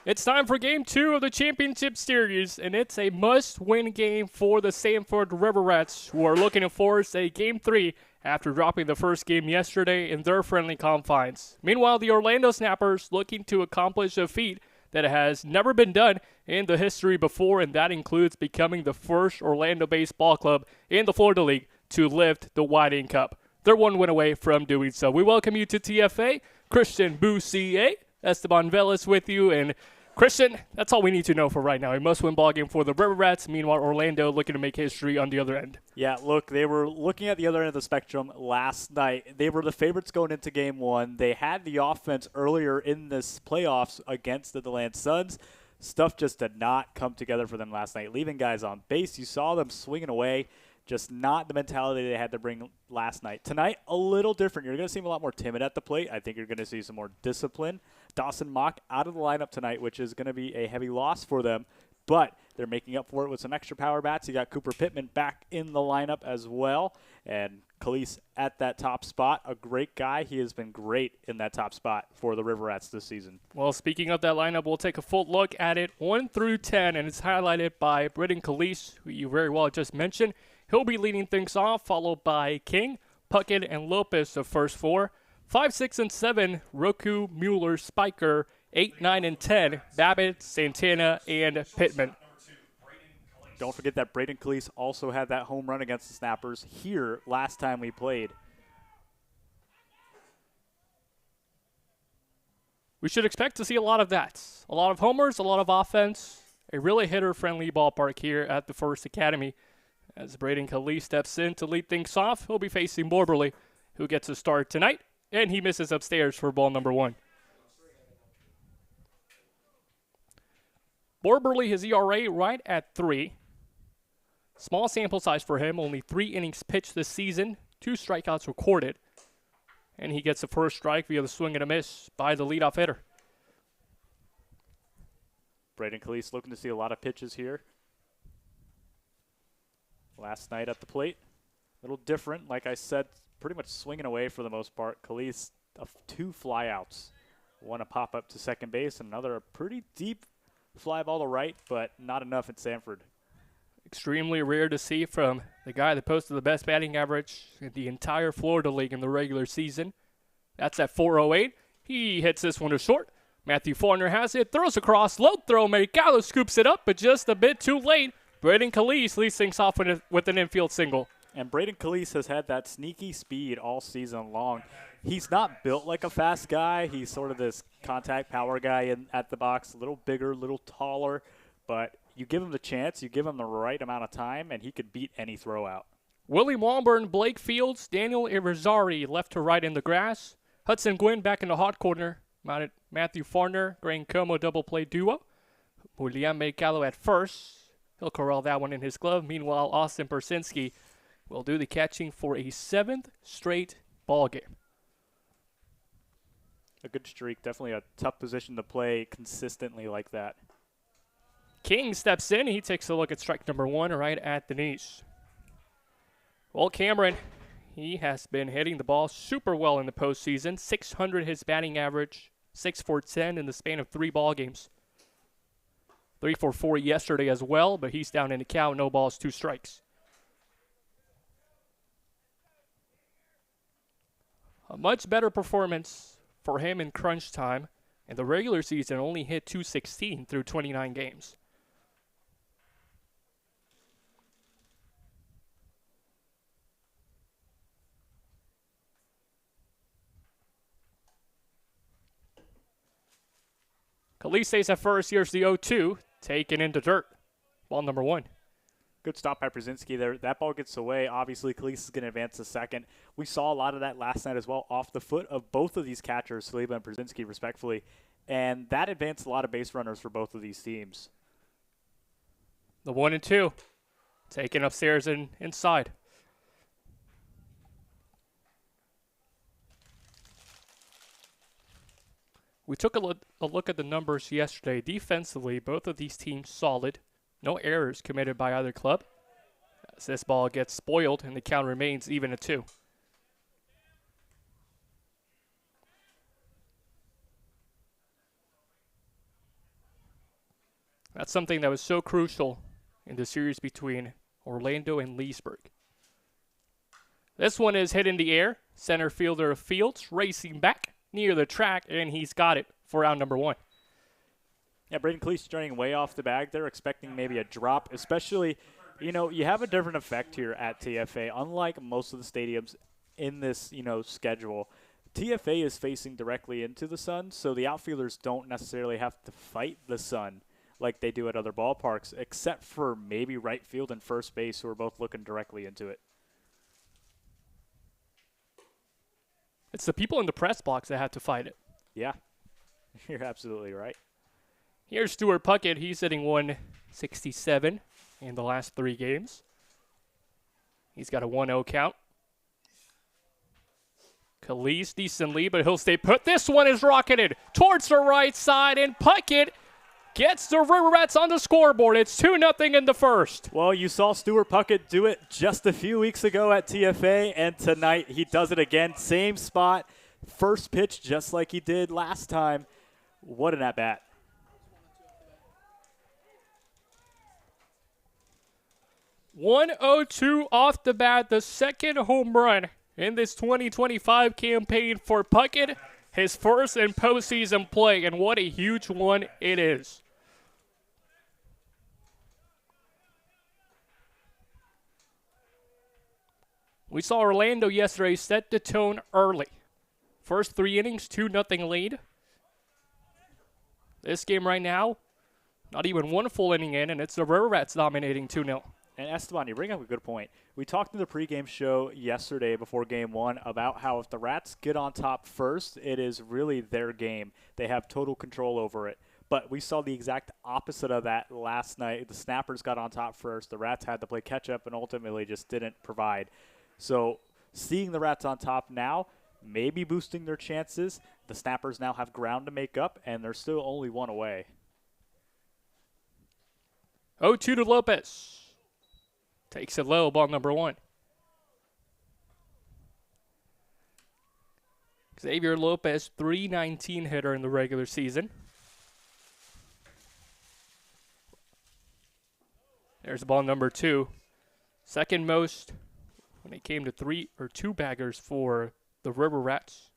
It's time for Game 2 of the Championship Series, and it's a must-win game for the Sanford River Rats, who are looking to force a Game 3 after dropping the first game yesterday in their friendly confines. Meanwhile, the Orlando Snappers looking to accomplish a feat that has never been done in the history before, and that includes becoming the first Orlando-based ball club in the Florida League to lift the Whiting Cup. They're one win away from doing so. We welcome you to TFA. Christian Boussier, Esteban Velas with you, and Christian, that's all we need to know for right now. A must-win ball game for the River Rats. Meanwhile, Orlando looking to make history on the other end. Yeah, look, they were looking at the other end of the spectrum last night. They were the favorites going into Game 1. They had the offense earlier in this playoffs against the DeLand Suns. Stuff just did not come together for them last night, leaving guys on base. You saw them swinging away. Just not the mentality they had to bring last night. Tonight, a little different. You're going to see them a lot more timid at the plate. I think you're going to see some more discipline. Dawson Mock out of the lineup tonight, which is going to be a heavy loss for them. But they're making up for it with some extra power bats. You got Cooper Pittman back in the lineup as well. And Khalees at that top spot, a great guy. He has been great in that top spot for the River Rats this season. Well, speaking of that lineup, we'll take a full look at it 1 through 10, and it's highlighted by Britton Khalees, who you very well just mentioned. He'll be leading things off, followed by King, Puckett, and Lopez, the first four. 5, 6, and 7, Roku, Mueller, Spiker. 8, 9, and 10, Babbitt, Santana, and Pittman. Don't forget that Braden Khalees also had that home run against the Snappers here last time we played. We should expect to see a lot of that. A lot of homers, a lot of offense. A really hitter-friendly ballpark here at the First Academy. As Braden Khalees steps in to lead things off, he'll be facing Borberly, who gets a start tonight, and he misses upstairs for ball number 1. Borberly, his ERA right at 3. Small sample size for him, only 3 innings pitched this season, 2 strikeouts recorded. And he gets the first strike via the swing and a miss by the leadoff hitter. Braden Khalees looking to see a lot of pitches here. Last night at the plate, a little different. Like I said, pretty much swinging away for the most part. Khalees, 2 flyouts. One a pop up to second base, and another a pretty deep fly ball to right, but not enough at Sanford. Extremely rare to see from the guy that posted the best batting average in the entire Florida League in the regular season. That's at 408. He hits this one to short. Matthew Faulkner has it, throws across, low throw. Mercado scoops it up, but just a bit too late. Braden Khalees leads things off with an infield single. And Braden Khalees has had that sneaky speed all season long. He's not built like a fast guy. He's sort of this contact power guy at the box, a little bigger, a little taller. But you give him the chance, you give him the right amount of time, and he could beat any throw out. Willie Walburn, Blake Fields, Daniel Irizarry left to right in the grass. Hudson Gwynn back in the hot corner. Matthew Faulkner, Graham Como double play duo. Julian Mercado at first. He'll corral that one in his glove. Meanwhile, Austin Persinski will do the catching for a 7th straight ball game. A good streak. Definitely a tough position to play consistently like that. King steps in. He takes a look at strike number 1 right at the knees. Well, Cameron, he has been hitting the ball super well in the postseason. 600 his batting average, 6 for 10 in the span of 3 ball games. 3 for 4 yesterday as well, but he's down in the count. No balls, 2 strikes. A much better performance for him in crunch time. In the regular season, only hit .216 through 29 games. Khalees stays at first. Here's the 0-2. Taken into dirt. Ball number 1. Good stop by Brzezinski there. That ball gets away. Obviously, Khalees is going to advance to second. We saw a lot of that last night as well off the foot of both of these catchers, Saliba and Brzezinski, respectfully. And that advanced a lot of base runners for both of these teams. The 1-2. Taken upstairs and inside. We took a look at the numbers yesterday. Defensively, both of these teams solid. No errors committed by either club. As this ball gets spoiled and the count remains even at 2. That's something that was so crucial in the series between Orlando and Leesburg. This one is hit in the air. Center fielder Fields racing back near the track, and he's got it for out number 1. Yeah, Braden Cleese starting way off the bag. They're expecting maybe a drop, especially, you have a different effect here at TFA. Unlike most of the stadiums in this, schedule, TFA is facing directly into the sun, so the outfielders don't necessarily have to fight the sun like they do at other ballparks, except for maybe right field and first base, who are both looking directly into it. It's the people in the press box that have to fight it. Yeah, you're absolutely right. Here's Stuart Puckett. He's hitting 167 in the last 3 games. He's got a 1-0 count. Cleese decent lead, but he'll stay put. This one is rocketed towards the right side, and Puckett gets the River Rats on the scoreboard. It's 2-0 in the first. Well, you saw Stuart Puckett do it just a few weeks ago at TFA, and tonight he does it again. Same spot, first pitch, just like he did last time. What an at-bat. .102 off the bat, the second home run in this 2025 campaign for Puckett. His first in postseason play, and what a huge one it is. We saw Orlando yesterday set the tone early. First 3 innings, 2-0 lead. This game right now, not even 1 full inning in, and it's the River Rats dominating 2-0. And Esteban, you bring up a good point. We talked in the pregame show yesterday before Game 1 about how if the Rats get on top first, it is really their game. They have total control over it. But we saw the exact opposite of that last night. The Snappers got on top first. The Rats had to play catch-up and ultimately just didn't provide. So seeing the Rats on top now, maybe boosting their chances. The Snappers now have ground to make up, and they're still only 1 away. 0-2 to Lopez. Takes it low, ball number 1. Xavier Lopez, .319 hitter in the regular season. There's ball number 2. Second most when it came to 3 or 2 baggers for the River Rats.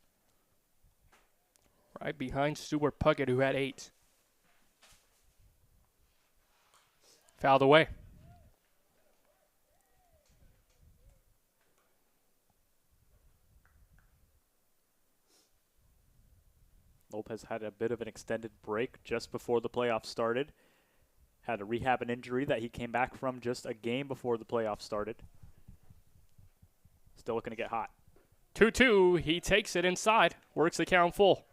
Right behind Stuart Puckett, who had 8. Fouled away. Lopez had a bit of an extended break just before the playoffs started. Had to rehab an injury that he came back from just a game before the playoffs started. Still looking to get hot. 2-2, he takes it inside, works the count full.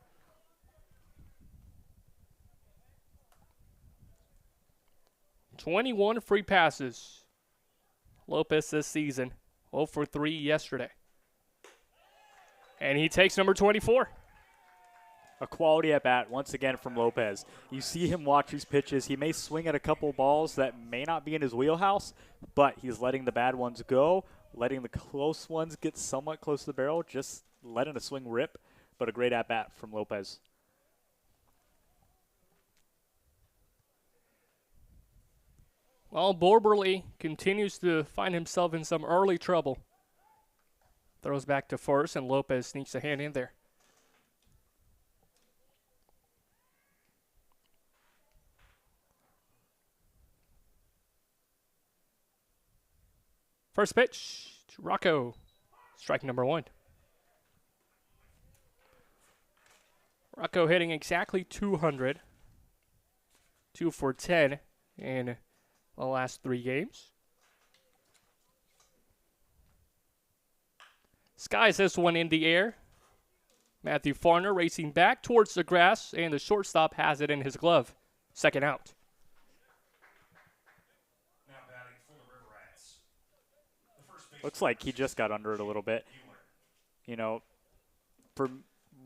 .21 free passes. Lopez this season, 0 for 3 yesterday. And he takes number 24. A quality at bat once again from Lopez. You see him watch these pitches. He may swing at a couple balls that may not be in his wheelhouse, but he's letting the bad ones go, letting the close ones get somewhat close to the barrel, just letting a swing rip, but a great at bat from Lopez. Well, Borberly continues to find himself in some early trouble. Throws back to first, and Lopez sneaks a hand in there. First pitch to Rocco. Strike number 1. Rocco hitting exactly 200. 2 for 10 in the last 3 games. Skies this one in the air. Matthew Farner racing back towards the grass, and the shortstop has it in his glove. Second out. Looks like he just got under it a little bit. You know, for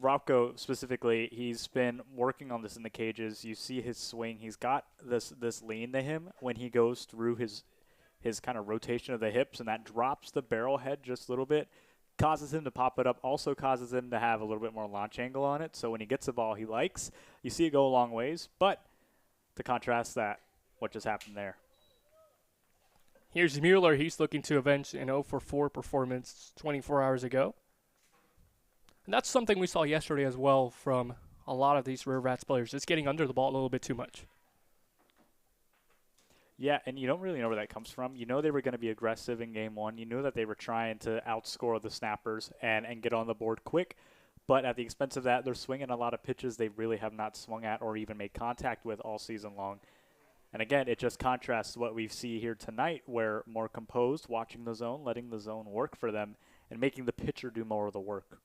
Rocco specifically, he's been working on this in the cages. You see his swing. He's got this lean to him when he goes through his kind of rotation of the hips, and that drops the barrel head just a little bit, causes him to pop it up, also causes him to have a little bit more launch angle on it. So when he gets the ball he likes, you see it go a long ways. But to contrast that, what just happened there. Here's Mueller. He's looking to avenge an 0-for-4 performance 24 hours ago. And that's something we saw yesterday as well from a lot of these River Rats players. Just getting under the ball a little bit too much. Yeah, and you don't really know where that comes from. You know they were going to be aggressive in game one. You knew that they were trying to outscore the snappers and get on the board quick. But at the expense of that, they're swinging a lot of pitches they really have not swung at or even made contact with all season long. And again, it just contrasts what we see here tonight, where more composed, watching the zone, letting the zone work for them, and making the pitcher do more of the work.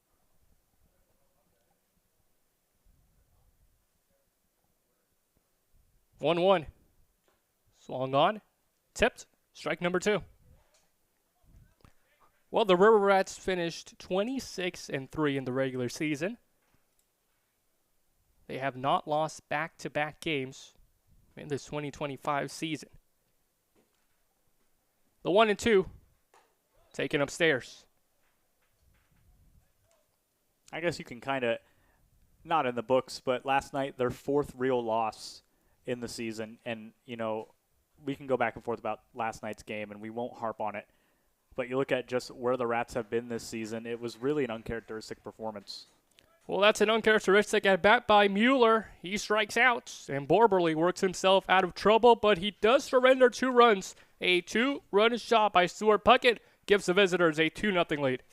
One. Swung on. Tipped. Strike number 2. Well, the River Rats finished 26-3 in the regular season. They have not lost back-to-back games in this 2025 season. The 1-2 taken upstairs. I guess you can kind of, not in the books, but last night their 4th real loss in the season. And, you know, we can go back and forth about last night's game, and we won't harp on it. But you look at just where the Rats have been this season, it was really an uncharacteristic performance. Well, that's an uncharacteristic at bat by Mueller. He strikes out, and Borberly works himself out of trouble, but he does surrender 2 runs. A 2-run shot by Stuart Puckett gives the visitors a 2-0 lead.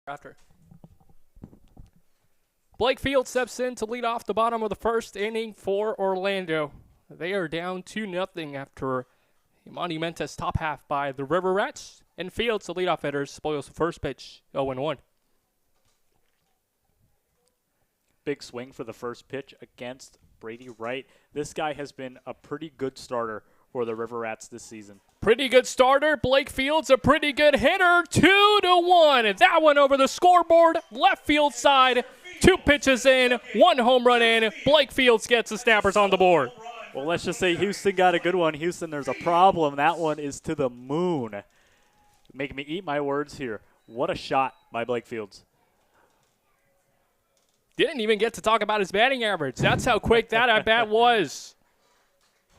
After Blake Field steps in to lead off the bottom of the first inning for Orlando. They are down 2-0 after a monumentous top half by the River Rats, and Fields, the leadoff hitter, spoils the first pitch, 0-1. Big swing for the first pitch against Brady Wright. This guy has been a pretty good starter for the River Rats this season. Pretty good starter. Blake Fields, a pretty good hitter. 2-1. That one over the scoreboard. Left field side. 2 pitches in. 1 home run in. Blake Fields gets the Snappers on the board. Well, let's just say Houston got a good one. Houston, there's a problem. That one is to the moon. Making me eat my words here. What a shot by Blake Fields. Didn't even get to talk about his batting average. That's how quick that at-bat was.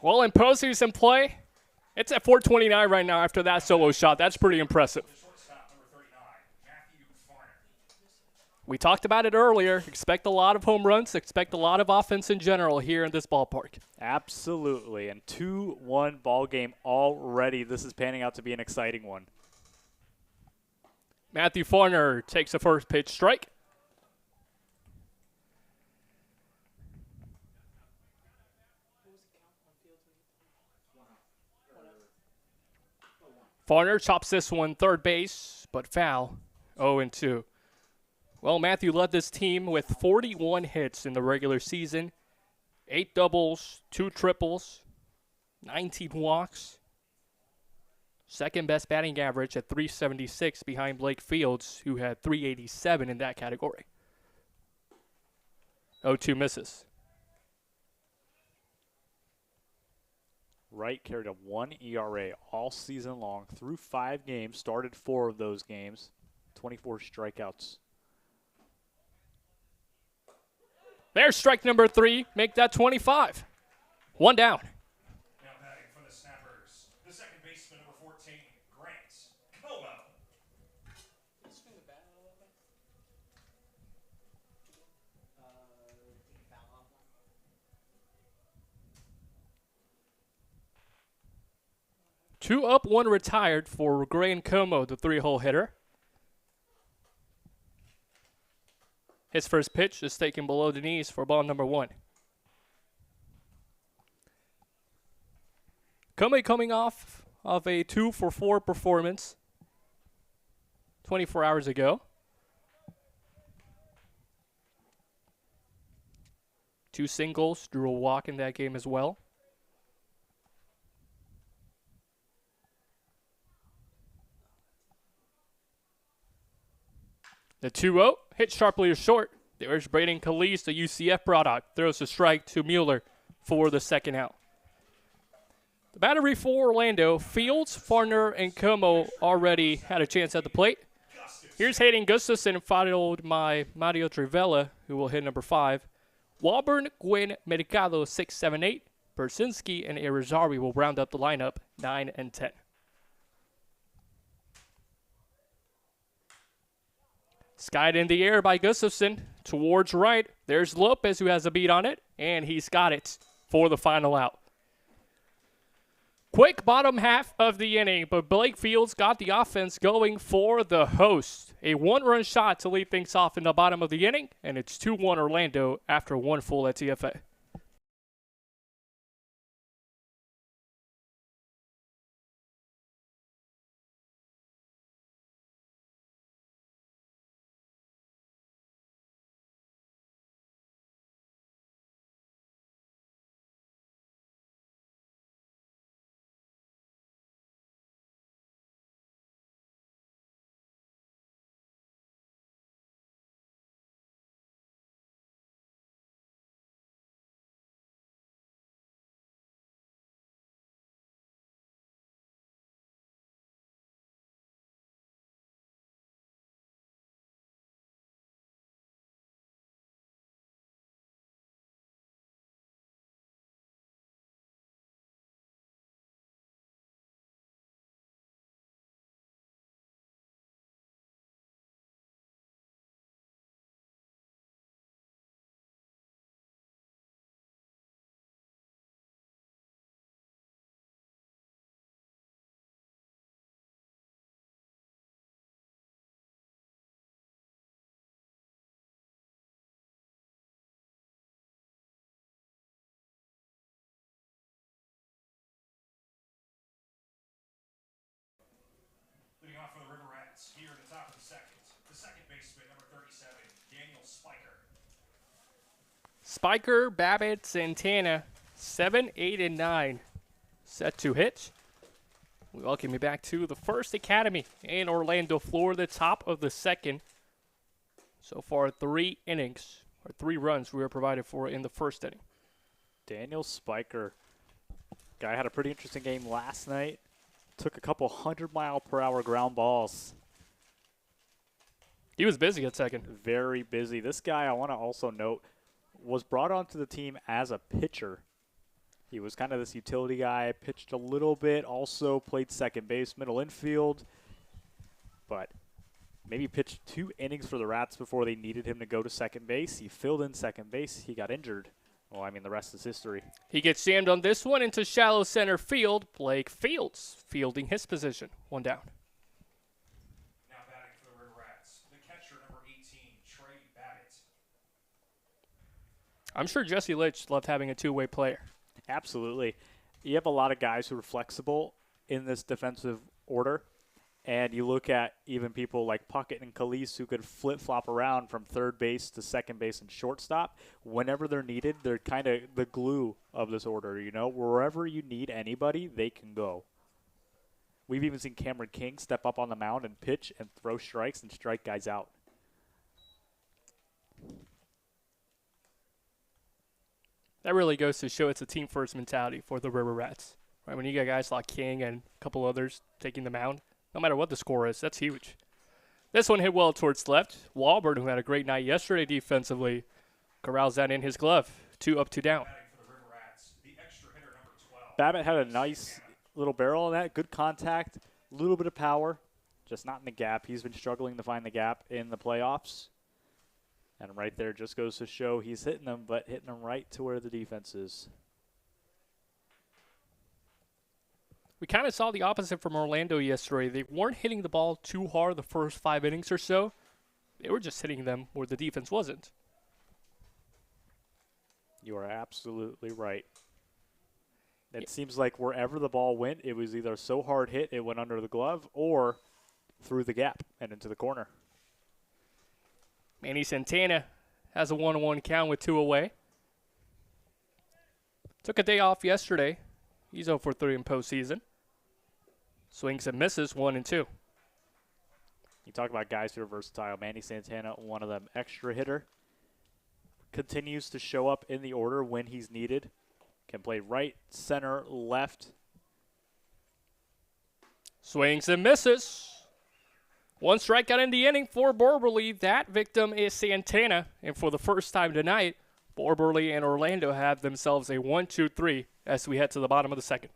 Well, in postseason play, it's at 429 right now after that solo shot. That's pretty impressive. We talked about it earlier. Expect a lot of home runs. Expect a lot of offense in general here in this ballpark. Absolutely. And 2-1 ball game already. This is panning out to be an exciting one. Matthew Farner takes a first pitch strike. Farner chops this one third base, but foul. 0-2. Well, Matthew led this team with 41 hits in the regular season, 8 doubles, 2 triples, 19 walks. Second best batting average at 376 behind Blake Fields, who had 387 in that category. 0-2 misses. Wright carried a 1 ERA all season long through 5 games, started 4 of those games, 24 strikeouts. There's strike number 3. Make that 25. 1 down. Now batting for the Snappers, the second baseman, number 14, Grant Como. Two up, 1 retired for Grant Como, the 3-hole hitter. His first pitch is taken below the knees for ball number 1. Como coming off of a 2-for-4 performance 24 hours ago. 2 singles, drew a walk in that game as well. The 2-0 hit sharply to short. There's Braden Calise, the UCF product. Throws a strike to Mueller for the second out. The battery for Orlando, Fields, Farner, and Como already had a chance at the plate. Here's Hayden Gustafson, followed by Mario Trivella, who will hit number 5. Walburn, Gwynn, Mercado, 6, 7, 8. Bersinski and Irizarry will round up the lineup, 9 and 10. Skied in the air by Gustafson towards right. There's Lopez, who has a beat on it, and he's got it for the final out. Quick bottom half of the inning, but Blake Fields got the offense going for the host. A 1-run shot to lead things off in the bottom of the inning, and it's 2-1 Orlando after 1 full at TFA. Leading off for the River Rats here at the top of the second baseman, number 37, Daniel Spiker. Spiker, Babbitt, Santana, 7, 8, and 9 set to hit. We welcome you back to the First Academy in Orlando, Florida, top of the second. So far, 3 innings, or 3 runs we were provided for in the first inning. Daniel Spiker, guy had a pretty interesting game last night. Took a couple 100-mile-per-hour ground balls. He was busy at second. Very busy. This guy, I want to also note, was brought onto the team as a pitcher. He was kind of this utility guy, pitched a little bit, also played second base, middle infield. But maybe pitched 2 innings for the Rats before they needed him to go to second base. He filled in second base. He got injured. Well, I mean, the rest is history. He gets jammed on this one into shallow center field. Blake Fields fielding his position. 1 down. Now batting for the River Rats, the catcher, number 18, Trey Babbitt. I'm sure Jesse Litch loved having a two-way player. Absolutely. You have a lot of guys who are flexible in this defensive order. And you look at even people like Puckett and Calise who could flip-flop around from third base to second base and shortstop. Whenever they're needed, they're kind of the glue of this order. You know, wherever you need anybody, they can go. We've even seen Cameron King step up on the mound and pitch and throw strikes and strike guys out. That really goes to show it's a team-first mentality for the River Rats. Right? When you got guys like King and a couple others taking the mound, no matter what the score is, that's huge. This one hit well towards left. Walburn, who had a great night yesterday defensively, corrals that in his glove. 2 up, 2 down. Batting for the River Rats, the extra hitter, number 12. Babbitt had a nice little barrel on that. Good contact, a little bit of power, just not in the gap. He's been struggling to find the gap in the playoffs. And right there just goes to show he's hitting them, but hitting them right to where the defense is. We kind of saw the opposite from Orlando yesterday. They weren't hitting the ball too hard the first 5 innings or so. They were just hitting them where the defense wasn't. You are absolutely right. It seems like wherever the ball went, it was either so hard hit it went under the glove or through the gap and into the corner. Manny Santana has a 1-1 count with 2 away. Took a day off yesterday. He's 0 for 3 in postseason. Swings and misses 1 and 2. You talk about guys who are versatile. Manny Santana, one of them, extra hitter. Continues to show up in the order when he's needed. Can play right, center, left. Swings and misses. 1 strikeout in the inning for Borberly. That victim is Santana. And for the first time tonight, Borberly and Orlando have themselves a 1-2-3 as we head to the bottom of the second.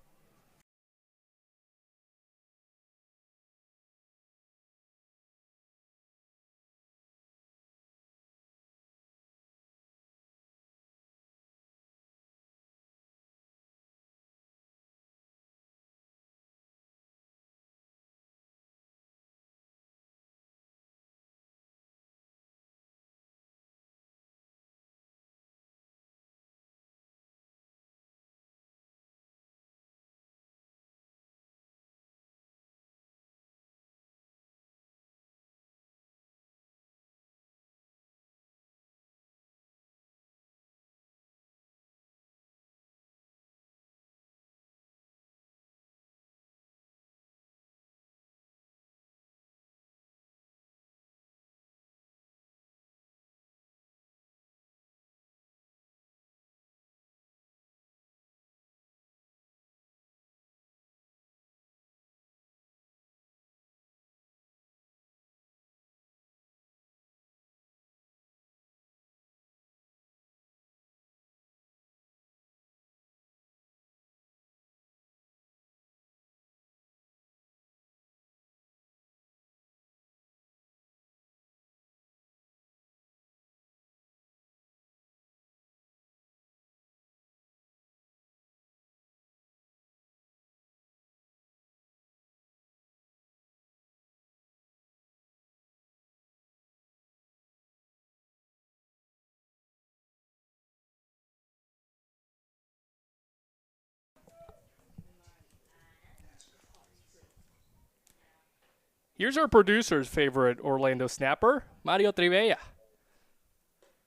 Here's our producer's favorite Orlando snapper, Mario Trivella.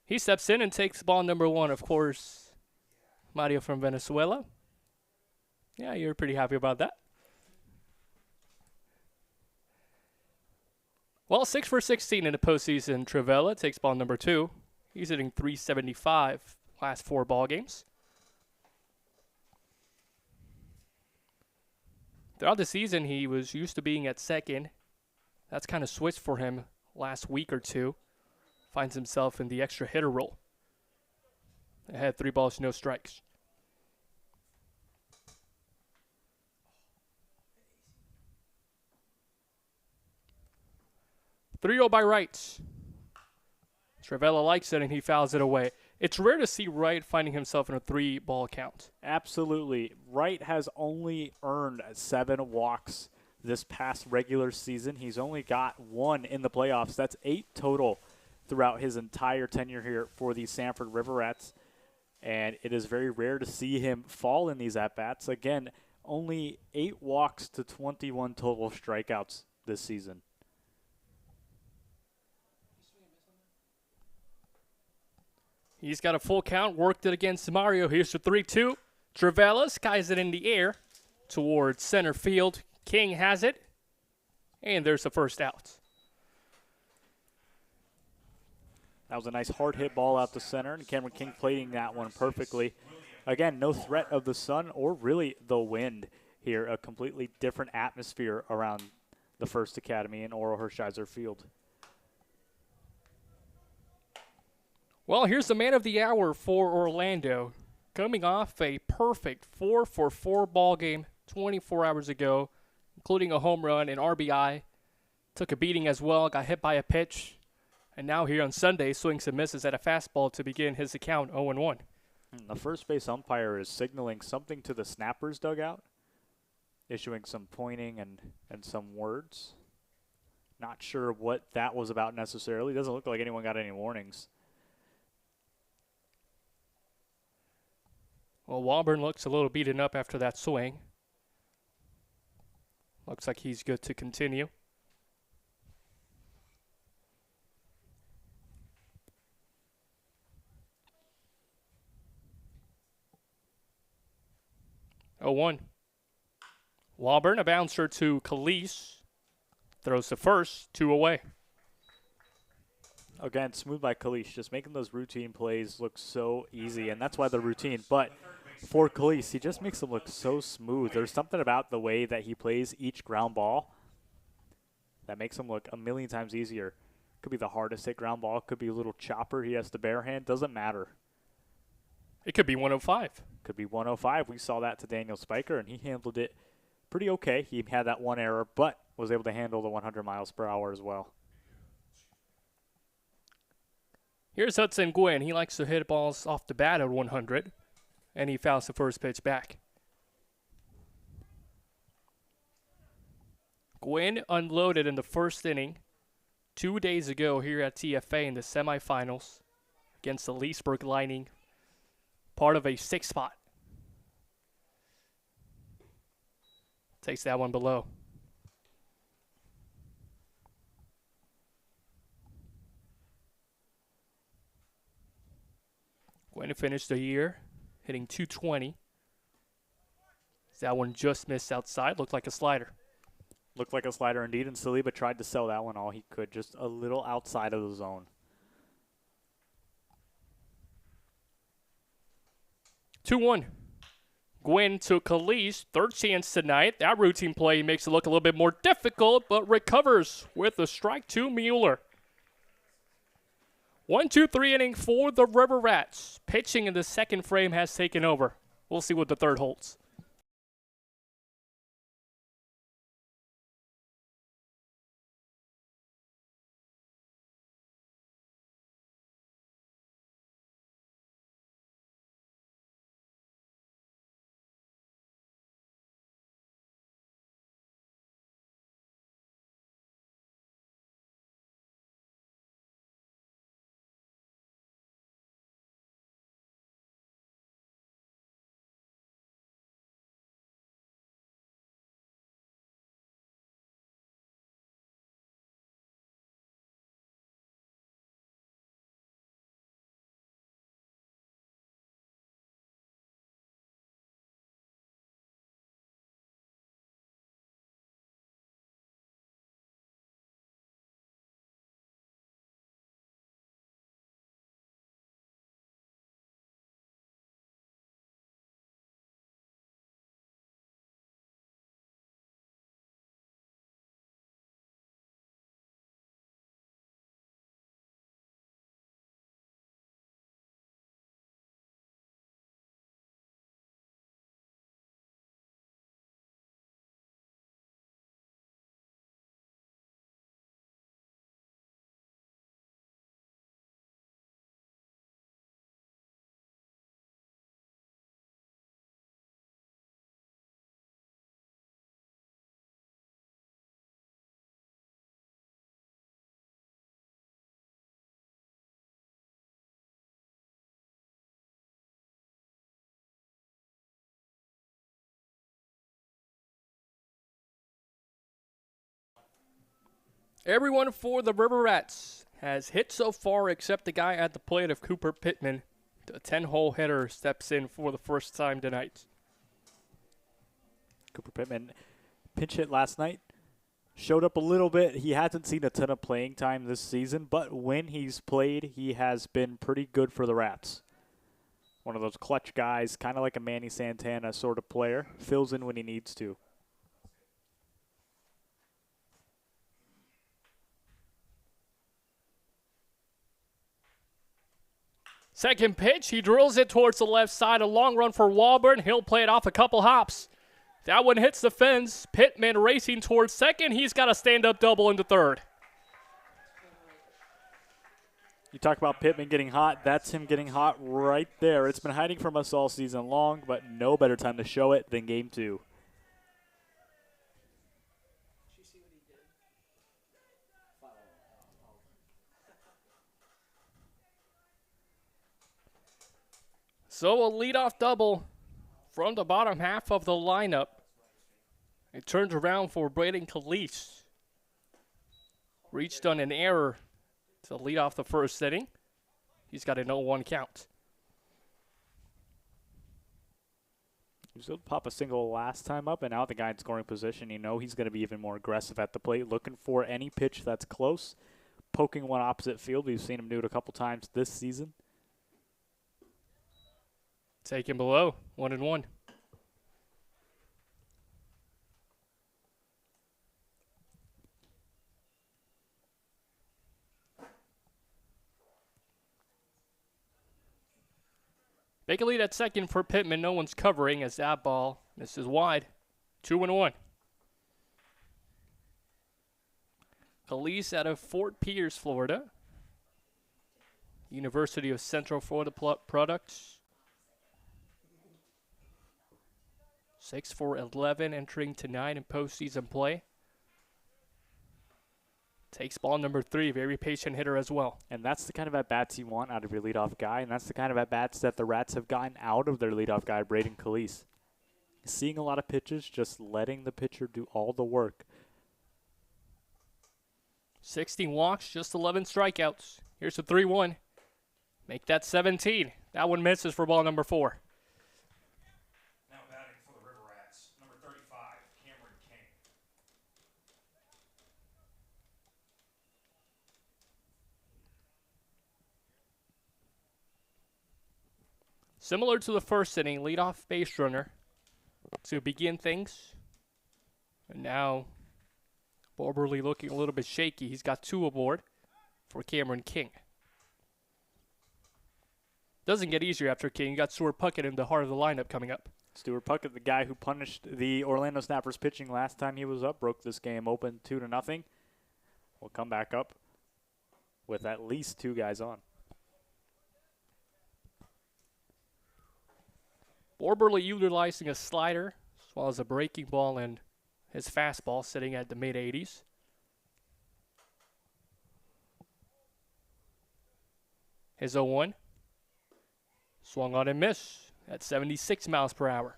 He steps in and takes ball number 1, of course. Mario from Venezuela. Yeah, you're pretty happy about that. Well, 6 for 16 in the postseason. Trivella takes ball number 2. He's hitting .375 last 4 ball games. Throughout the season, he was used to being at second. That's kind of switched for him last week or two. Finds himself in the extra hitter role. Ahead 3 balls, no strikes. 3-0 by Wright. Travella likes it, and he fouls it away. It's rare to see Wright finding himself in a 3-ball count. Absolutely. Wright has only earned 7 walks this past regular season. He's only got 1 in the playoffs. That's 8 total throughout his entire tenure here for the Sanford River Rats. And it is very rare to see him fall in these at-bats. Again, only 8 walks to 21 total strikeouts this season. He's got a full count, worked it against Mario. Here's the 3-2. Travella skies it in the air towards center field. King has it, and there's the first out. That was a nice hard hit ball out to center, and Cameron King plating that one perfectly. Again, no threat of the sun or really the wind here. A completely different atmosphere around the First Academy in Oral Hershiser Field. Well, here's the man of the hour for Orlando. Coming off a perfect 4-for-4 ball game 24 hours ago, including a home run and RBI. Took a beating as well, got hit by a pitch. And now here on Sunday, swings and misses at a fastball to begin his account 0-1. The first base umpire is signaling something to the snapper's dugout, issuing some pointing and some words. Not sure what that was about necessarily. Doesn't look like anyone got any warnings. Well, Walburn looks a little beaten up after that swing. Looks like he's good to continue. Oh, 1. Walburn, a bouncer to Khalees. Throws to first, 2 away. Again, smooth by Khalees, just making those routine plays look so easy, and that's why they're routine. But for Khalees, he just makes them look so smooth. There's something about the way that he plays each ground ball that makes him look a million times easier. Could be the hardest hit ground ball, could be a little chopper he has to barehand, doesn't matter. It could be 105. Could be 105. We saw that to Daniel Spiker, and he handled it pretty okay. He had that one error, but was able to handle the 100 miles per hour as well. Here's Hudson Gwynn. He likes to hit balls off the bat at 100, and he fouls the first pitch back. Gwynn unloaded in the first inning 2 days ago here at TFA in the semifinals against the Leesburg Lightning, part of a 6 spot. Takes that one below. Gwynn finished the year hitting .220. That one just missed outside. Looked like a slider. Looked like a slider indeed, and Saliba tried to sell that one all he could, just a little outside of the zone. 2-1. Gwynn to Khalees. Third chance tonight. That routine play makes it look a little bit more difficult, but recovers with a strike to Mueller. 1-2-3 inning for the River Rats. Pitching in the second frame has taken over. We'll see what the third holds. Everyone for the River Rats has hit so far except the guy at the plate of Cooper Pittman. The 10-hole hitter steps in for the first time tonight. Cooper Pittman pinch hit last night. Showed up a little bit. He hasn't seen a ton of playing time this season, but when he's played, he has been pretty good for the Rats. One of those clutch guys, kind of like a Manny Santana sort of player. Fills in when he needs to. Second pitch, he drills it towards the left side. A long run for Walburn. He'll play it off a couple hops. That one hits the fence. Pittman racing towards second. He's got a stand-up double into third. You talk about Pittman getting hot. That's him getting hot right there. It's been hiding from us all season long, but no better time to show it than Game 2. So a leadoff double from the bottom half of the lineup. It turns around for Braden Calise. Reached on an error to lead off the first inning. He's got an 0-1 count. He was able to pop a single last time up, and now the guy in scoring position, you know he's going to be even more aggressive at the plate, looking for any pitch that's close, poking one opposite field. We've seen him do it a couple times this season. Taken below, 1-1. Big lead at second for Pittman. No one's covering as that ball misses wide. 2-1. Calise out of Fort Pierce, Florida. University of Central Florida products. 6 for 11, entering tonight in postseason play. Takes ball number 3, very patient hitter as well. And that's the kind of at-bats you want out of your leadoff guy, and that's the kind of at-bats that the Rats have gotten out of their leadoff guy, Braden Calise. Seeing a lot of pitches, just letting the pitcher do all the work. 16 walks, just 11 strikeouts. Here's a 3-1. Make that 17. That one misses for ball number 4. Now batting for the River Rats, number 35, Cameron King. Similar to the first inning, leadoff base runner to begin things. And now Borberly looking a little bit shaky. He's got 2 aboard for Cameron King. Doesn't get easier after King. You got Stuart Puckett in the heart of the lineup coming up. Stuart Puckett, the guy who punished the Orlando Snappers pitching last time he was up, broke this game open 2-0. Will come back up with at least 2 guys on. Borberly utilizing a slider as well as a breaking ball and his fastball sitting at the mid-80s. His 0-1. Swung on and missed at 76 miles per hour.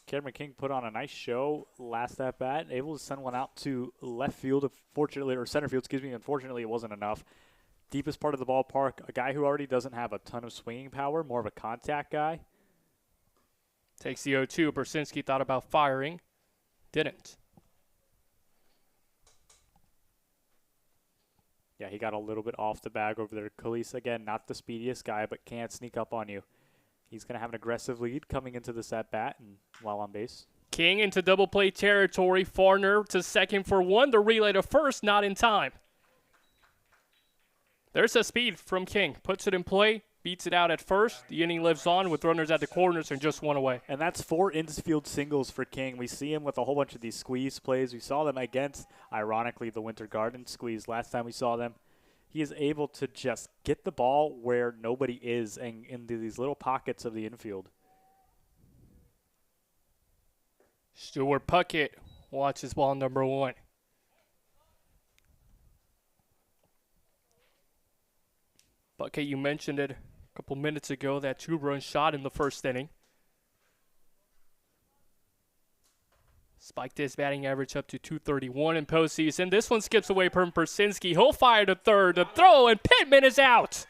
Cameron King put on a nice show last at bat, able to send one out to left field, unfortunately, or center field, excuse me. Unfortunately, it wasn't enough. Deepest part of the ballpark, a guy who already doesn't have a ton of swinging power, more of a contact guy. Takes the 0-2. Bersinski thought about firing. Didn't. Yeah, he got a little bit off the bag over there. Calise, again, not the speediest guy, but can't sneak up on you. He's going to have an aggressive lead coming into this at-bat and while on base. King into double play territory. Farner to second for 1. The relay to first, not in time. There's a speed from King. Puts it in play, beats it out at first. The inning lives on with runners at the corners and just 1 away. And that's 4 infield singles for King. We see him with a whole bunch of these squeeze plays. We saw them against, ironically, the Winter Garden squeeze last time we saw them. He is able to just get the ball where nobody is and into these little pockets of the infield. Stuart Puckett watches ball number 1. Puckett, you mentioned it a couple minutes ago, that 2-run shot in the first inning. Spiked his batting average up to 231 in postseason. This one skips away from Persinski. He'll fire to third. The throw, and Pittman is out.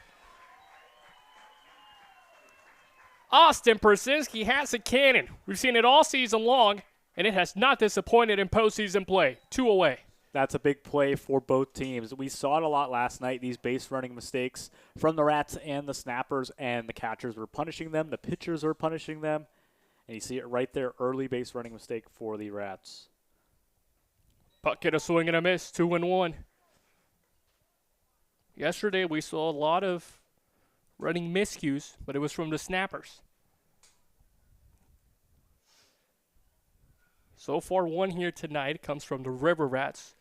Austin Persinski has a cannon. We've seen it all season long, and it has not disappointed in postseason play. 2 away. That's a big play for both teams. We saw it a lot last night, these base running mistakes from the Rats and the Snappers, and the catchers were punishing them. The pitchers were punishing them. And you see it right there, early base running mistake for the Rats. Puckett a swing and a miss, 2-1. Yesterday we saw a lot of running miscues, but it was from the Snappers. So far, one here tonight comes from the River Rats.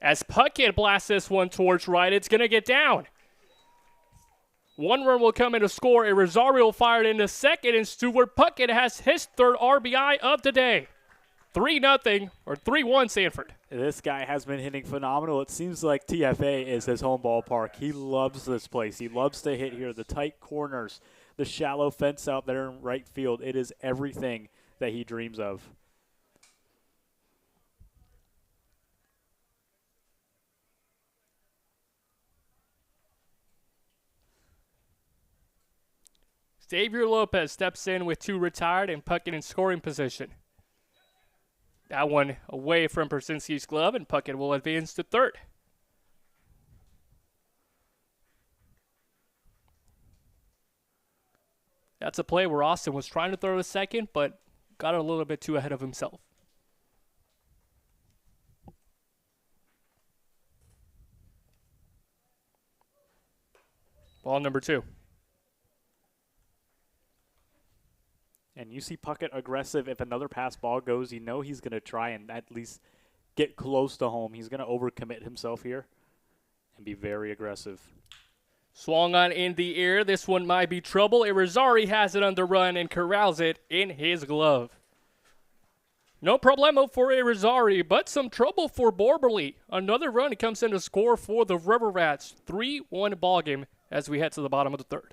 As Puckett blasts this one towards right, it's going to get down. 1 run will come in to score. A Rosario fired into second, and Stuart Puckett has his 3rd RBI of the day. 3-0 or 3-1 Sanford. This guy has been hitting phenomenal. It seems like TFA is his home ballpark. He loves this place. He loves to hit here. The tight corners, the shallow fence out there in right field. It is everything that he dreams of. Xavier Lopez steps in with 2 retired and Puckett in scoring position. That one away from Persinski's glove, and Puckett will advance to third. That's a play where Austin was trying to throw to second, but got a little bit too ahead of himself. Ball number 2. And you see Puckett aggressive. If another pass ball goes, you know he's going to try and at least get close to home. He's going to overcommit himself here and be very aggressive. Swung on in the air. This one might be trouble. Irizarry has it on the run and corrals it in his glove. No problemo for Irizarry, but some trouble for Borberly. Another run comes in to score for the River Rats. 3-1 ballgame as we head to the bottom of the 3rd.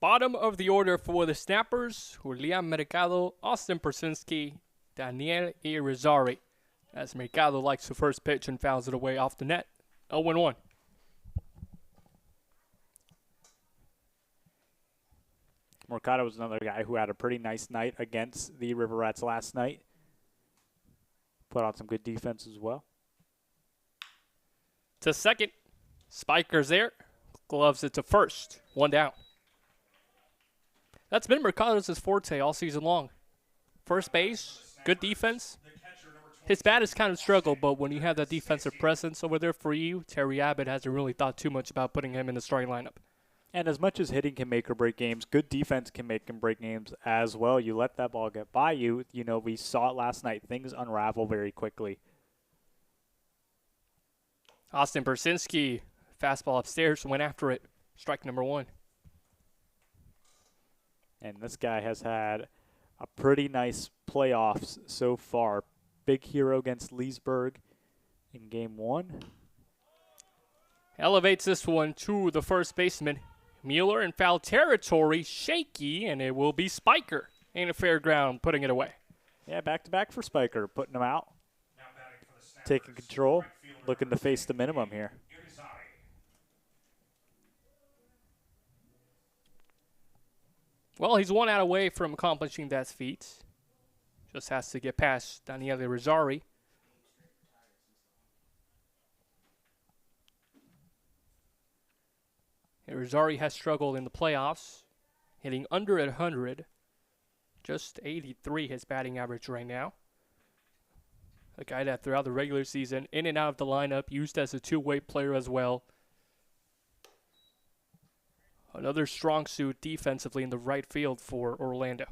Bottom of the order for the Snappers, Julian Mercado, Austin Persinski, Daniel Irizarry. As Mercado likes to first pitch and fouls it away off the net. 0-1. Mercado was another guy who had a pretty nice night against the River Rats last night. Put on some good defense as well. To second. Spiker's there. Gloves it to first. 1 down. That's been Mercado's forte all season long. First base, good defense. His bat has kind of struggled, but when you have that defensive presence over there for you, Terry Abbott hasn't really thought too much about putting him in the starting lineup. And as much as hitting can make or break games, good defense can make and break games as well. You let that ball get by you. You know, we saw it last night. Things unravel very quickly. Austin Persinski, fastball upstairs, went after it. Strike number 1. And this guy has had a pretty nice playoffs so far. Big hero against Leesburg in game 1. Elevates this one to the first baseman. Mueller in foul territory, shaky, and it will be Spiker in a fair ground, putting it away. Yeah, back-to-back for Spiker, putting him out. Now batting for the Snappers, Taking control, right fielder looking to face the minimum here. Irizarry. Well, he's 1 out away from accomplishing that feat. Just has to get past Daniele Rizzari. Rizzari has struggled in the playoffs, hitting under 100. Just 83 his batting average right now. A guy that throughout the regular season, in and out of the lineup, used as a two-way player as well. Another strong suit defensively in the right field for Orlando.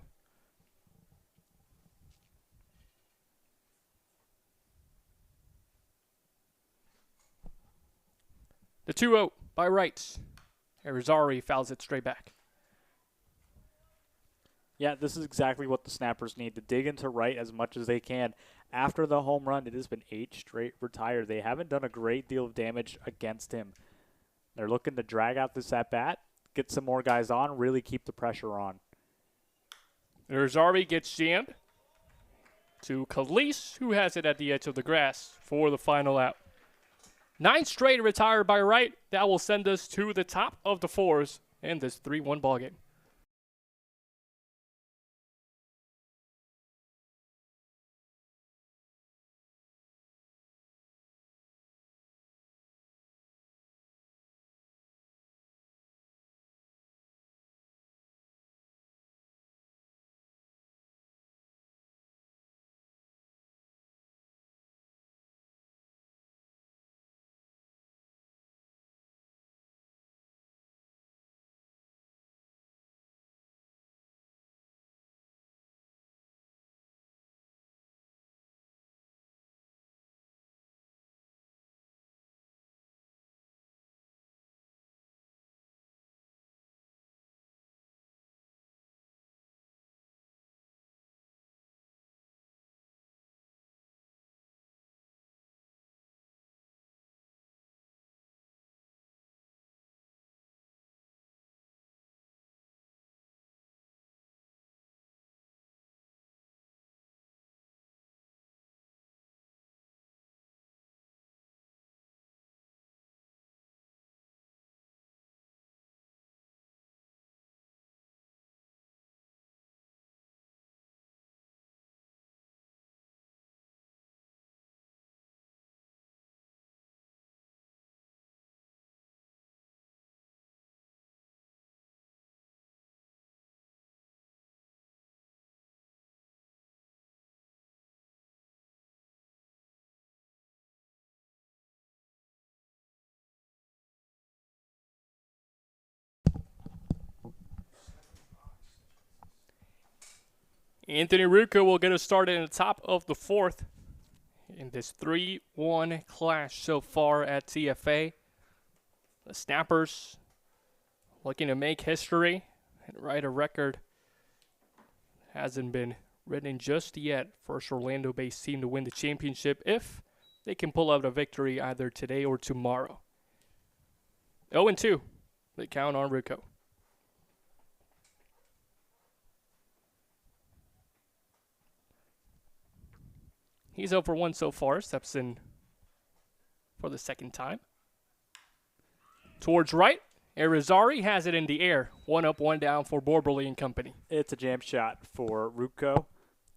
The 2-0 by Wright. Rizzari fouls it straight back. Yeah, this is exactly what the Snappers need, to dig into right as much as they can. After the home run, it has been 8 straight retired. They haven't done a great deal of damage against him. They're looking to drag out this at-bat, get some more guys on, really keep the pressure on. Rizzari gets jammed to Calise, who has it at the edge of the grass for the final out. 9 straight retired by Wright. That will send us to the top of the 4s in this 3-1 ballgame. Anthony Rucco will get us started in the top of the 4th in this 3-1 clash so far at TFA. The Snappers looking to make history and write a record. Hasn't been written just yet. First Orlando-based team to win the championship if they can pull out a victory either today or tomorrow. 0-2, they count on Rucco. He's 0 for 1 so far, steps in for the second time. Towards right, Rizzari has it in the air. 1 up, 1 down for Borberly and company. It's a jam shot for Rucco.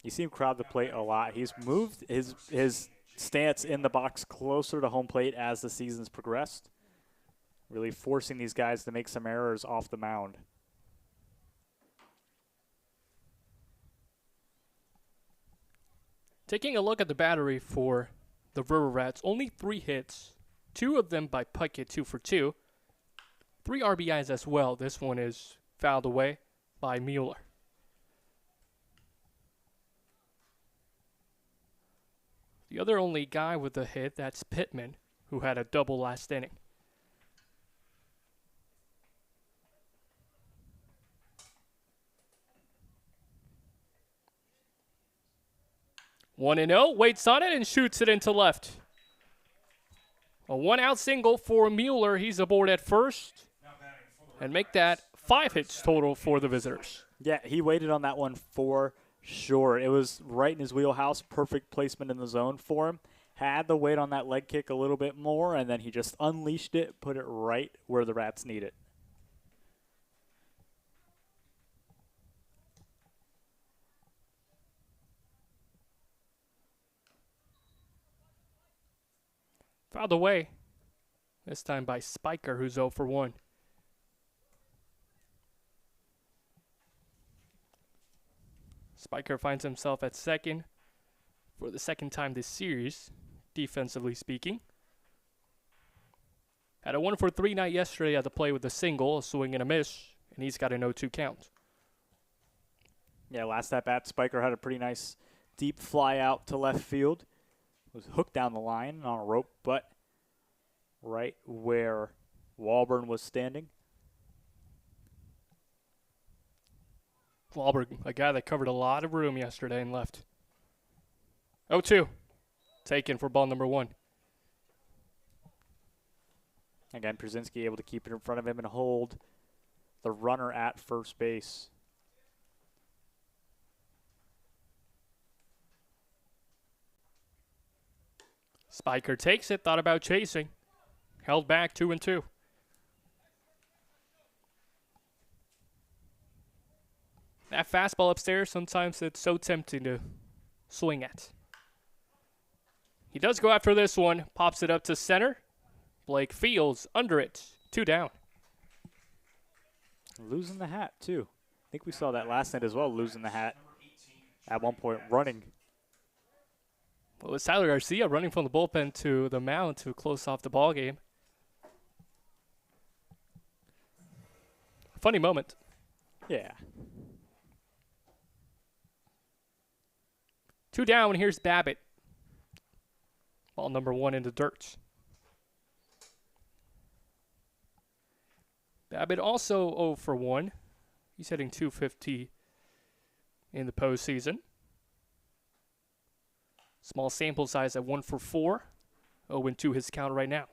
You see him crowd the plate a lot. He's moved his stance in the box closer to home plate as the season's progressed, really forcing these guys to make some errors off the mound. Taking a look at the battery for the River Rats, only 3 hits, 2 of them by Puckett, 2 for 2. 3 RBIs as well. This one is fouled away by Mueller. The other only guy with a hit, that's Pittman, who had a double last inning. 1-0, waits on it and shoots it into left. A 1-out single for Mueller. He's aboard at first. And make that 5 hits total for the visitors. Yeah, he waited on that one for sure. It was right in his wheelhouse. Perfect placement in the zone for him. Had to wait on that leg kick a little bit more, and then he just unleashed it, put it right where the Rats need it. Fouled away. This time by Spiker, who's 0 for 1. Spiker finds himself at second for the second time this series, defensively speaking. Had a 1-for-3 night yesterday at the play with a single, a swing and a miss, and he's got an 0-2 count. Yeah, last at bat, Spiker had a pretty nice deep fly out to left field. Was hooked down the line on a rope, but right where Walburn was standing. Wahlberg, a guy that covered a lot of room yesterday and left. 0-2. Taken for ball number 1. Again, Przinski able to keep it in front of him and hold the runner at first base. Spiker takes it, thought about chasing. Held back 2-2. That fastball upstairs, sometimes it's so tempting to swing at. He does go after this one, pops it up to center. Blake Fields under it, 2 down. Losing the hat, too. I think we saw that last night as well, losing the hat. At one point, running. Well, it's Tyler Garcia running from the bullpen to the mound to close off the ball game. Funny moment. Yeah. 2 down, and here's Babbitt. Ball number 1 in the dirt. Babbitt also 0 for 1. He's hitting .250 in the postseason. Small sample size at 1 for 4. 0-2 his count right now.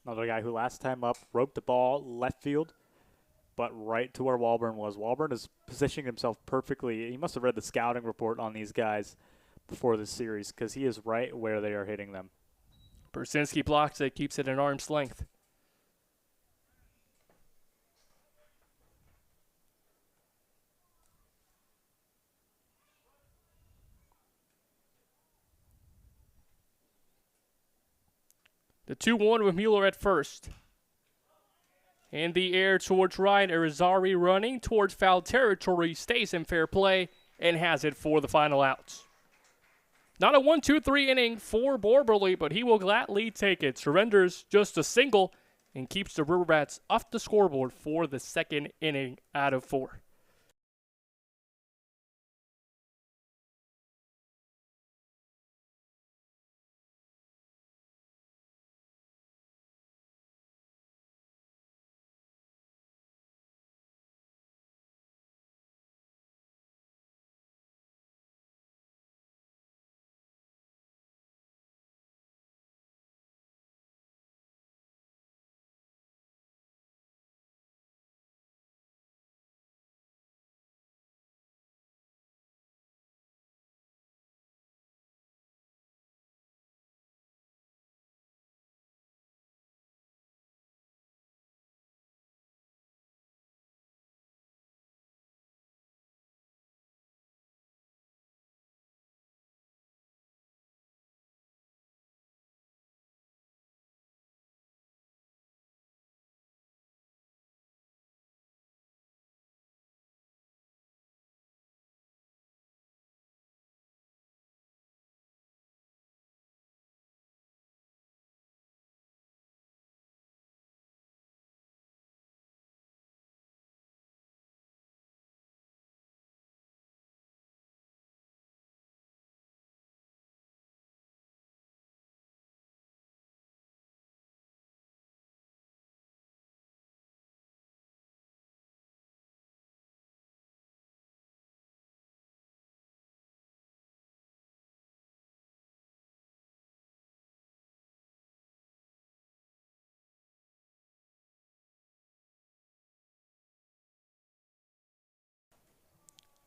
Another guy who last time up roped the ball left field, but right to where Walburn was. Walburn is positioning himself perfectly. He must have read the scouting report on these guys before this series because he is right where they are hitting them. Brzezinski blocks it, keeps it at arm's length. The 2-1 with Mueller at first. In the air towards right, Irizarry running towards foul territory, stays in fair play, and has it for the final out. Not a 1-2-3 inning for Borberly, but he will gladly take it. Surrenders just a single and keeps the River Rats off the scoreboard for the second inning out of 4.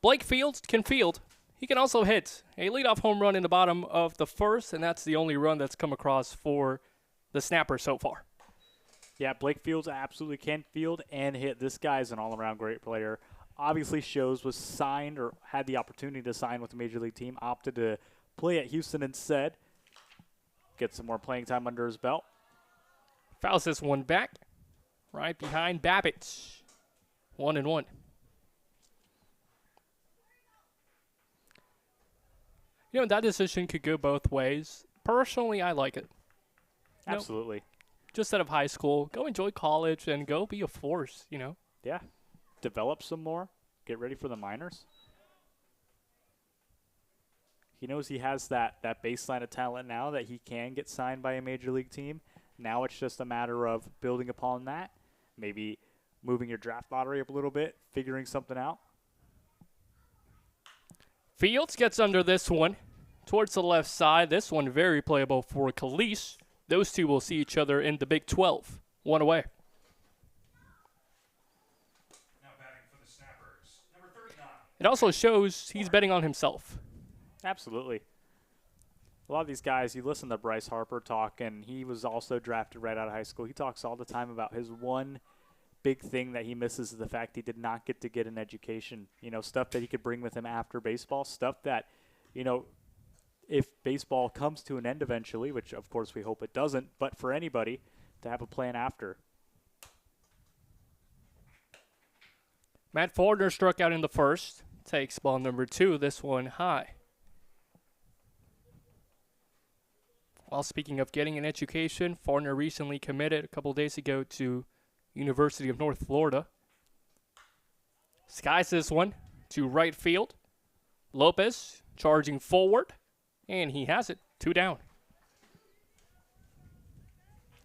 Blake Fields can field. He can also hit a leadoff home run in the bottom of the first, and that's the only run that's come across for the snapper so far. Yeah, Blake Fields absolutely can field and hit. This guy's an all-around great player. Obviously, Shows was signed or had the opportunity to sign with a major league team, opted to play at Houston instead. Get some more playing time under his belt. Fouls this one back, right behind Babbitt. 1-1. You know, that decision could go both ways. Personally, I like it. Absolutely. Just out of high school, go enjoy college and go be a force, Yeah. Develop some more. Get ready for the minors. He knows he has that baseline of talent now that he can get signed by a major league team. Now it's just a matter of building upon that, maybe moving your draft lottery up a little bit, figuring something out. Fields gets under this one towards the left side. This one very playable for Khalees. Those two will see each other in the Big 12. One away. Now batting for the Snappers, number 39. It also shows he's betting on himself. Absolutely. A lot of these guys, you listen to Bryce Harper talk, and he was also drafted right out of high school. He talks all the time about his one big thing that he misses is the fact he did not get an education. Stuff that he could bring with him after baseball, stuff that, if baseball comes to an end eventually, which of course we hope it doesn't, but for anybody to have a plan after. Matt Fordner struck out in the first. Takes ball number 2, this one high. Well, speaking of getting an education, Fordner recently committed a couple days ago to University of North Florida. Skies this one to right field. Lopez charging forward, and he has it. 2 down.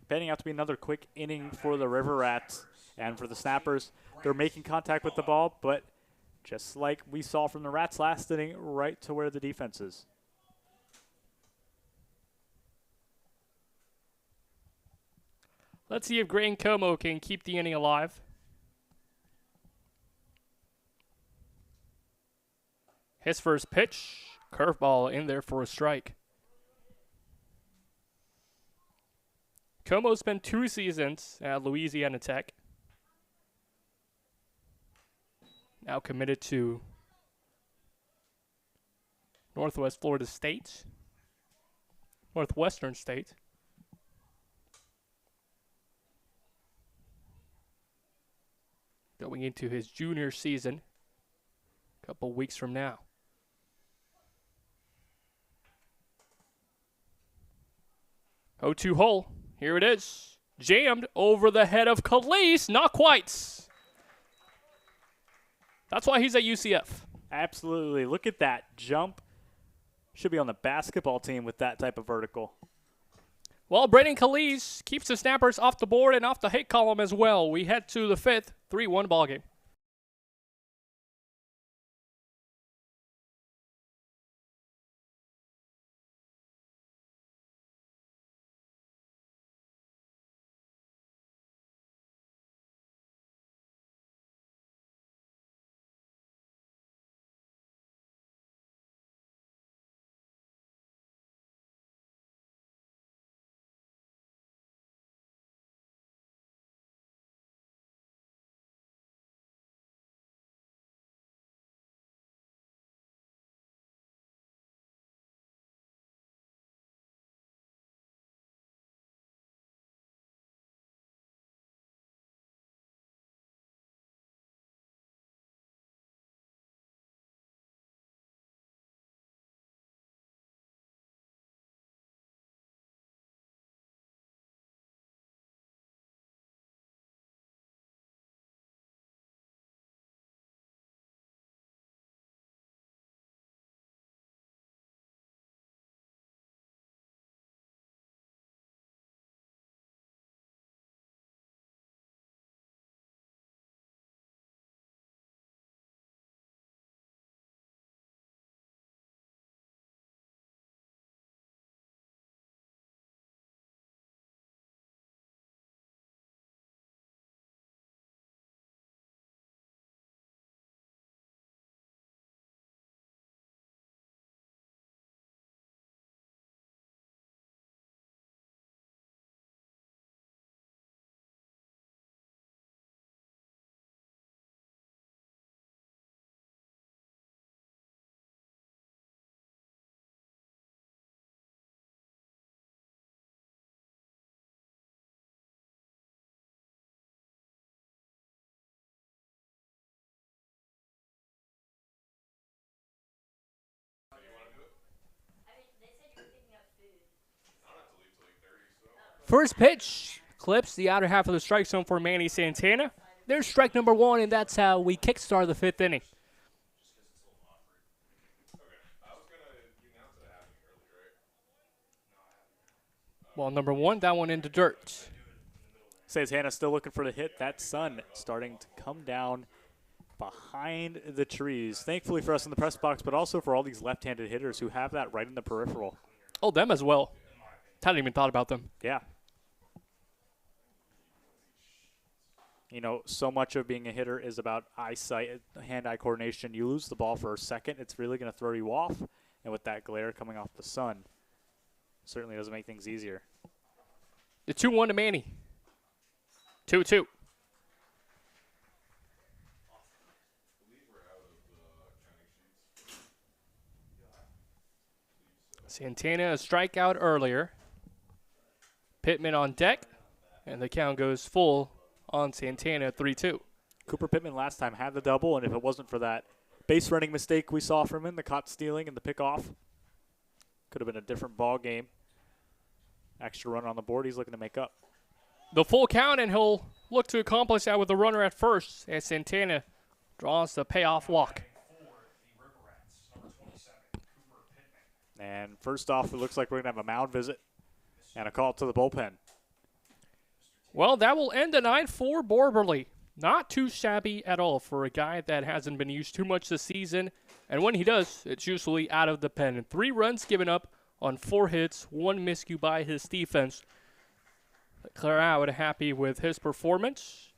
Panning out to be another quick inning for the River Rats. And for the Snappers, they're making contact with the ball, but just like we saw from the Rats last inning, right to where the defense is. Let's see if Gray Como can keep the inning alive. His first pitch, curveball in there for a strike. Como spent 2 seasons at Louisiana Tech. Now committed to Northwestern State. Going into his junior season a couple weeks from now. Oh, 2 hole. Here it is. Jammed over the head of Khalees. Not quite. That's why he's at UCF. Absolutely. Look at that jump. Should be on the basketball team with that type of vertical. Well, Braden Khalees keeps the Snappers off the board and off the hit column as well. We head to the 5th, 3-1 ballgame. First pitch clips the outer half of the strike zone for Manny Santana. There's strike number 1, and that's how we kickstart the 5th inning. Ball number 1, that one into dirt. Santana still looking for the hit. That sun starting to come down behind the trees. Thankfully for us in the press box, but also for all these left-handed hitters who have that right in the peripheral. Oh, them as well. Hadn't even thought about them. Yeah. You know, so much of being a hitter is about eyesight, hand-eye coordination. You lose the ball for a second, it's really going to throw you off. And with that glare coming off the sun, certainly doesn't make things easier. The 2-1 to Manny. 2-2. Santana a strikeout earlier. Pittman on deck, and the count goes full on Santana 3-2. Cooper Pittman last time had the double, and if it wasn't for that base running mistake we saw from him, the caught stealing and the pickoff, could have been a different ball game. Extra run on the board he's looking to make up. The full count, and he'll look to accomplish that with a runner at first as Santana draws the payoff walk. And first off, it looks like we're going to have a mound visit and a call to the bullpen. Well, that will end the night for Borberly. Not too shabby at all for a guy that hasn't been used too much this season. And when he does, it's usually out of the pen. 3 runs given up on 4 hits, 1 miscue by his defense. The crowd happy with his performance.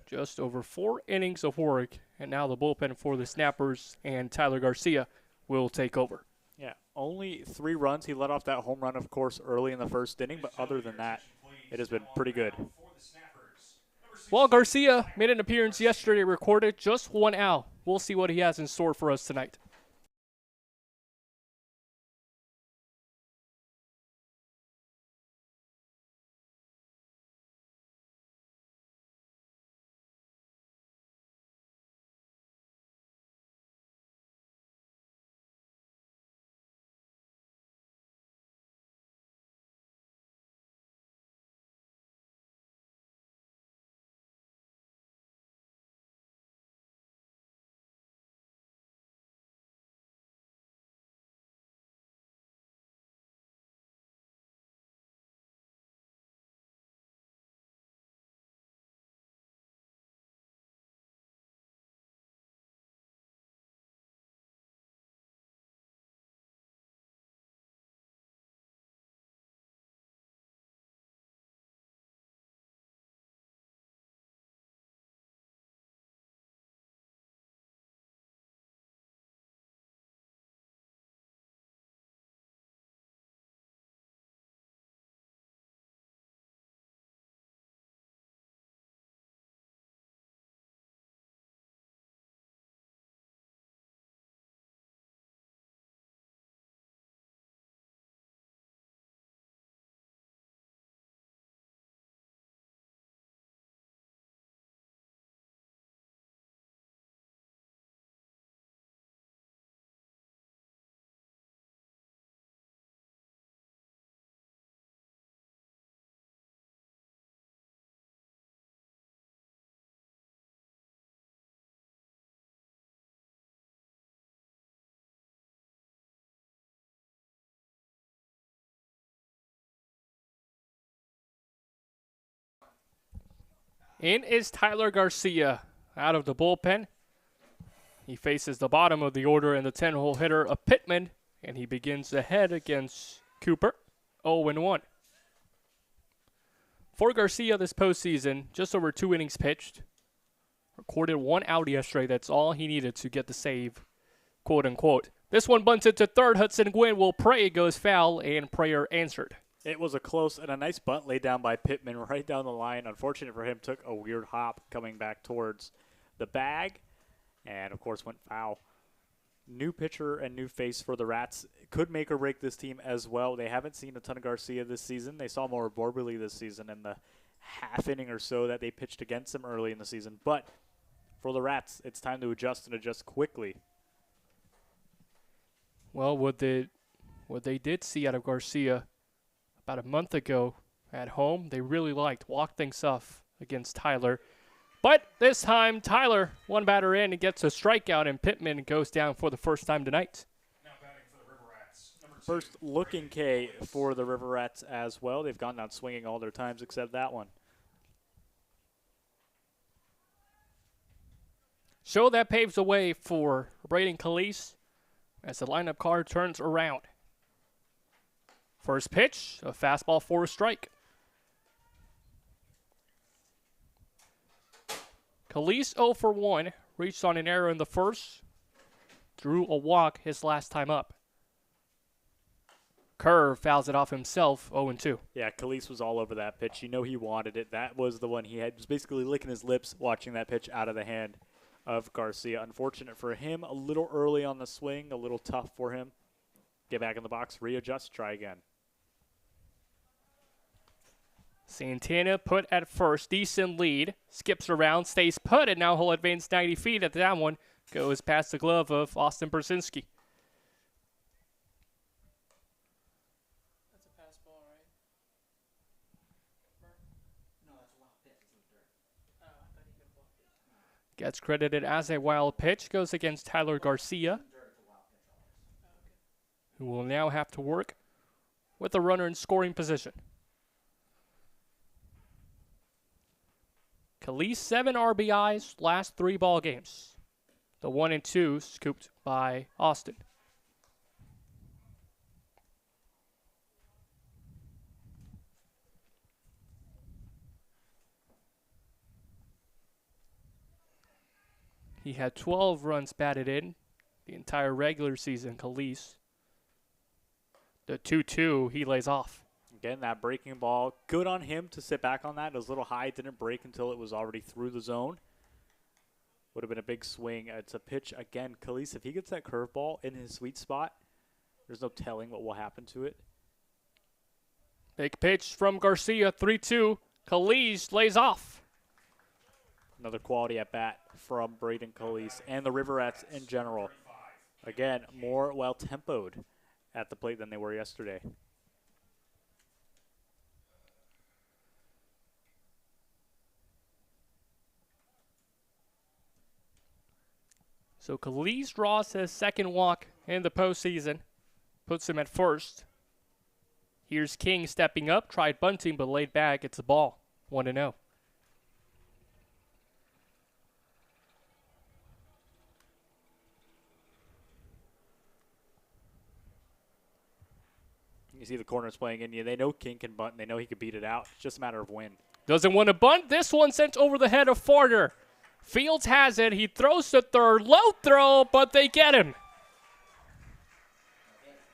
Just over 4 innings of work. And now the bullpen for the Snappers and Tyler Garcia will take over. Yeah, only 3 runs. He let off that home run, of course, early in the first inning. But other than that, it has been pretty good. Well, Garcia made an appearance yesterday, recorded just 1 out. We'll see what he has in store for us tonight. In is Tyler Garcia out of the bullpen. He faces the bottom of the order in the 10-hole hitter of Pittman, and he begins ahead against Cooper, 0-1. For Garcia this postseason, just over 2 innings pitched. Recorded 1 out yesterday. That's all he needed to get the save, quote unquote. This one bunted to third. Hudson Gwynn will pray it goes foul, and prayer answered. It was a close and a nice bunt laid down by Pittman right down the line. Unfortunate for him, took a weird hop coming back towards the bag and, of course, went foul. New pitcher and new face for the Rats. Could make or break this team as well. They haven't seen a ton of Garcia this season. They saw more of Borberly this season in the half inning or so that they pitched against him early in the season. But for the Rats, it's time to adjust and adjust quickly. Well, what they did see out of Garcia about a month ago At home, they really liked walk things off against Tyler. But this time, Tyler, one batter in, and gets a strikeout, and Pittman goes down for the first time tonight. Now batting for the River Rats. Number 2. First looking K for the River Rats as well. They've gone down swinging all their times except that one. So that paves the way for Braden Calise as the lineup card turns around. First pitch, a fastball for a strike. Calise 0 for 1, reached on an error in the first, drew a walk his last time up. Curve fouls it off himself, 0-2. Yeah, Calise was all over that pitch. You know he wanted it. That was the one he had. Was basically licking his lips watching that pitch out of the hand of Garcia. Unfortunate for him, a little early on the swing, a little tough for him. Get back in the box, readjust, try again. Santana put at first, decent lead, skips around, stays put, and now he'll advance 90 feet at that one. Goes past the glove of Austin Brzezinski. That's a pass ball, right? No, that's a wild pitch. It's in the dirt. Oh, I thought he could block it. Gets credited as a wild pitch, goes against Tyler Garcia, who will now have to work with a runner in scoring position. Calise 7 RBIs last 3 ball games. The 1 and 2 scooped by Austin. He had 12 runs batted in the entire regular season, Calise. The 2-2 he lays off. Again, that breaking ball, good on him to sit back on that. It was a little high, didn't break until it was already through the zone. Would have been a big swing. It's a pitch again. Calise, if he gets that curveball in his sweet spot, there's no telling what will happen to it. Big pitch from Garcia, 3-2. Calise lays off. Another quality at bat from Braden Calise and the River Rats in general. Again, more well-tempoed at the plate than they were yesterday. So Calise draws his second walk in the postseason, puts him at first. Here's King stepping up, tried bunting but laid back. It's a ball, 1-0. You see the corners playing in you. They know King can bunt. And they know he can beat it out. It's just a matter of when. Doesn't want to bunt. This one sent over the head of Farter. Fields has it. He throws to third. Low throw, but they get him.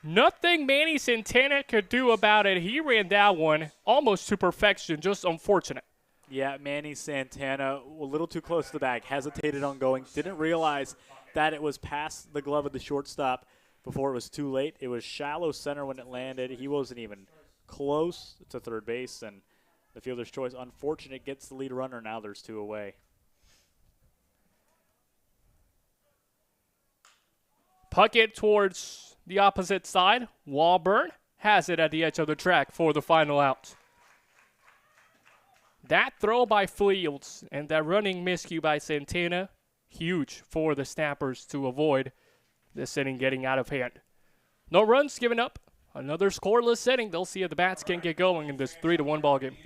Nothing Manny Santana could do about it. He ran that one almost to perfection. Just unfortunate. Yeah, Manny Santana, a little too close to the bag. Hesitated on going. Didn't realize that it was past the glove of the shortstop before it was too late. It was shallow center when it landed. He wasn't even close to third base, and the fielder's choice, unfortunate, gets the lead runner. Now there's 2 away. Puck it towards the opposite side. Walburn has it at the edge of the track for the final out. That throw by Fields and that running miscue by Santana, huge for the Snappers to avoid this inning getting out of hand. No runs given up. Another scoreless inning. They'll see if the Bats can get going in this 3-1 ball game.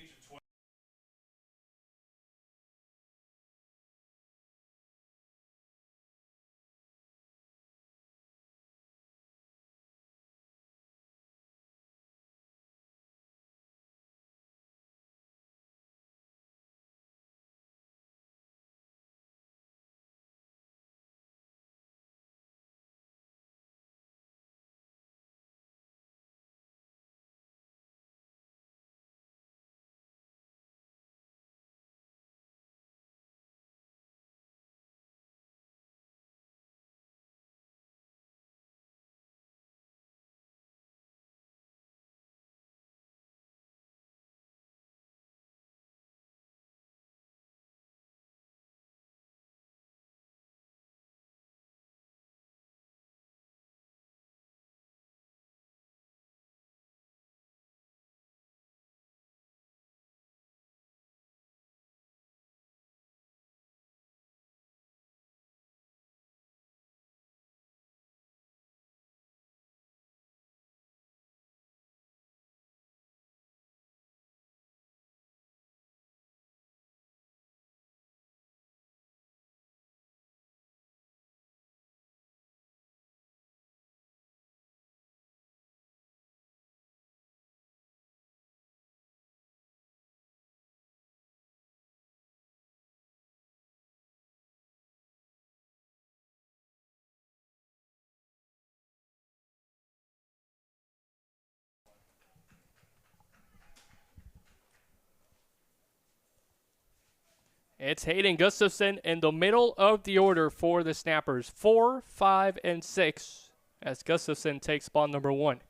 It's Hayden Gustafson in the middle of the order for the Snappers. 4, 5, and 6 as Gustafson takes ball number 1.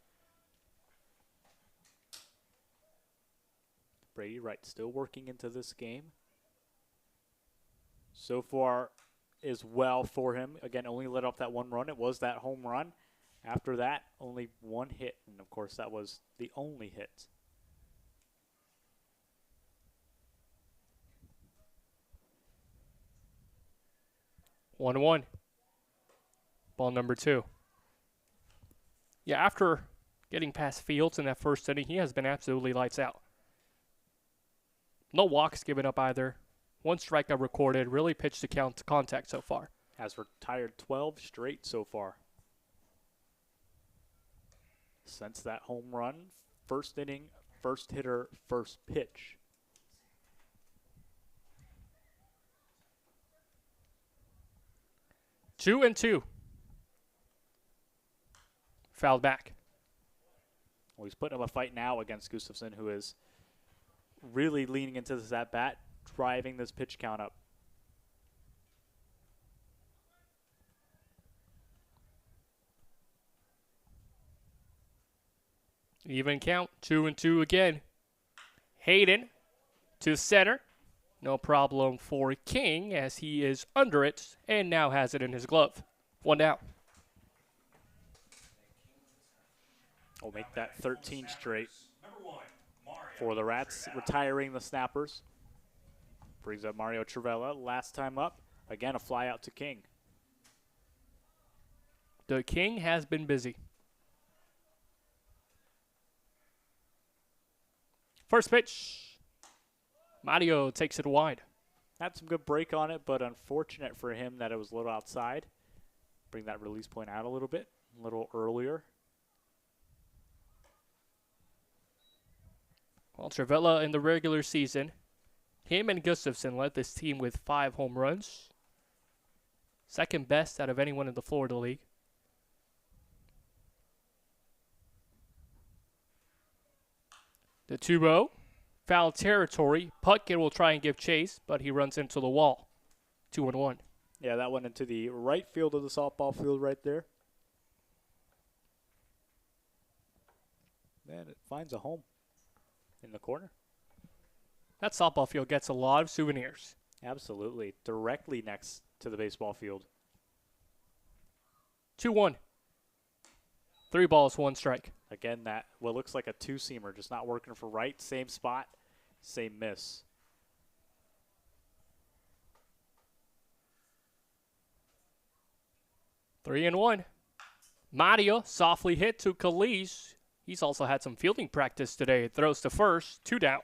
Brady Wright still working into this game. So far is well for him. Again, only let off that 1 run. It was that home run. After that, only 1 hit. And, of course, that was the only hit. One. Ball number 2. Yeah, after getting past Fields in that first inning, he has been absolutely lights out. No walks given up either. 1 strikeout recorded. Really pitched to count to contact so far. Has retired 12 straight so far. Since that home run, first inning, first hitter, first pitch. Two and two. Fouled back. Well, he's putting up a fight now against Gustafson, who is really leaning into this at-bat, driving this pitch count up. Even count. 2 and 2 again. Hayden to center. No problem for King as he is under it and now has it in his glove. 1 down. We'll make that 13 straight for the Rats, retiring the Snappers. Brings up Mario Trivella. Last time up, again, a fly out to King. The King has been busy. First pitch. Mario takes it wide. Had some good break on it, but unfortunate for him that it was a little outside. Bring that release point out a little bit, a little earlier. Well, Trivella in the regular season, him and Gustafson led this team with 5 home runs. Second best out of anyone in the Florida League. The 2-0, foul territory. Puckett will try and give chase, but he runs into the wall. 2-1. Yeah, that went into the right field of the softball field right there. And it finds a home in the corner. That softball field gets a lot of souvenirs. Absolutely. Directly next to the baseball field. 2-1. 3 balls, 1 strike. Again, that what looks like a 2-seamer, just not working for right. Same spot, same miss. Three and 1. Mario softly hit to Calise. He's also had some fielding practice today. Throws to first, 2 down.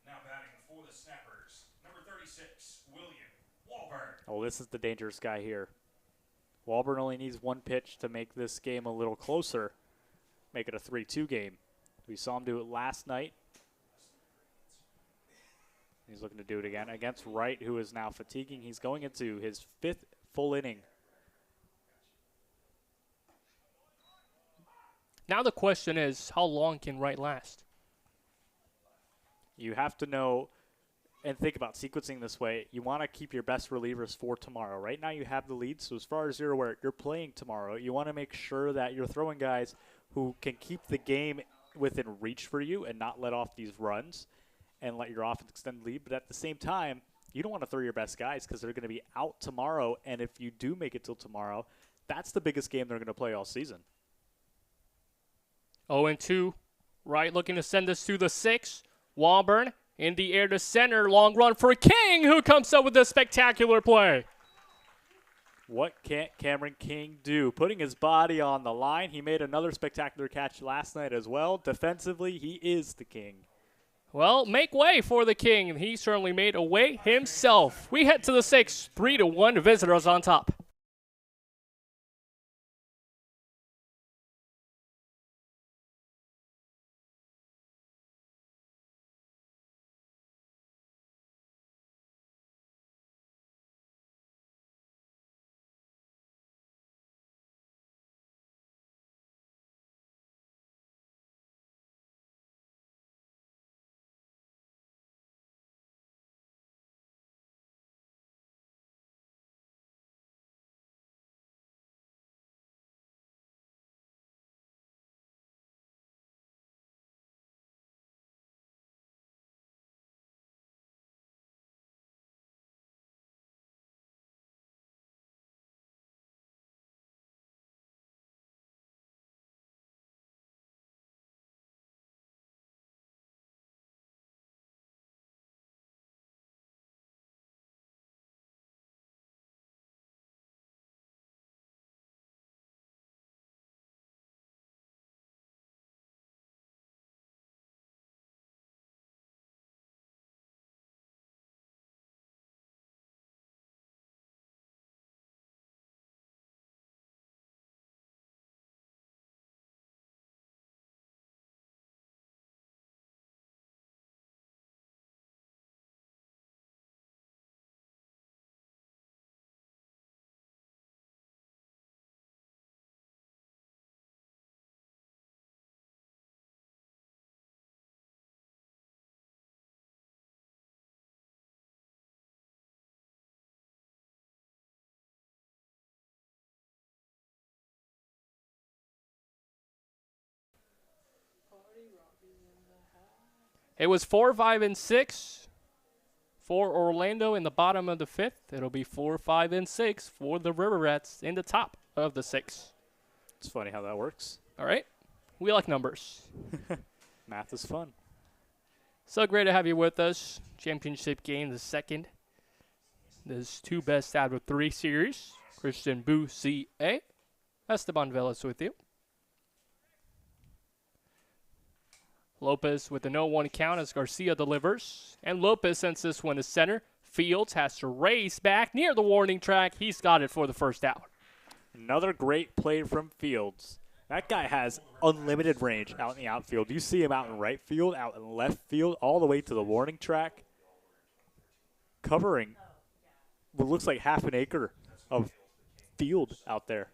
Now batting for the Snappers, number 36, William Wahlberg. Oh, this is the dangerous guy here. Walburn only needs 1 pitch to make this game a little closer, make it a 3-2 game. We saw him do it last night. He's looking to do it again against Wright, who is now fatiguing. He's going into his 5th full inning. Now the question is, how long can Wright last? You have to know and think about sequencing this way. You want to keep your best relievers for tomorrow. Right now you have the lead, so as far as you're aware, you're playing tomorrow. You want to make sure that you're throwing guys who can keep the game within reach for you and not let off these runs and let your offense extend the lead. But at the same time, you don't want to throw your best guys because they're going to be out tomorrow, and if you do make it till tomorrow, that's the biggest game they're going to play all season. 0-2. Wright looking to send this to the 6th. Walburn in the air to center. Long run for King, who comes up with a spectacular play. What can't Cameron King do? Putting his body on the line. He made another spectacular catch last night as well. Defensively, he is the king. Well, make way for the King. He certainly made a way himself. We head to the 6th. 3-1. Visitors on top. It was 4, 5, and 6 for Orlando in the bottom of the 5th. It'll be 4, 5, and 6 for the River Rats in the top of the 6th. It's funny how that works. All right. We like numbers. Math is fun. So great to have you with us. Championship game, the second. This 2 best out of 3 series. Christian Boussier. Esteban Velas with you. Lopez with the 0-1 count as Garcia delivers. And Lopez sends this one to center. Fields has to race back near the warning track. He's got it for the first out. Another great play from Fields. That guy has unlimited range out in the outfield. You see him out in right field, out in left field, all the way to the warning track. Covering what looks like half an acre of field out there.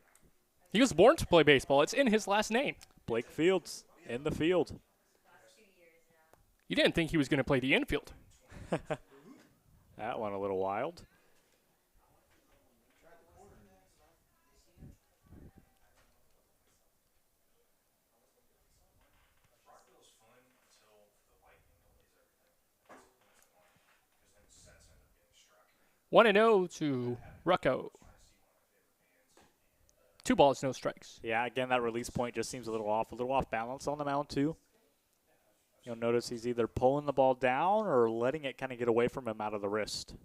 He was born to play baseball. It's in his last name. Blake Fields in the field. You didn't think he was going to play the infield. That one a little wild. Rockville's fun until the lightning delays everything. Because then sets end up getting struck. 1-0 to Rucco. 2 balls, no strikes. Yeah, again, that release point just seems a little off balance on the mound, too. You'll notice he's either pulling the ball down or letting it kind of get away from him out of the wrist.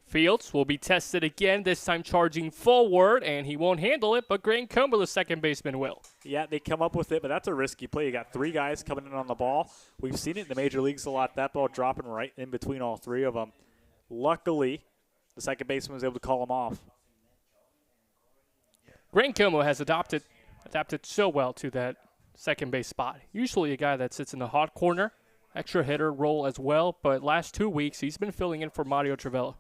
Fields will be tested again, this time charging forward, and he won't handle it, but Grant Comer, the second baseman, will. Yeah, they come up with it, but that's a risky play. You got 3 guys coming in on the ball. We've seen it in the major leagues a lot, that ball dropping right in between all 3 of them. Luckily, the second baseman was able to call him off. Grant Comer has adapted so well to that second base spot. Usually a guy that sits in the hot corner, extra hitter role as well, but last 2 weeks he's been filling in for Mario Travella.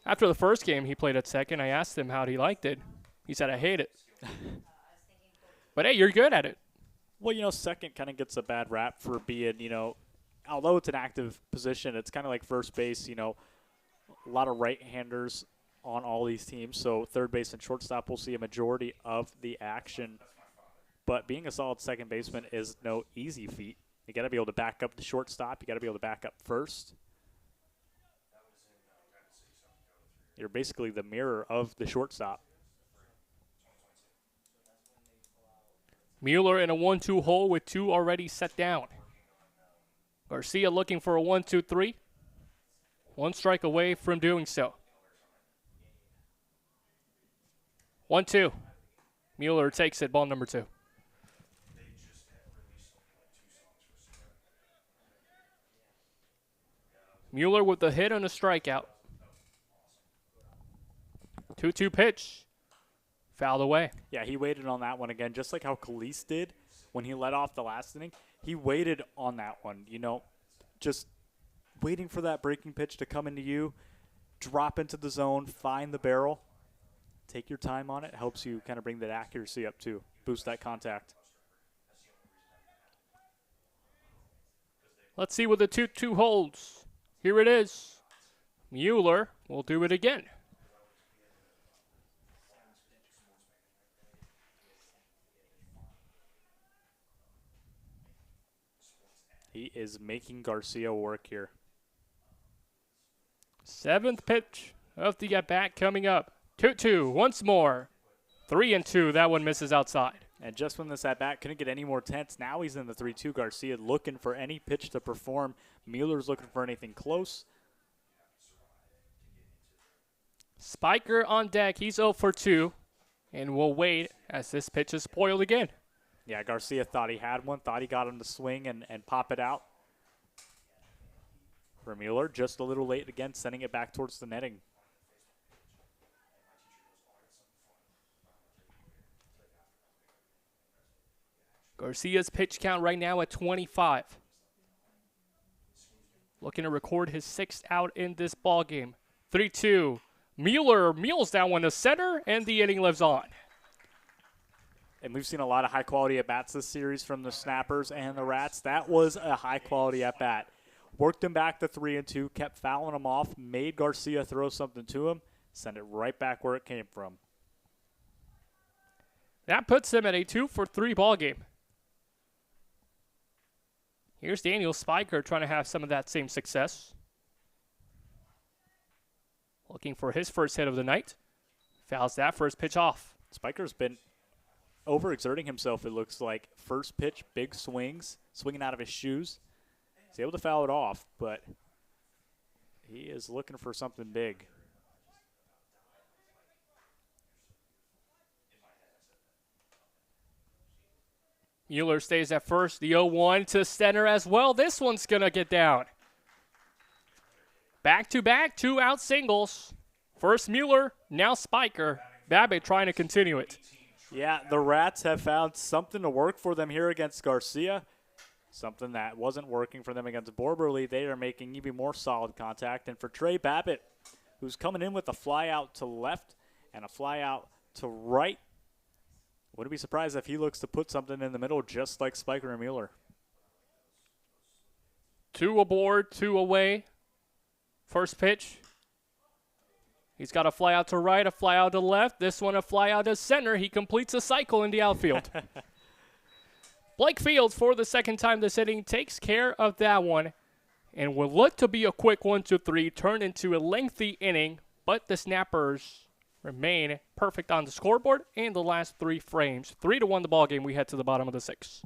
After the first game he played at second, I asked him how he liked it. He said, I hate it. But hey, you're good at it. Well, second kind of gets a bad rap for being, although it's an active position, it's kind of like first base, a lot of right-handers on all these teams. So third base and shortstop will see a majority of the action. But being a solid second baseman is no easy feat. You got to be able to back up the shortstop. You got to be able to back up first. You're basically the mirror of the shortstop. Mueller in a 1-2 hole with 2 already set down. Garcia looking for a 1-2-3. 1 strike away from doing so. 1-2. Mueller takes it, ball number 2. Mueller with the hit and a strikeout. 2-2 pitch. Fouled away. Yeah, he waited on that one again, just like how Khalees did when he led off the last inning. He waited on that one, just waiting for that breaking pitch to come into you, drop into the zone, find the barrel. Take your time on it. Helps you kind of bring that accuracy up too. Boost that contact. Let's see what the 2-2 holds. Here it is. Mueller will do it again. He is making Garcia work here. 7th pitch of the at-bat coming up. 2-2 once more. 3-2. That one misses outside. And just when this at-bat couldn't get any more tense, now he's in the 3-2. Garcia looking for any pitch to perform. Mueller's looking for anything close. Spiker on deck. He's 0 for 2. And we'll wait as this pitch is spoiled again. Yeah, Garcia thought he had one, thought he got him to swing and pop it out. For Mueller, just a little late again, sending it back towards the netting. Garcia's pitch count right now at 25. Looking to record his 6th out in this ball game. 3-2. Mueller meals that one to center, and the inning lives on. And we've seen a lot of high-quality at-bats this series from the Snappers and the Rats. That was a high-quality at-bat. Worked him back to 3-2, kept fouling him off, made Garcia throw something to him, send it right back where it came from. That puts him at a 2-for-3 ball game. Here's Daniel Spiker trying to have some of that same success. Looking for his first hit of the night. Fouls that first pitch off. Spiker's been overexerting himself, it looks like. First pitch, big swings, swinging out of his shoes. He's able to foul it off, but he is looking for something big. Mueller stays at first. The 0-1 to center as well. This one's going to get down. Back-to-back, 2-out singles. First Mueller, now Spiker. Babbitt trying to continue it. Yeah, the Rats have found something to work for them here against Garcia. Something that wasn't working for them against Borberly. They are making even more solid contact. And for Trey Babbitt, who's coming in with a fly out to left and a fly out to right, wouldn't be surprised if he looks to put something in the middle just like Spiker and Mueller. 2 aboard, 2 away. First pitch. He's got a fly out to right, a fly out to left. This one a fly out to center. He completes a cycle in the outfield. Blake Fields, for the second time this inning, takes care of that one and will look to be a quick 1-2-3, turn into a lengthy inning, but the Snappers remain perfect on the scoreboard in the last 3 frames. 3-1 the ball game. We head to the bottom of the 6th.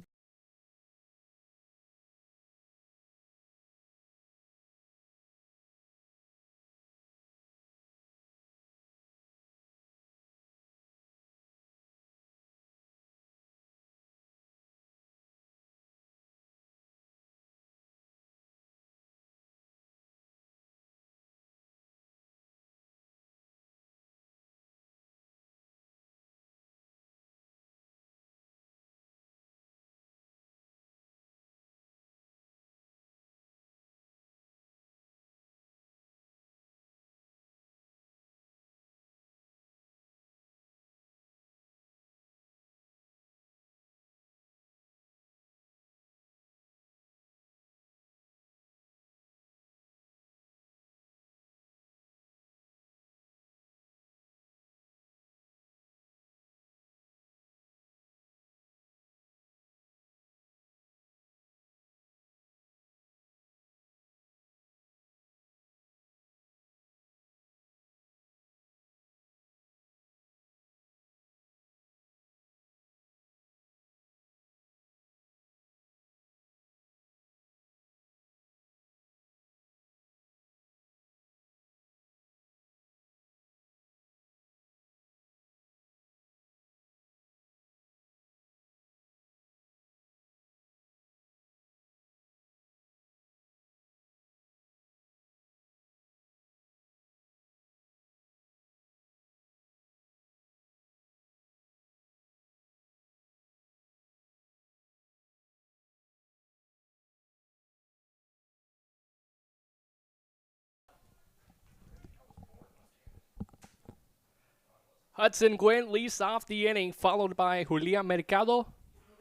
Hudson Gwynn leads off the inning, followed by Julian Mercado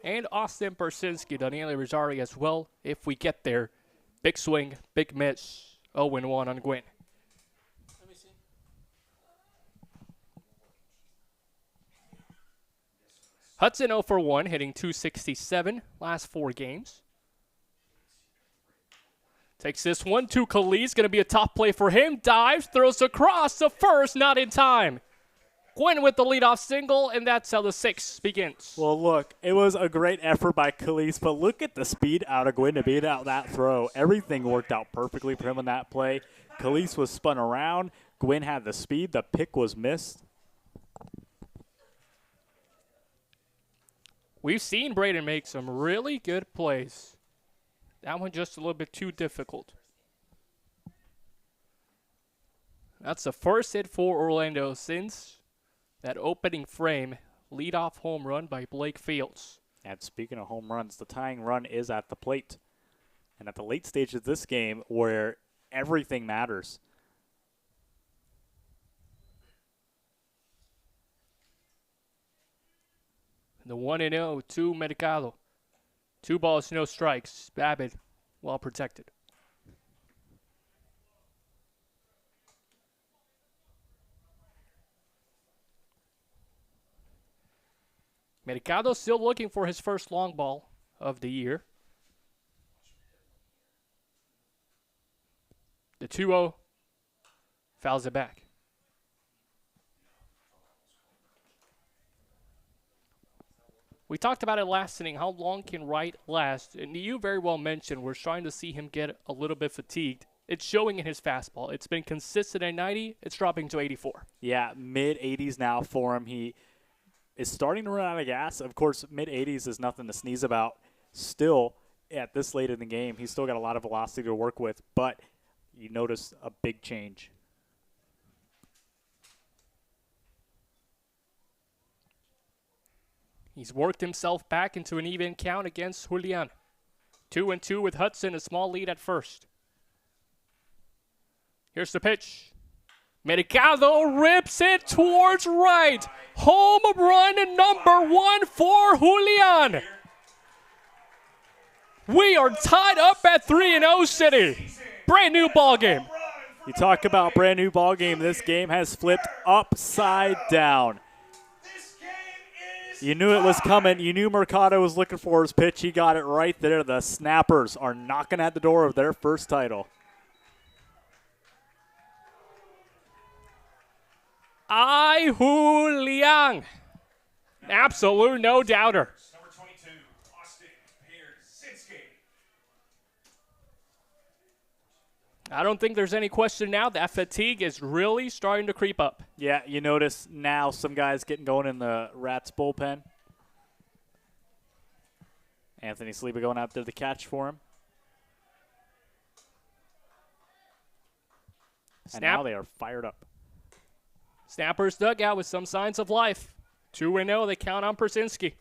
and Austin Persinski. Daniele Rosari as well, if we get there. Big swing, big miss. 0-1 on Gwynn. Let me see. Hudson 0 for 1, hitting .267 last 4 games. Takes this one to Khalid. Going to be a top play for him. Dives, throws across to first, not in time. Gwynn with the leadoff single, and that's how the 6th begins. Well, look, it was a great effort by Khalees, but look at the speed out of Gwynn to beat out that throw. Everything worked out perfectly for him on that play. Khalees was spun around. Gwynn had the speed. The pick was missed. We've seen Braden make some really good plays. That one just a little bit too difficult. That's the first hit for Orlando since that opening frame, leadoff home run by Blake Fields. And speaking of home runs, the tying run is at the plate. And at the late stage of this game where everything matters. The 1-0 to Mercado. 2 balls, no strikes. Babbitt well protected. Mercado still looking for his first long ball of the year. The 2-0 fouls it back. We talked about it last inning. How long can Wright last? And you very well mentioned we're starting to see him get a little bit fatigued. It's showing in his fastball. It's been consistent at 90. It's dropping to 84. Yeah, mid-80s now for him. He is starting to run out of gas. Of course, mid-80s is nothing to sneeze about. Still, at this late in the game, he's still got a lot of velocity to work with. But you notice a big change. He's worked himself back into an even count against Julian. 2-2 with Hudson, a small lead at first. Here's the pitch. Mercado rips it towards right. Home run number 1 for Julian. We are tied up at 3-0 City. Brand new ball game. You talk about brand new ball game. This game has flipped upside down. You knew it was coming. You knew Mercado was looking for his pitch. He got it right there. The Snappers are knocking at the door of their first title. Ay, Julian. Absolute no doubter. Number 22, Austin Pierzynski. I don't think there's any question now that fatigue is really starting to creep up. Yeah, you notice now some guys getting going in the Rats bullpen. Anthony Saliba going out there to catch for him. And now they are fired up. Snappers dugout with some signs of life. 2-0, they count on Pierzynski.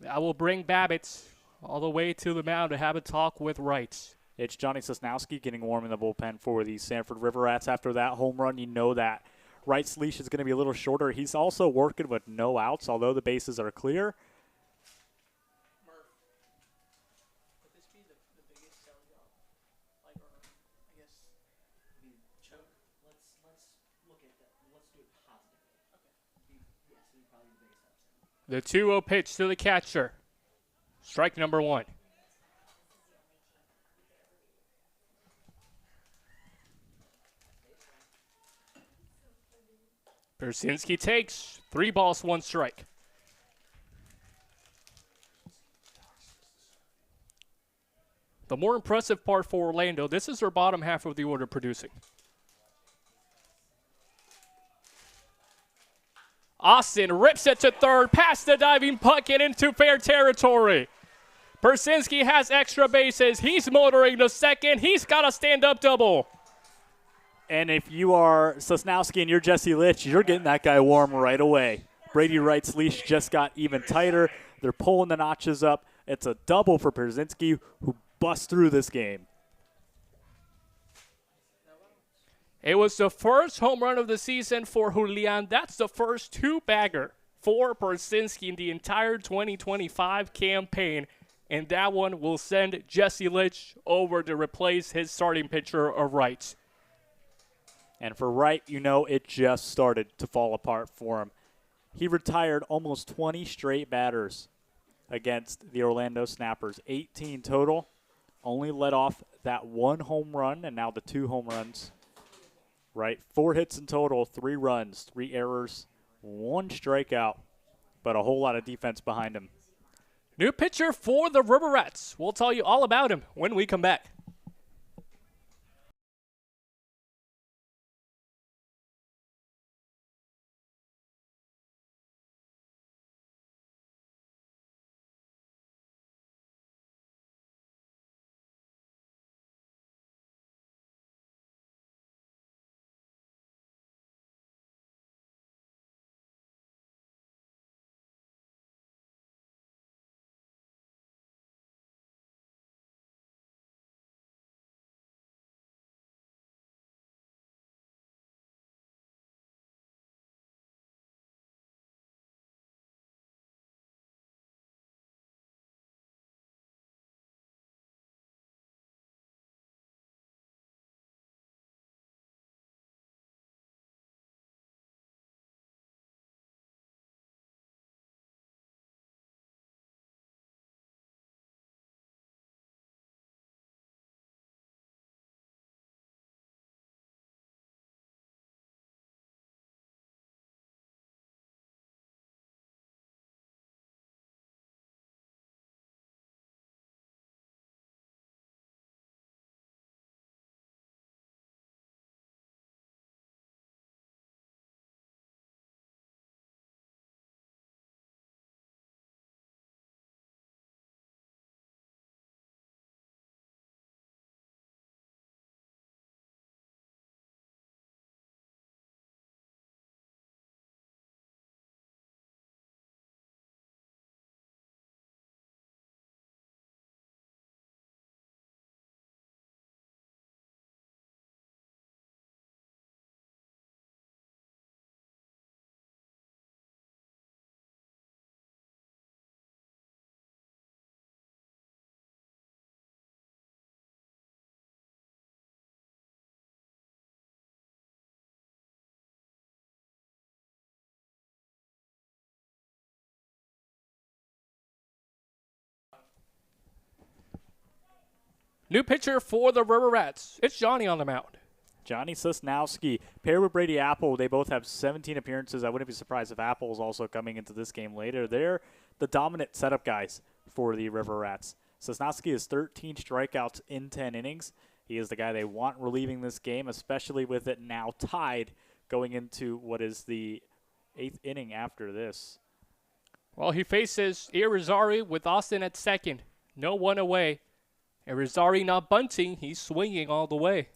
That will bring Babbitt all the way to the mound to have a talk with Wright. It's Johnny Sosnowski getting warm in the bullpen for the Sanford River Rats. After that home run, you know that Wright's leash is going to be a little shorter. He's also working with no outs, although the bases are clear. Murph, would this be the biggest sell job? Like, or I guess the choke? Let's look at that. Let's do it positively. Okay. Yes, he's probably the biggest upset. The 2-0 pitch to the catcher. Strike number 1. Pierzynski takes 3 balls, 1 strike. The more impressive part for Orlando, this is their bottom half of the order producing. Austin rips it to third, past the diving puck and into fair territory. Pierzynski has extra bases. He's motoring to second. He's got a stand-up double. And if you are Sosnowski and you're Jesse Litch, you're getting that guy warm right away. Brady Wright's leash just got even tighter. They're pulling the notches up. It's a double for Pierzynski, who busts through this game. It was the first home run of the season for Julian. That's the first 2-bagger for Pierzynski in the entire 2025 campaign. And that one will send Jesse Litch over to replace his starting pitcher of Wright. And for Wright, you know it just started to fall apart for him. He retired almost 20 straight batters against the Orlando Snappers. 18 total. Only let off that 1 home run and now the 2 home runs. Right, 4 hits in total, 3 runs, 3 errors, 1 strikeout, but a whole lot of defense behind him. New pitcher for the River Rats. We'll tell you all about him when we come back. New pitcher for the River Rats. It's Johnny on the mound. Johnny Sosnowski, paired with Brady Apple. They both have 17 appearances. I wouldn't be surprised if Apple is also coming into this game later. They're the dominant setup guys for the River Rats. Sosnowski has 13 strikeouts in 10 innings. He is the guy they want relieving this game, especially with it now tied going into what is the 8th inning after this. Well, he faces Irizarry with Austin at second. No one away. Irizarry not bunting. He's swinging all the way.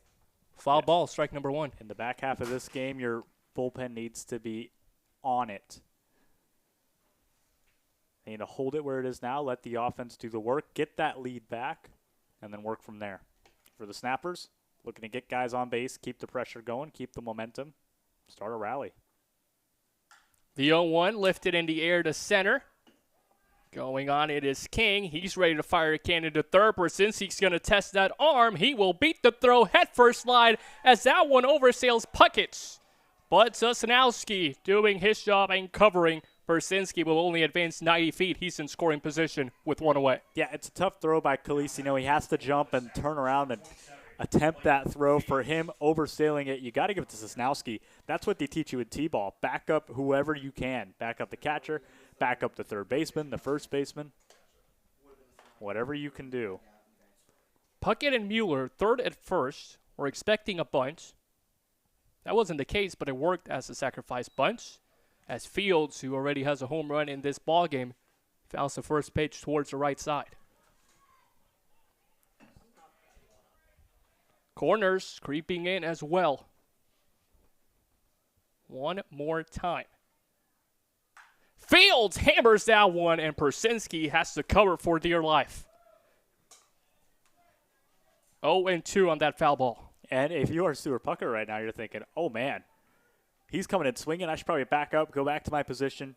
Foul ball, strike number 1. In the back half of this game, your bullpen needs to be on it. They need to hold it where it is now, let the offense do the work, get that lead back, and then work from there. For the Snappers, looking to get guys on base, keep the pressure going, keep the momentum, start a rally. The 0-1 lifted in the air to center. Going on, it is King. He's ready to fire a cannon to third. Brzezinski's going to test that arm. He will beat the throw head first slide as that one oversails Puckett's. But Sosnowski doing his job and covering. Brzezinski will only advance 90 feet. He's in scoring position with one away. Yeah, it's a tough throw by Khaleesi. You know, he has to jump and turn around and attempt that throw. For him, oversailing it, you got to give it to Sosnowski. That's what they teach you in T-ball. Back up whoever you can. Back up the catcher, back up the third baseman, the first baseman, whatever you can do. Puckett and Mueller, third at first, were expecting a bunt. That wasn't the case, but it worked as a sacrifice bunt. As Fields, who already has a home run in this ballgame, fouls the first pitch towards the right side. Corners creeping in as well. One more time. Fields hammers that one, and Brzezinski has to cover for dear life. 0-2 on that foul ball. And if you are Stuart Pucker right now, you're thinking, oh, man, he's coming in swinging. I should probably back up, go back to my position,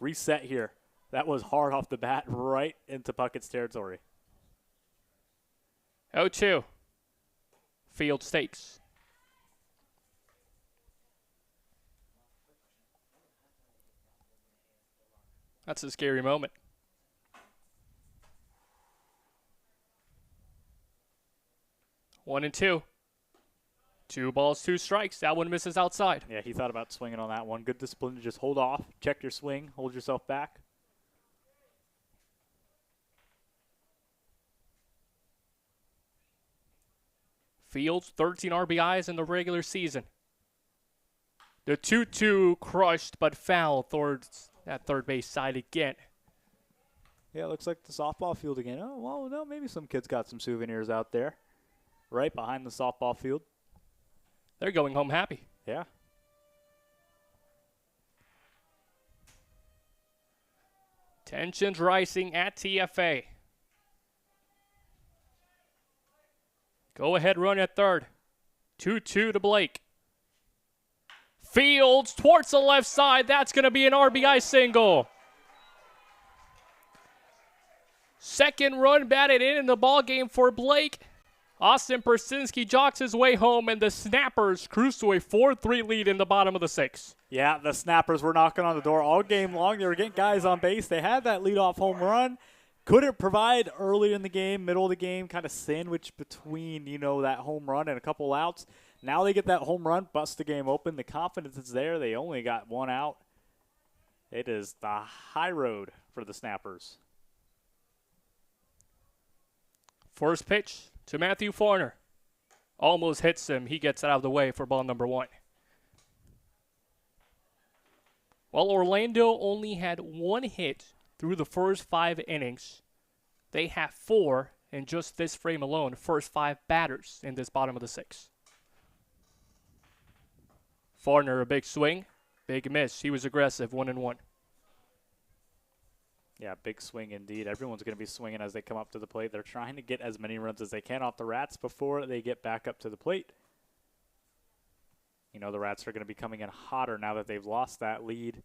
reset here. That was hard off the bat, right into Puckett's territory. 0-2. Fields takes. That's a scary moment. 1-2. 2 balls, 2 strikes. That one misses outside. Yeah, he thought about swinging on that one. Good discipline to just hold off, check your swing, hold yourself back. Fields, 13 RBIs in the regular season. The 2-2 crushed but foul towards that third base side again. Yeah, it looks like the softball field again. Oh, well, no, maybe some kids got some souvenirs out there. Right behind the softball field. They're going home happy. Yeah. Tensions rising at TFA. Go ahead run at third. 2-2 to Blake. Fields towards the left side. That's going to be an RBI single. Second run batted in the ball game for Blake. Austin Brzezinski jogs his way home, and the Snappers cruise to a 4-3 lead in the bottom of the 6th. Yeah, the Snappers were knocking on the door all game long. They were getting guys on base. They had that leadoff home run. Couldn't provide early in the game, middle of the game, kind of sandwiched between, you know, that home run and a couple outs. Now they get that home run, bust the game open. The confidence is there. They only got 1 out. It is the high road for the Snappers. First pitch to Matthew Farner. Almost hits him. He gets it out of the way for ball number 1. While Orlando only had 1 hit through the first 5 innings, they have 4 in just this frame alone, first 5 batters in this bottom of the 6th. Farner, a big swing, big miss. He was aggressive, 1-1. Yeah, big swing indeed. Everyone's going to be swinging as they come up to the plate. They're trying to get as many runs as they can off the Rats before they get back up to the plate. You know, the Rats are going to be coming in hotter now that they've lost that lead.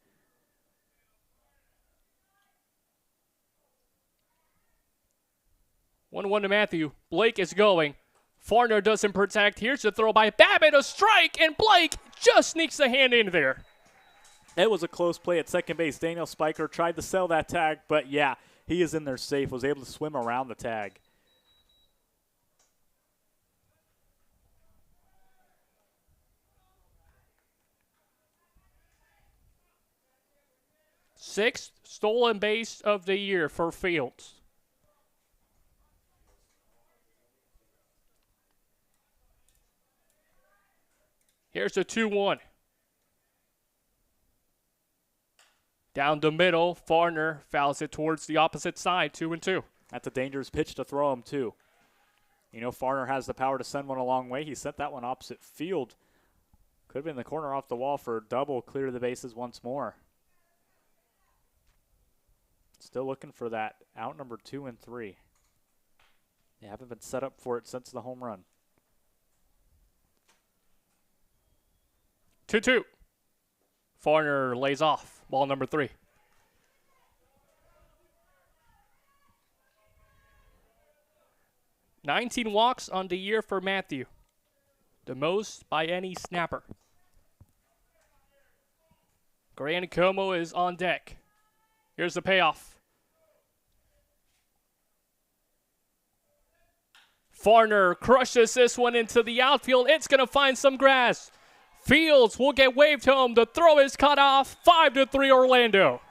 One to Matthew. Blake is going. Farner doesn't protect. Here's the throw by Babbitt, a strike, and Blake just sneaks the hand in there. It was a close play at second base. Daniel Spiker tried to sell that tag, but yeah, he is in there safe, was able to swim around the tag. 6th stolen base of the year for Fields. Here's the 2-1. Down the middle, Farner fouls it towards the opposite side, 2-2. That's a dangerous pitch to throw him, too. You know, Farner has the power to send one a long way. He sent that one opposite field. Could have been the corner off the wall for a double, clear the bases once more. Still looking for that out number 2 and 3. They haven't been set up for it since the home run. 2-2. Farner lays off. Ball number 3. "19 walks on the year for Matthew. The most by any snapper. Grant Como is on deck. Here's the payoff. Farner crushes this one into the outfield. It's going to find some grass. Fields will get waved home. The throw is cut off. 5-3 Orlando.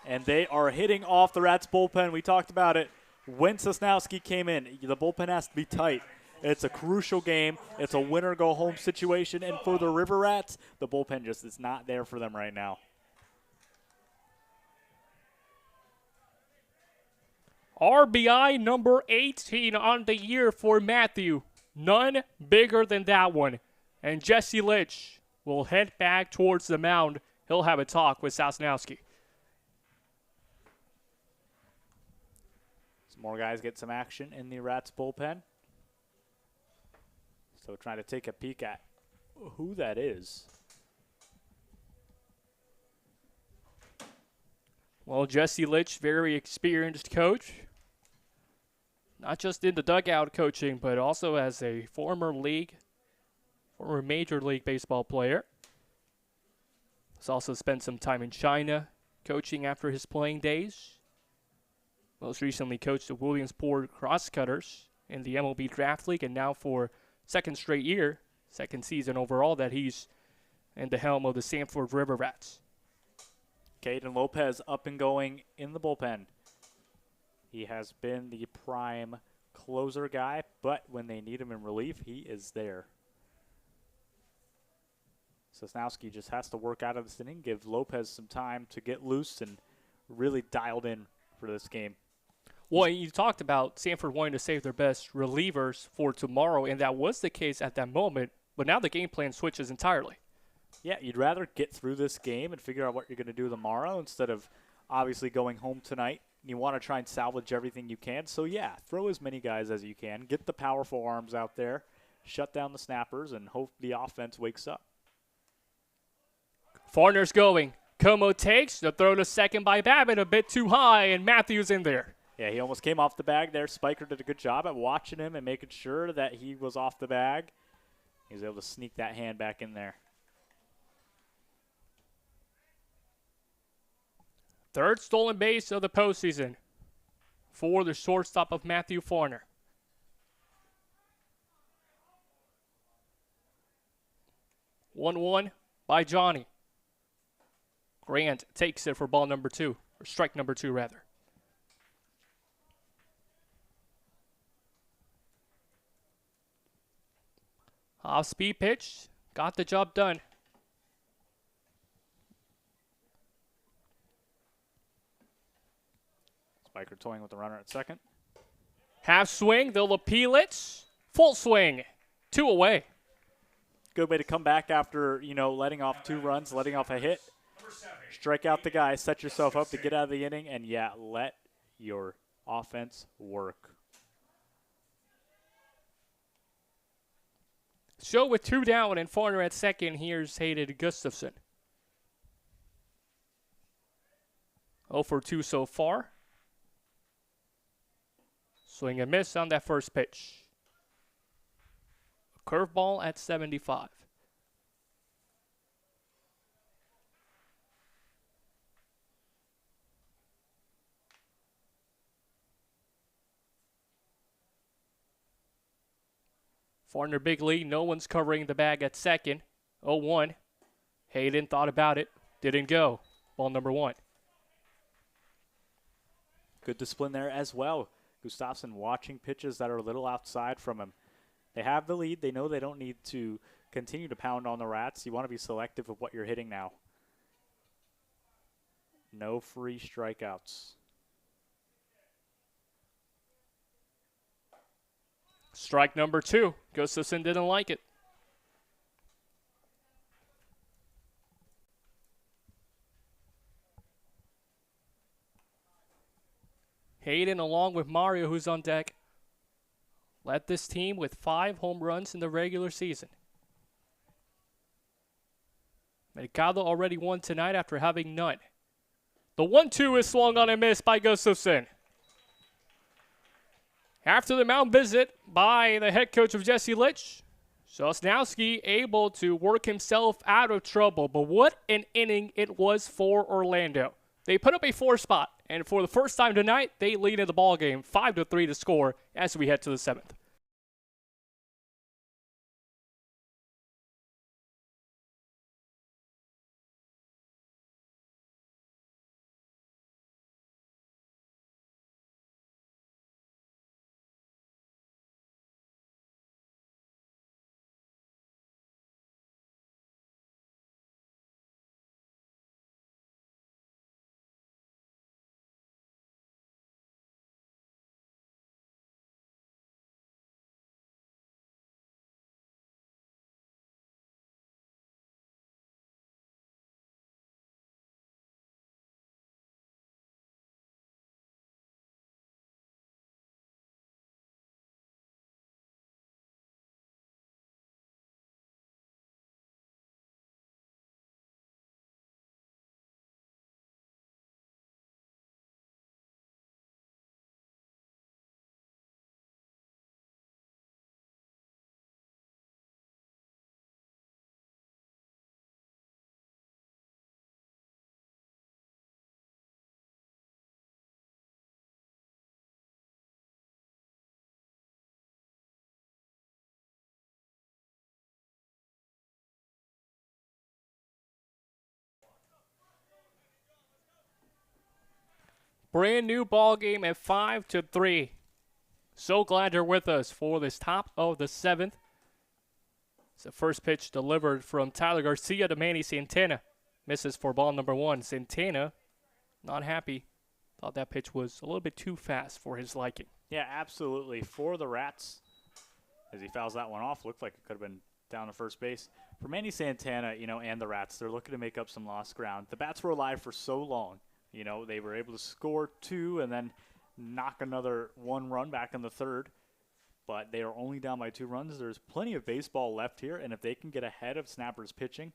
And they are hitting off the Rats bullpen. We talked about it when Sosnowski came in. The bullpen has to be tight. It's a crucial game. It's a winner-go-home situation. And for the River Rats, the bullpen just is not there for them right now. RBI number 18 on the year for Matthew. None bigger than that one. And Jesse Litch will head back towards the mound. He'll have a talk with Sosnowski. Some more guys get some action in the Rats bullpen. So trying to take a peek at who that is. Well, Jesse Litch, very experienced coach. Not just in the dugout coaching, but also as a former Major League Baseball player. He's also spent some time in China coaching after his playing days. Most recently coached the Williamsport Crosscutters in the MLB Draft League, and now for second straight year, second season overall, that he's in the helm of the Sanford River Rats. Caden Lopez up and going in the bullpen. He has been the prime closer guy, but when they need him in relief, he is there. Sosnowski just has to work out of this inning, give Lopez some time to get loose and really dialed in for this game. Well, you talked about Sanford wanting to save their best relievers for tomorrow, and that was the case at that moment, but now the game plan switches entirely. Yeah, you'd rather get through this game and figure out what you're going to do tomorrow instead of obviously going home tonight. You want to try and salvage everything you can. So, yeah, throw as many guys as you can. Get the powerful arms out there. Shut down the snappers and hope the offense wakes up. Farner's going. Como takes the throw to second by Babbitt, a bit too high, and Matthews in there. Yeah, he almost came off the bag there. Spiker did a good job at watching him and making sure that he was off the bag. He was able to sneak that hand back in there. Third stolen base of the postseason for the shortstop of Matthew Farner. One by Johnny. Grant takes it for ball number 2, or strike number 2 rather. Off-speed pitch, got the job done. Spiker toying with the runner at second. Half swing, they'll appeal it. Full swing, 2 away. Good way to come back after, letting off 2 runs, letting off a hit. Strike out the guy, set yourself up to get out of the inning, and yeah, let your offense work. So with 2 down and Farner at second, here's Hayden Gustafson. 0 for 2 so far. Swing and miss on that first pitch. A curveball at 75. Farner big lead. No one's covering the bag at second. 0-1. Hayden thought about it. Didn't go. Ball number 1. Good discipline there as well. Gustafsson watching pitches that are a little outside from him. They have the lead. They know they don't need to continue to pound on the Rats. You want to be selective of what you're hitting now. No free strikeouts. Strike number 2. Gustafsson didn't like it. Hayden, along with Mario, who's on deck, led this team with 5 home runs in the regular season. Mercado already won tonight after having none. The 1-2 is swung on and missed by Gustafsson. After the mound visit by the head coach of Jesse Litch, Sosnowski able to work himself out of trouble. But what an inning it was for Orlando. They put up a 4 spot, and for the first time tonight, they lead in the ballgame 5-3 to score as we head to the 7th. Brand new ball game at 5-3. So glad you're with us for this top of the 7th. It's the first pitch delivered from Tyler Garcia to Manny Santana. Misses for ball number 1. Santana, not happy. Thought that pitch was a little bit too fast for his liking. Yeah, absolutely. For the Rats, as he fouls that one off, looked like it could have been down to first base. For Manny Santana, and the Rats, they're looking to make up some lost ground. The bats were alive for so long. They were able to score 2 and then knock another 1 run back in the 3rd. But they are only down by 2 runs. There's plenty of baseball left here, and if they can get ahead of Snappers pitching,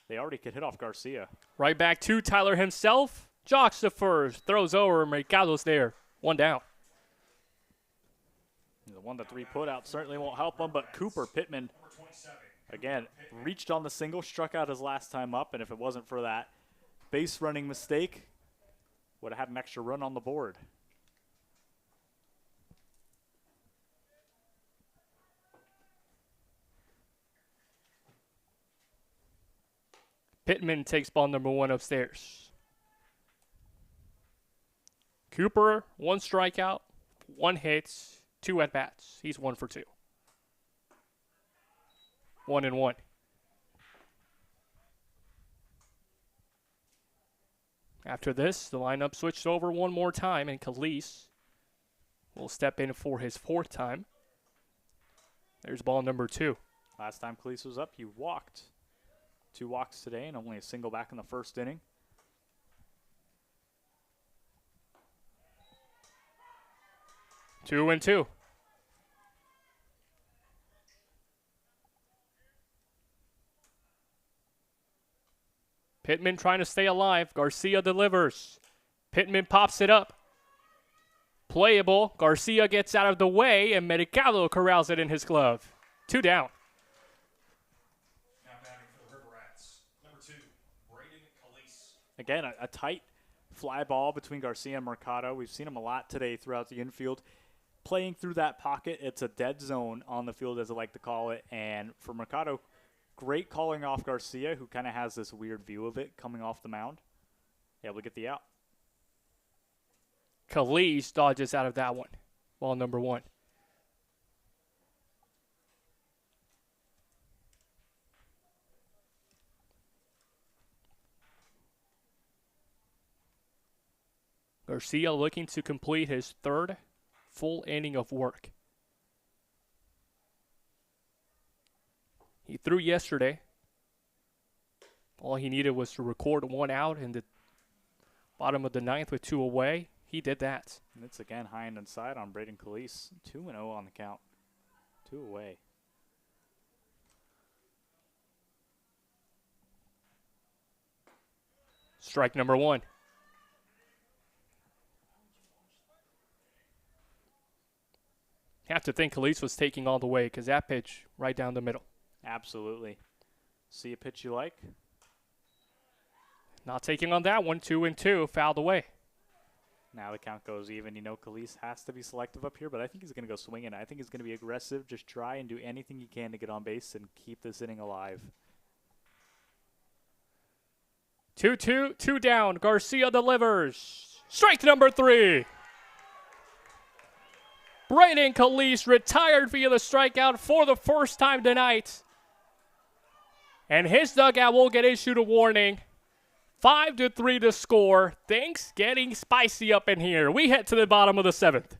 they already could hit off Garcia. Right back to Tyler himself. Jocks to first. Throws over. Mercado's there. 1 down. The 1-3 put out certainly won't help him, but Cooper Pittman, again, reached on the single, struck out his last time up, and if it wasn't for that base running mistake, would have had an extra run on the board. Pittman takes ball number 1 upstairs. Cooper, 1 strikeout, 1 hit, 2 at-bats. He's 1 for 2. 1-1. After this, the lineup switched over 1 more time, and Khalees will step in for his 4th time. There's ball number 2. Last time Khalees was up, he walked. 2 walks today and only a single back in the 1st inning. Two and two. Pittman trying to stay alive. Garcia delivers. Pittman pops it up. Playable. Garcia gets out of the way, and Mercado corrals it in his glove. 2 down. Now batting for the River Rats, number 2, Braden Khalees. Again, a tight fly ball between Garcia and Mercado. We've seen him a lot today throughout the infield. Playing through that pocket, it's a dead zone on the field, as I like to call it. And for Mercado, great calling off Garcia, who kind of has this weird view of it coming off the mound. Able to get the out. Khalees dodges out of that one. Ball number 1. Garcia looking to complete his 3rd full inning of work. He threw yesterday. All he needed was to record 1 out in the bottom of the 9th with 2 away. He did that. And it's again high and inside on Braden Khalees. 2-0 on the count. 2 away. Strike number 1. Have to think Khalees was taking all the way because that pitch right down the middle. Absolutely. See a pitch you like? Not taking on that one. 2-2, fouled away. Now the count goes even. You know, Khalees has to be selective up here, but I think he's going to go swinging. I think he's going to be aggressive. Just try and do anything he can to get on base and keep this inning alive. 2-2, 2 down. Garcia delivers. Strike number 3. Braden Khalees retired via the strikeout for the first time tonight. And his dugout will get issued a warning. 5-3 to score. Things getting spicy up in here. We head to the bottom of the 7th.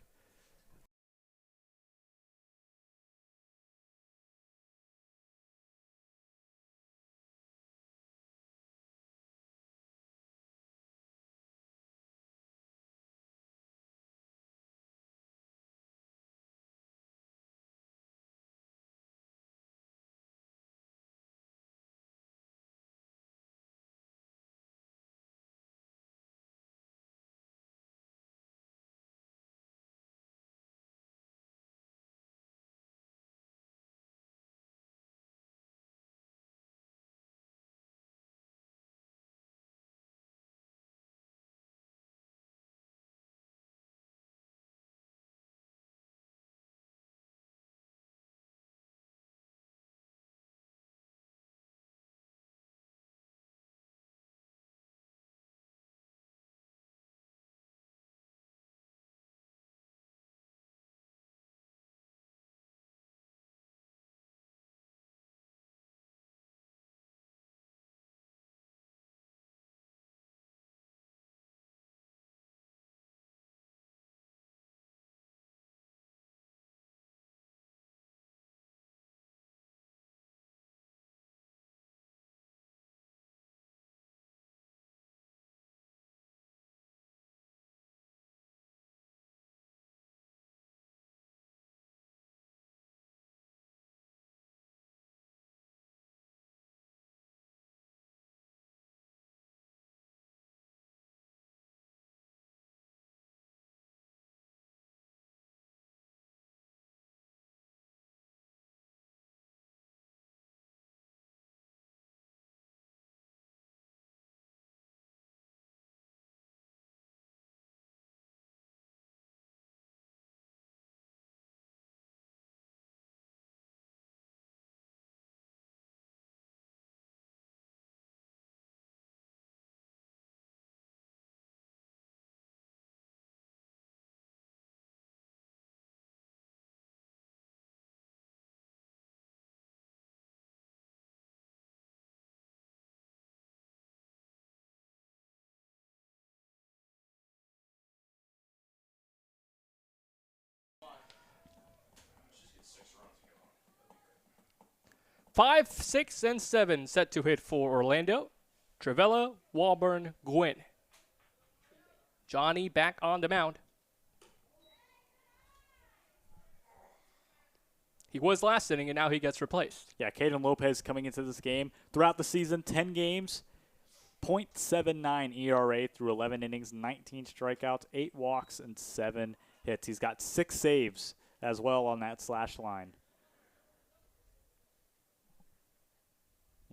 Five, 6, and 7 set to hit for Orlando. Travella, Walburn, Gwynn. Johnny back on the mound. He was last inning, and now he gets replaced. Yeah, Caden Lopez coming into this game. Throughout the season, 10 games, .79 ERA through 11 innings, 19 strikeouts, 8 walks, and 7 hits. He's got 6 saves as well on that slash line.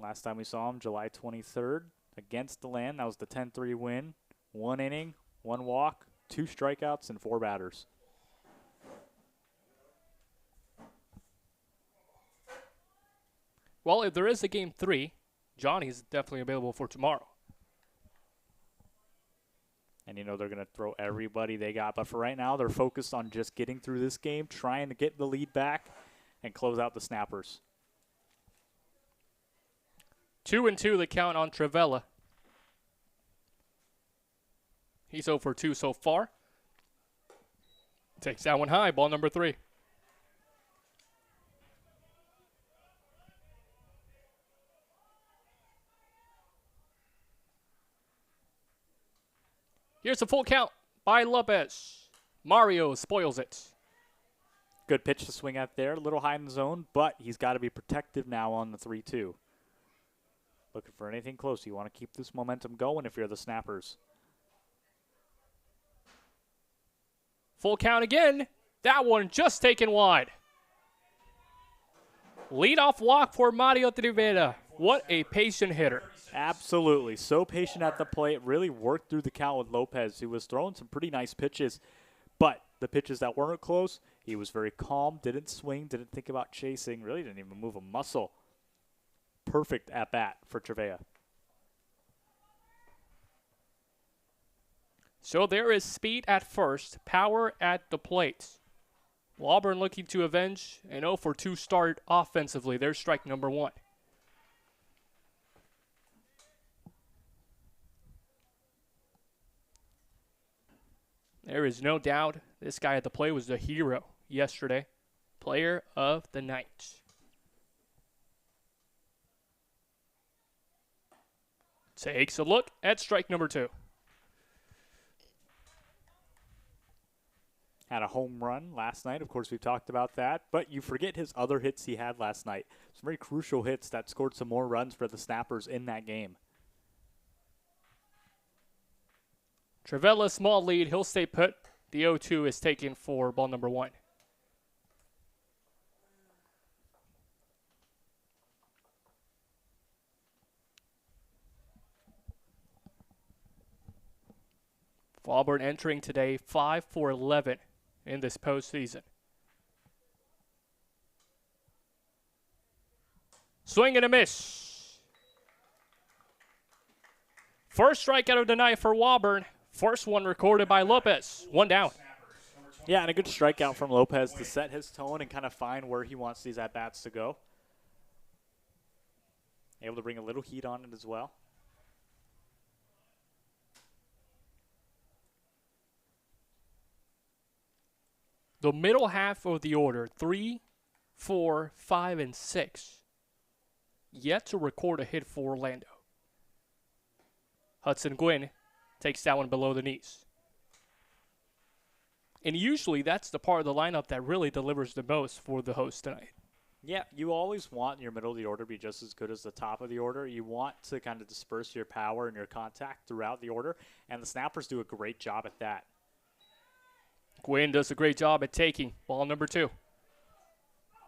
Last time we saw him, July 23rd, against Deland. That was the 10-3 win. 1 inning, 1 walk, 2 strikeouts, and 4 batters. Well, if there is a game 3, Johnny's definitely available for tomorrow. And, you know, they're going to throw everybody they got. But for right now, they're focused on just getting through this game, trying to get the lead back and close out the Snappers. 2-2 the count on Travella. He's 0 for 2 so far. Takes that one high, ball number 3. Here's a full count by Lopez. Mario spoils it. Good pitch to swing at there. A little high in the zone, but he's got to be protective now on the 3-2. Looking for anything close. You want to keep this momentum going if you're the Snappers. Full count again. That one just taken wide. Leadoff walk for Mario Trivera. What a patient hitter. Absolutely. So patient at the plate. Really worked through the count with Lopez, who was throwing some pretty nice pitches. But the pitches that weren't close, he was very calm, didn't swing, didn't think about chasing, really didn't even move a muscle. Perfect at bat for Trevea. So there is speed at first, power at the plate. Auburn looking to avenge an 0 for 2 start offensively. There's strike number 1. There is no doubt this guy at the plate was the hero yesterday. Player of the night. Takes a look at strike number 2. Had a home run last night. Of course, we've talked about that. But you forget his other hits he had last night. Some very crucial hits that scored some more runs for the Snappers in that game. Trevella, small lead. He'll stay put. The 0-2 is taken for ball number 1. Auburn entering today 5 for 11 in this postseason. Swing and a miss. First strikeout of the night for Auburn. First one recorded by Lopez. 1 down. Yeah, and a good strikeout from Lopez to set his tone and kind of find where he wants these at-bats to go. Able to bring a little heat on it as well. The middle half of the order, 3, 4, 5, and 6, yet to record a hit for Orlando. Hudson Gwynn takes that one below the knees. And usually that's the part of the lineup that really delivers the most for the host tonight. Yeah, you always want your middle of the order to be just as good as the top of the order. You want to kind of disperse your power and your contact throughout the order, and the Snappers do a great job at that. Gwynn does a great job at taking ball number 2.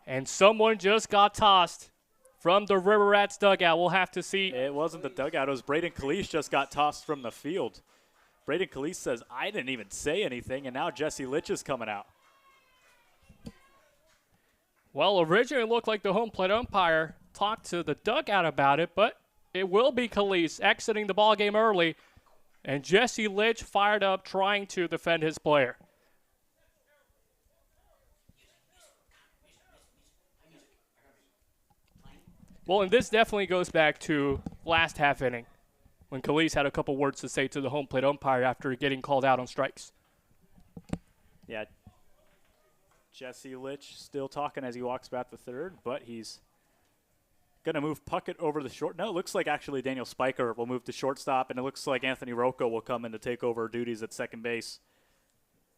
And someone just got tossed from the River Rats dugout. We'll have to see. It wasn't the dugout. It was Braden Kalish just got tossed from the field. Braden Kalish says, I didn't even say anything, and now Jesse Litch is coming out. Well, originally it looked like the home plate umpire talked to the dugout about it, but it will be Kalish exiting the ballgame early, and Jesse Litch fired up trying to defend his player. Well, and this definitely goes back to last half inning when Kalish had a couple words to say to the home plate umpire after getting called out on strikes. Yeah, Jesse Litch still talking as he walks back the third, but he's going to move Puckett over the short. No, it looks like actually Daniel Spiker will move to shortstop, and it looks like Anthony Rocco will come in to take over duties at second base.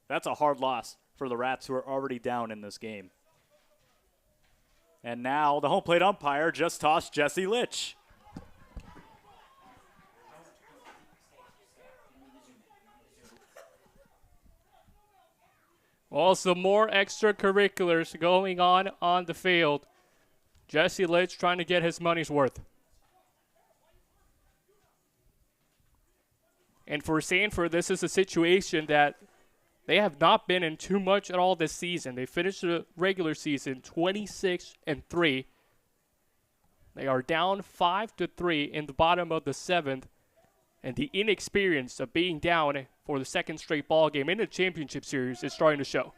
That's a hard loss for the Rats, who are already down in this game. And now the home plate umpire just tossed Jesse Litch. Well, some more extracurriculars going on the field. Jesse Litch trying to get his money's worth. And for Sanford, this is a situation that they have not been in too much at all this season. They finished the regular season 26-3. They are down 5-3 in the bottom of the 7th. And the inexperience of being down for the second straight ball game in the championship series is starting to show.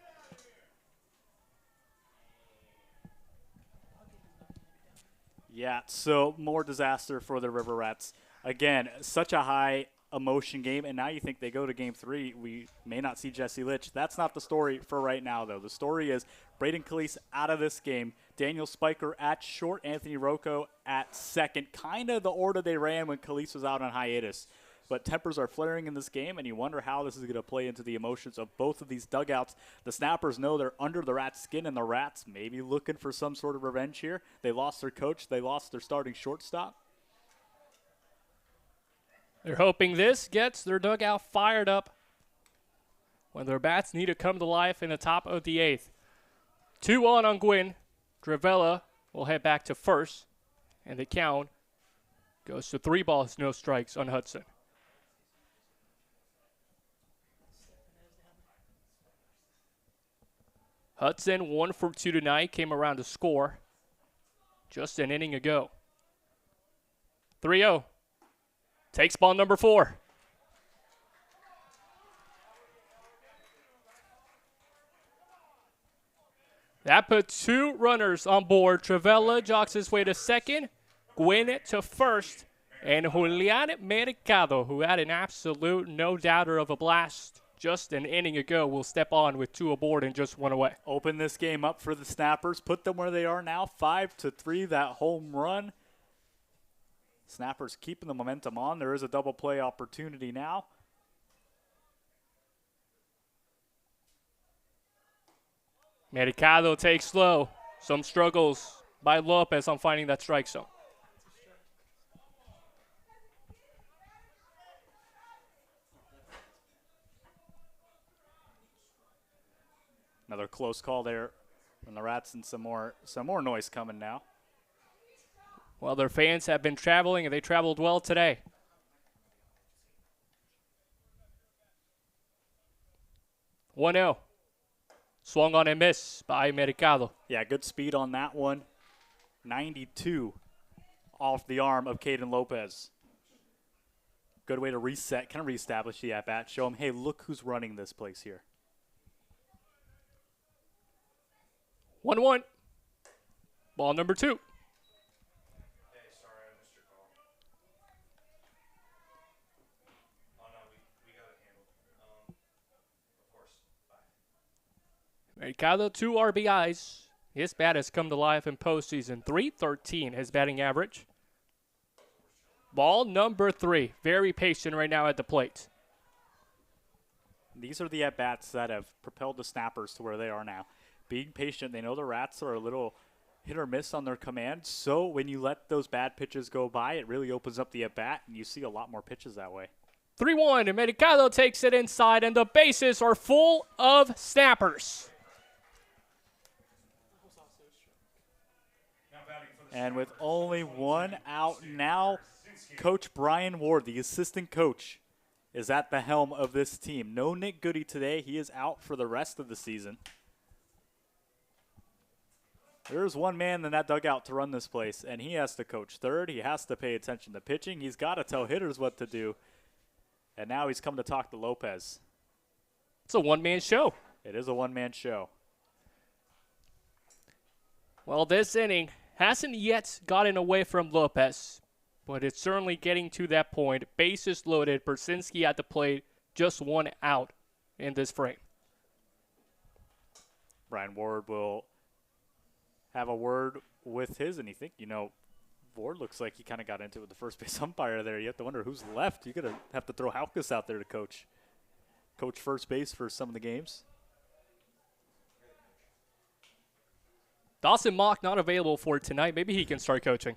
Yeah, so more disaster for the River Rats. Again, such a high emotion game, and now you think they go to game 3, we may not see Jesse Litch. That's not the story for right now, though. The story is Braden Calise out of this game, Daniel Spiker at short, Anthony Rocco at second. Kind of the order they ran when Calise was out on hiatus. But tempers are flaring in this game, and you wonder how this is going to play into the emotions of both of these dugouts. The Snappers know they're under the Rats' skin, and the Rats maybe looking for some sort of revenge here. They lost their coach. They lost their starting shortstop. They're hoping this gets their dugout fired up when their bats need to come to life in the top of the 8th. 2-1 on Gwynn. Dravella will head back to first, and the count goes to 3 balls, no strikes on Hudson. Hudson 1 for 2 tonight, came around to score just an inning ago. 3-0. Takes ball number 4. That put 2 runners on board. Travella jogs his way to second, Gwynn to first, and Julian Mercado, who had an absolute no-doubter of a blast just an inning ago, will step on with 2 aboard and just 1 away. Open this game up for the Snappers, put them where they are now, 5-3, that home run. Snappers keeping the momentum on. There is a double play opportunity now. Mercado takes slow. Some struggles by Lopez on finding that strike zone. Another close call there from the Rats, and some more noise coming now. Well, their fans have been traveling, and they traveled well today. One-0. Swung on and missed by Mercado. Yeah, good speed on that one. 92 off the arm of Caden Lopez. Good way to reset, kind of reestablish the at-bat. Show him, hey, look who's running this place here. 1-1. Ball number 2. Hey, sorry, I missed your call. Oh, no, we got it handled. Of course. Bye. Mercado, 2 RBIs. His bat has come to life in postseason. 313, his batting average. Ball number 3. Very patient right now at the plate. These are the at-bats that have propelled the Snappers to where they are now. Being patient, they know the Rats are a little hit or miss on their command, so when you let those bad pitches go by, it really opens up the at-bat, and you see a lot more pitches that way. 3-1, and Mercado takes it inside, and the bases are full of Snappers. And with only 1 out now, Coach Brian Ward, the assistant coach, is at the helm of this team. No Nick Goody today. He is out for the rest of the season. There's one man in that dugout to run this place, and he has to coach third. He has to pay attention to pitching. He's got to tell hitters what to do. And now he's come to talk to Lopez. It's a one-man show. It is a one-man show. Well, this inning hasn't yet gotten away from Lopez, but it's certainly getting to that point. Bases loaded, Bersinski at the plate, just 1 out in this frame. Brian Ward will have a word with his, and you think, Ward looks like he kind of got into it with the first base umpire there. You have to wonder who's left. You're going to have to throw Halkus out there to coach first base for some of the games. Dawson Mock not available for tonight. Maybe he can start coaching.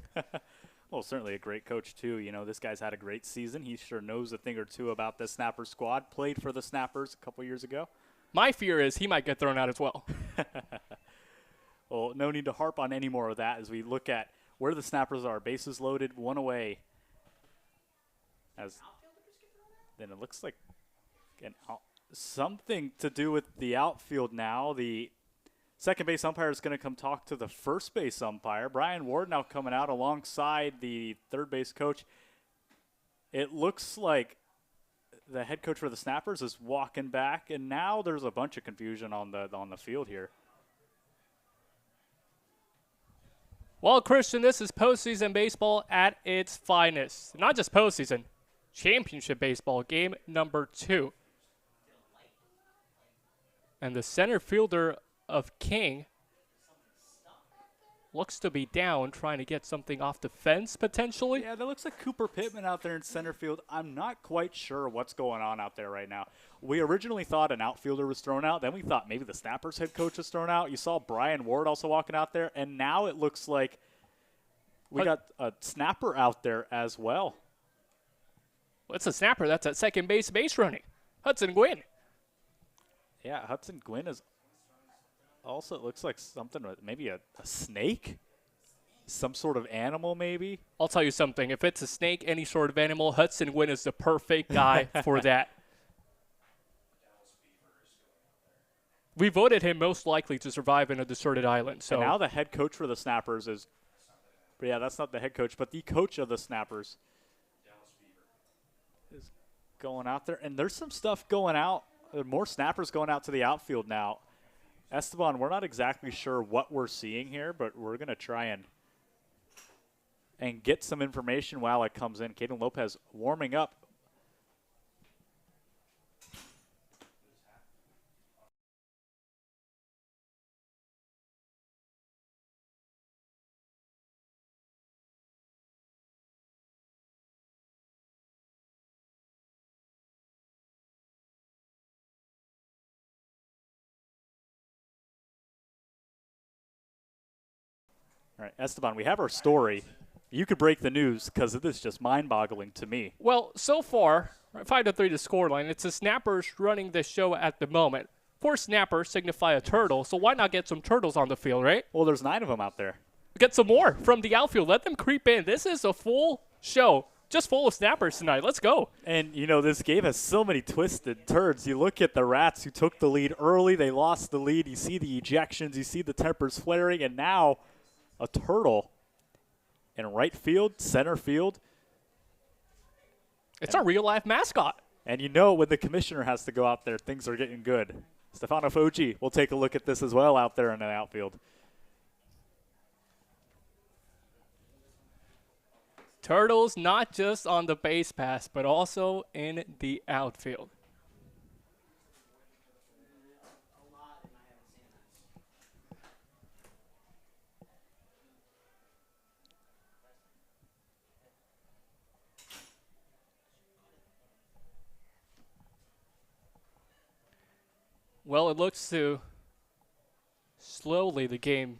Well, certainly a great coach, too. This guy's had a great season. He sure knows a thing or two about the Snapper squad. Played for the Snappers a couple years ago. My fear is he might get thrown out as well. Well, no need to harp on any more of that as we look at where the Snappers are. Bases loaded, 1 away. Then it looks like something to do with the outfield now. The second base umpire is going to come talk to the first base umpire. Brian Ward now coming out alongside the third base coach. It looks like the head coach for the Snappers is walking back, and now there's a bunch of confusion on the field here. Well, Christian, this is postseason baseball at its finest. Not just postseason, championship baseball, game number 2. And the center fielder of King looks to be down, trying to get something off the fence, potentially. Yeah, that looks like Cooper Pittman out there in center field. I'm not quite sure what's going on out there right now. We originally thought an outfielder was thrown out. Then we thought maybe the Snappers head coach was thrown out. You saw Brian Ward also walking out there. And now it looks like we got a snapper out there as well. What's a snapper? That's at second base running. Hudson Gwynn. Yeah, Hudson Gwynn is also, it looks like something, maybe a snake? Some sort of animal, maybe? I'll tell you something. If it's a snake, any sort of animal, Hudson Gwynn is the perfect guy for that. We voted him most likely to survive in a deserted island. So and now the head coach for the Snappers is, yeah, that's not the head coach, but the coach of the Snappers is going out there. And there's some stuff going out. There are more Snappers going out to the outfield now. Esteban, we're not exactly sure what we're seeing here, but we're going to try and get some information while it comes in. Caden Lopez warming up. All right, Esteban, we have our story. You could break the news because it is just mind-boggling to me. Well, so far, 5-3 the scoreline. It's the Snappers running the show at the moment. 4 snappers signify a turtle, so why not get some turtles on the field, right? Well, there's 9 of them out there. Get some more from the outfield. Let them creep in. This is a full show, just full of snappers tonight. Let's go. And, you know, this game has so many twisted turns. You look at the Rats who took the lead early. They lost the lead. You see the ejections. You see the tempers flaring. And now a turtle in right field, center field. It's our real-life mascot. And you know when the commissioner has to go out there, things are getting good. Stefano Foggi will take a look at this as well out there in the outfield. Turtles not just on the base pass, but also in the outfield. Well, it looks to slowly the game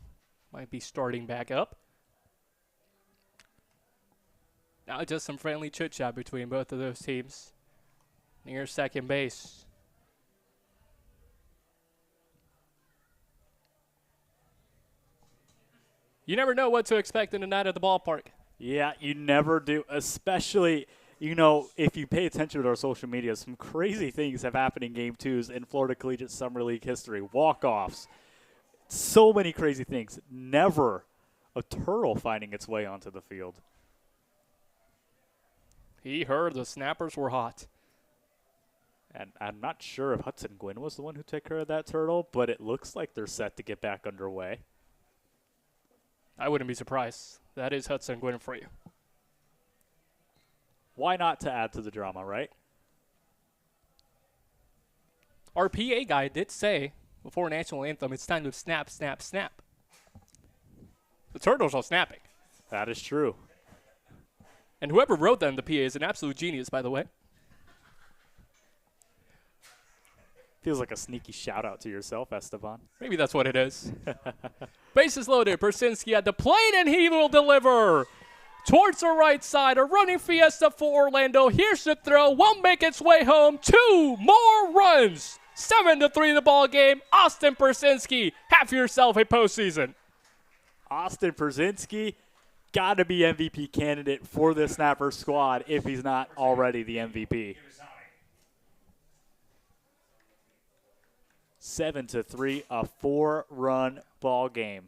might be starting back up. Now just some friendly chit-chat between both of those teams near second base. You never know what to expect in the night at the ballpark. Yeah, you never do, especially, you know, if you pay attention to our social media, some crazy things have happened in Game 2s in Florida Collegiate Summer League history. Walk-offs, so many crazy things. Never a turtle finding its way onto the field. He heard the snappers were hot. And I'm not sure if Hudson Gwynn was the one who took care of that turtle, but it looks like they're set to get back underway. I wouldn't be surprised. That is Hudson Gwynn for you. Why not to add to the drama, right? Our PA guy did say before national anthem, it's time to snap, snap, snap. The turtles are snapping. That is true. And whoever wrote that in the PA is an absolute genius, by the way. Feels like a sneaky shout-out to yourself, Esteban. Maybe that's what it is. Bases loaded. Persinski at the plate, and he will deliver. Towards the right side, a running fiesta for Orlando. Here's the throw. Won't make its way home. 2 more runs. 7-3 the ball game. Austin Persinski, have yourself a postseason. Austin Persinski, got to be MVP candidate for the Snapper squad if he's not already the MVP. 7-3, a 4-run ball game.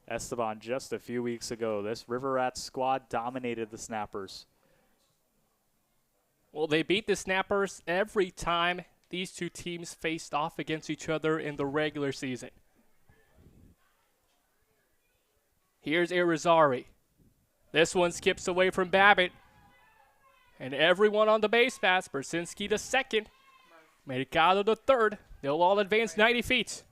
Esteban, just a few weeks ago, this River Rats squad dominated the Snappers. Well, they beat the Snappers every time these two teams faced off against each other in the regular season. Here's Irizarry. This one skips away from Babbitt. And everyone on the base pass, Brzezinski the second, Mercado the third. They'll all advance 90 feet.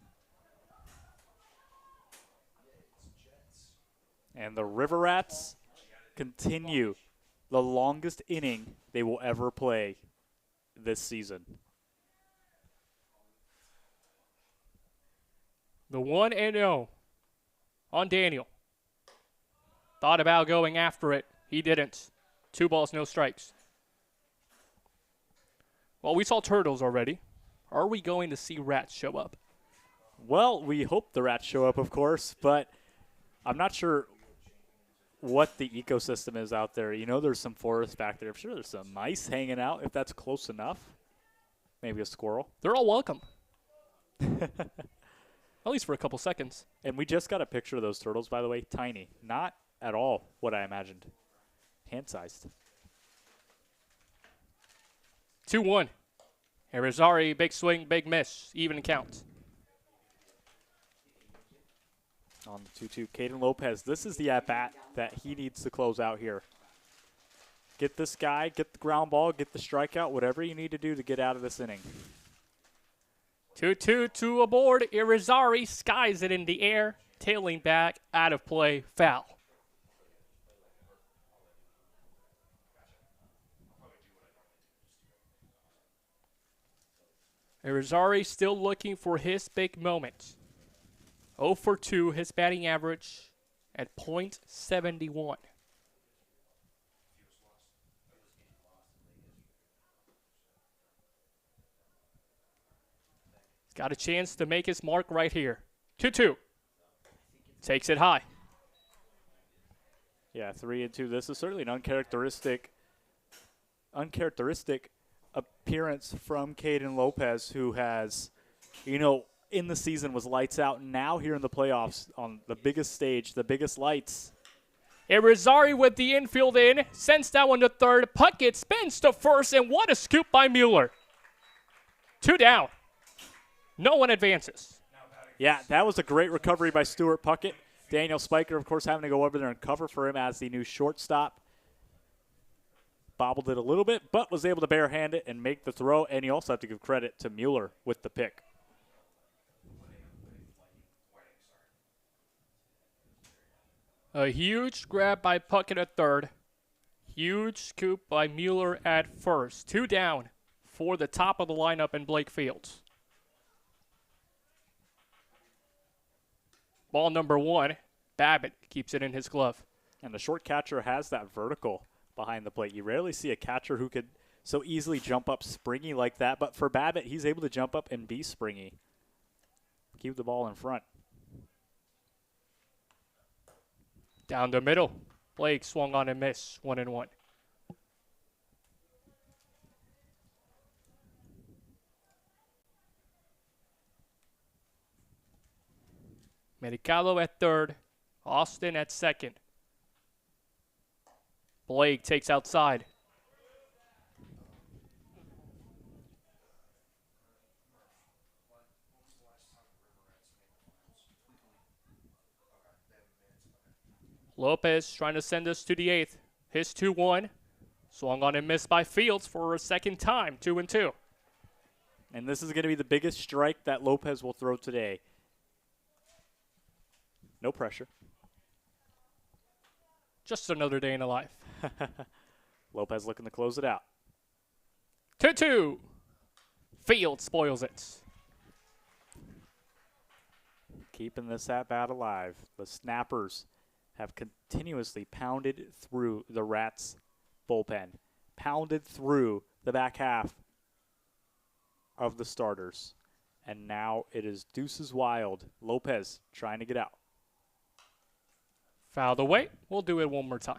And the River Rats continue the longest inning they will ever play this season. The 1-0 on Daniel. Thought about going after it. He didn't. 2 balls, no strikes. Well, we saw turtles already. Are we going to see rats show up? Well, we hope the rats show up, of course, but I'm not sure what the ecosystem is out there. You know, there's some forest back there. I'm sure there's some mice hanging out if that's close enough. Maybe a squirrel. They're all welcome. At least for a couple seconds. And we just got a picture of those turtles, by the way. Tiny. Not at all what I imagined. Hand-sized. 2-1. Irizarry, big swing, big miss. Even count. On the 2-2, Caden Lopez. This is the at-bat that he needs to close out here. Get this guy, get the ground ball, get the strikeout, whatever you need to do to get out of this inning. 2-2, 2 aboard. Irizarry skies it in the air. Tailing back, out of play, foul. Irizarry still looking for his big moment. 0 for 2, his batting average at .71. He's got a chance to make his mark right here. 2-2. Takes it high. Yeah, 3-2. This is certainly an uncharacteristic appearance from Caden Lopez, who has, you know, in the season was lights out. Now here in the playoffs on the biggest stage, the biggest lights. Irizarry with the infield in, sends that one to third. Puckett spins to first, and what a scoop by Mueller. 2 down. No one advances. Yeah, that was a great recovery by Stuart Puckett. Daniel Spiker, of course, having to go over there and cover for him as the new shortstop. Bobbled it a little bit, but was able to barehand it and make the throw. And you also have to give credit to Mueller with the pick. A huge grab by Puckett at third. Huge scoop by Mueller at first. 2 down for the top of the lineup in Blake Fields. Ball number 1. Babbitt keeps it in his glove. And the short catcher has that vertical behind the plate. You rarely see a catcher who could so easily jump up springy like that. But for Babbitt, he's able to jump up and be springy. Keep the ball in front. Down the middle. Blake swung on and missed. 1-1. Mercado at third. Austin at second. Blake takes outside. Lopez trying to send us to the 8th. His 2-1. Swung on and missed by Fields for a second time. 2-2. And this is going to be the biggest strike that Lopez will throw today. No pressure. Just another day in the life. Lopez looking to close it out. 2-2. Fields spoils it. Keeping this at-bat alive. The Snappers have continuously pounded through the Rats' bullpen. Pounded through the back half of the starters. And now it is deuces wild. Lopez trying to get out. Fouled away. We'll do it one more time.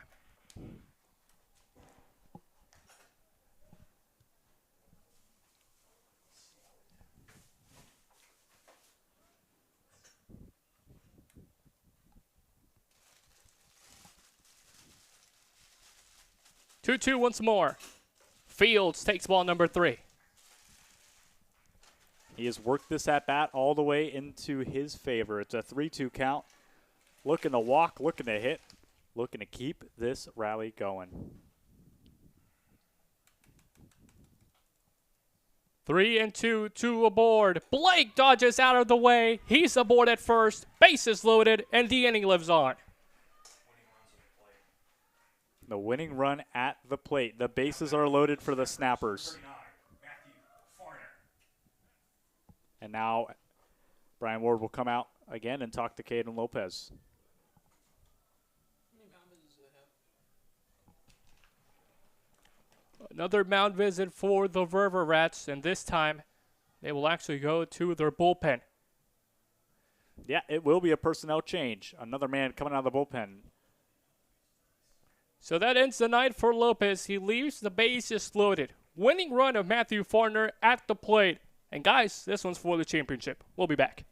Two once more. Fields takes ball number 3. He has worked this at-bat all the way into his favor. It's a 3-2 count. Looking to walk, looking to hit, looking to keep this rally going. 3-2, 2 aboard. Blake dodges out of the way. He's aboard at first. Bases loaded, and the inning lives on. The winning run at the plate. The bases are loaded for the Snappers. And now Brian Ward will come out again and talk to Caden Lopez. Another mound visit for the River Rats, and this time they will actually go to their bullpen. Yeah, it will be a personnel change. Another man coming out of the bullpen. So that ends the night for Lopez. He leaves the bases loaded. Winning run of Matthew Farner at the plate. And guys, this one's for the championship. We'll be back.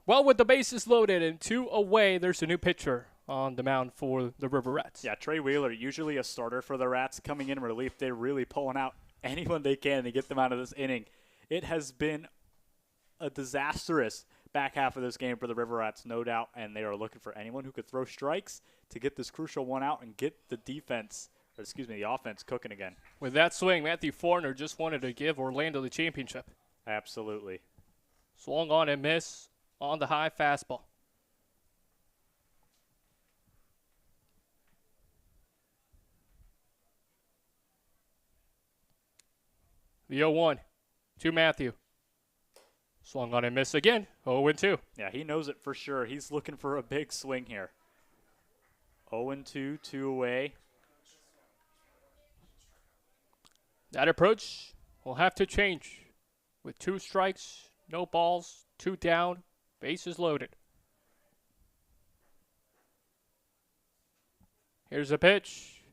Well, with the bases loaded and 2 away, there's a new pitcher on the mound for the River Rats. Yeah, Trey Wheeler, usually a starter for the Rats, coming in relief. They're really pulling out anyone they can to get them out of this inning. It has been a disastrous back half of this game for the River Rats, no doubt, and they are looking for anyone who could throw strikes to get this crucial one out and get the offense cooking again. With that swing, Matthew Forner just wanted to give Orlando the championship. Absolutely. Swung on and miss on the high fastball. The 0-1 to Matthew. Swung on and missed again. 0-2. Yeah, he knows it for sure. He's looking for a big swing here. 0-2, 2 away. That approach will have to change. With 2 strikes, no balls, 2 down, bases loaded. Here's a pitch.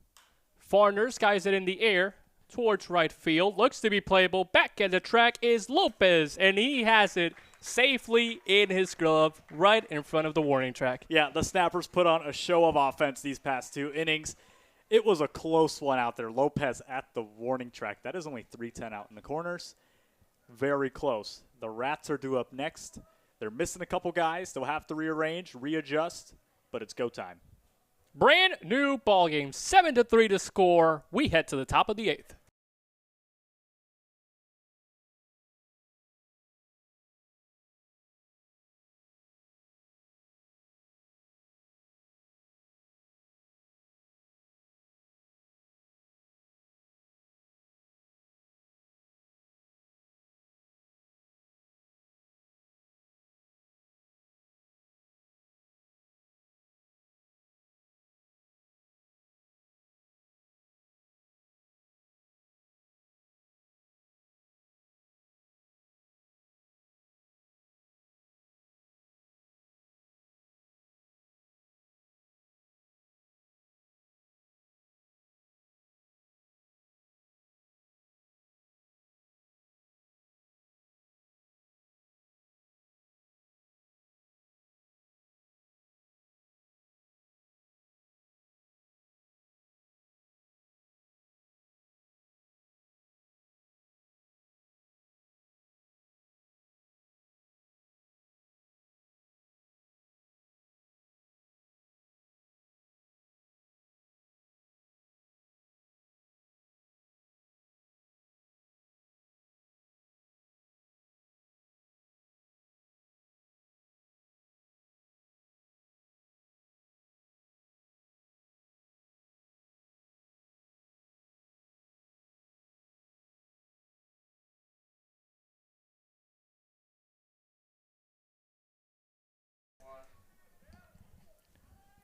Farner skies it in the air towards right field. Looks to be playable. Back at the track is Lopez, and he has it safely in his glove right in front of the warning track. Yeah, the Snappers put on a show of offense these past 2 innings. It was a close one out there. Lopez at the warning track. That is only 3-10 out in the corners. Very close. The Rats are due up next. They're missing a couple guys. They'll have to rearrange, readjust, but it's go time. Brand new ball game, 7-3 to score. We head to the top of the 8th.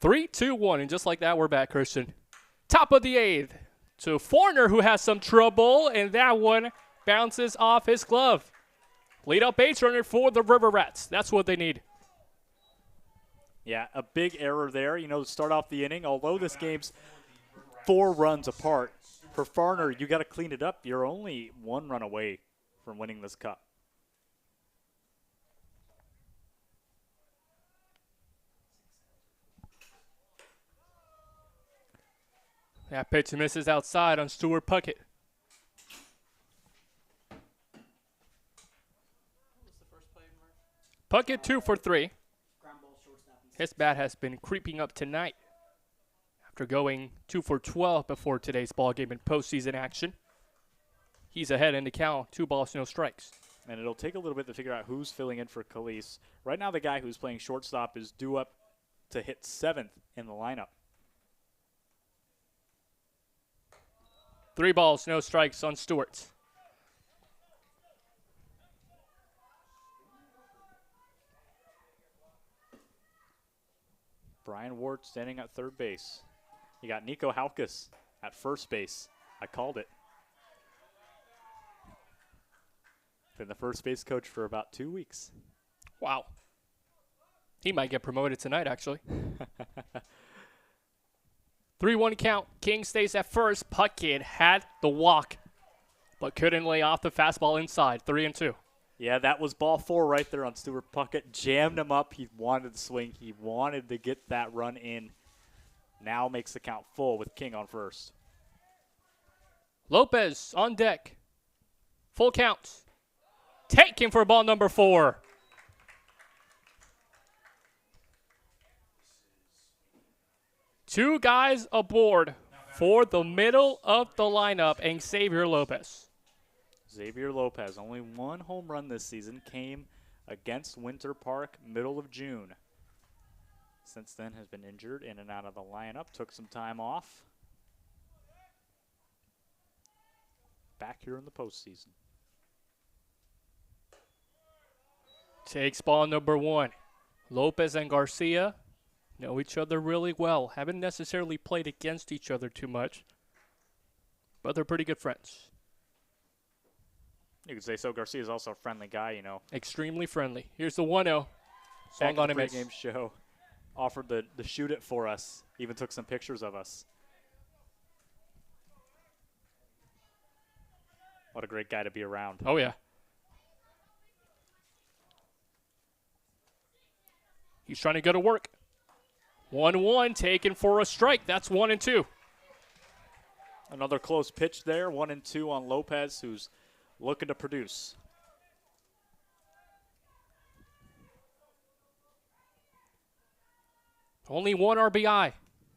Three, two, one, and just like that, we're back, Christian. Top of the 8th to Foreigner, who has some trouble, and that one bounces off his glove. Lead up base runner for the River Rats. That's what they need. Yeah, a big error there, to start off the inning. Although this game's 4 runs apart, for Foreigner, you got to clean it up. You're only 1 run away from winning this cup. That pitch misses outside on Stuart Puckett. Puckett 2 for 3. His bat has been creeping up tonight after going 2 for 12 before today's ball game in postseason action. He's ahead in the count, 2 balls, no strikes. And it'll take a little bit to figure out who's filling in for Khalees. Right now, the guy who's playing shortstop is due up to hit 7th in the lineup. 3 balls, no strikes on Stewart. Brian Ward standing at third base. You got Nico Halkus at first base. I called it. Been the first base coach for about 2 weeks. Wow. He might get promoted tonight, actually. 3-1 count. King stays at first. Puckett had the walk, but couldn't lay off the fastball inside. 3-2. Yeah, that was ball 4 right there on Stuart Puckett. Jammed him up. He wanted to swing. He wanted to get that run in. Now makes the count full with King on first. Lopez on deck. Full count. Taking for ball number 4. Two guys aboard for the middle of the lineup, and Xavier Lopez. Xavier Lopez, only 1 home run this season, came against Winter Park middle of June. Since then has been injured, in and out of the lineup, took some time off. Back here in the postseason. Takes ball number 1. Lopez and Garcia know each other really well. Haven't necessarily played against each other too much, but they're pretty good friends. You could say so. Garcia's also a friendly guy, Extremely friendly. Here's the 1-0. Swung on a miss. Game show. Offered to shoot it for us. Even took some pictures of us. What a great guy to be around. Oh, yeah. He's trying to go to work. 1-1 taken for a strike. That's 1-2. Another close pitch there. 1-2 on Lopez, who's looking to produce. Only one RBI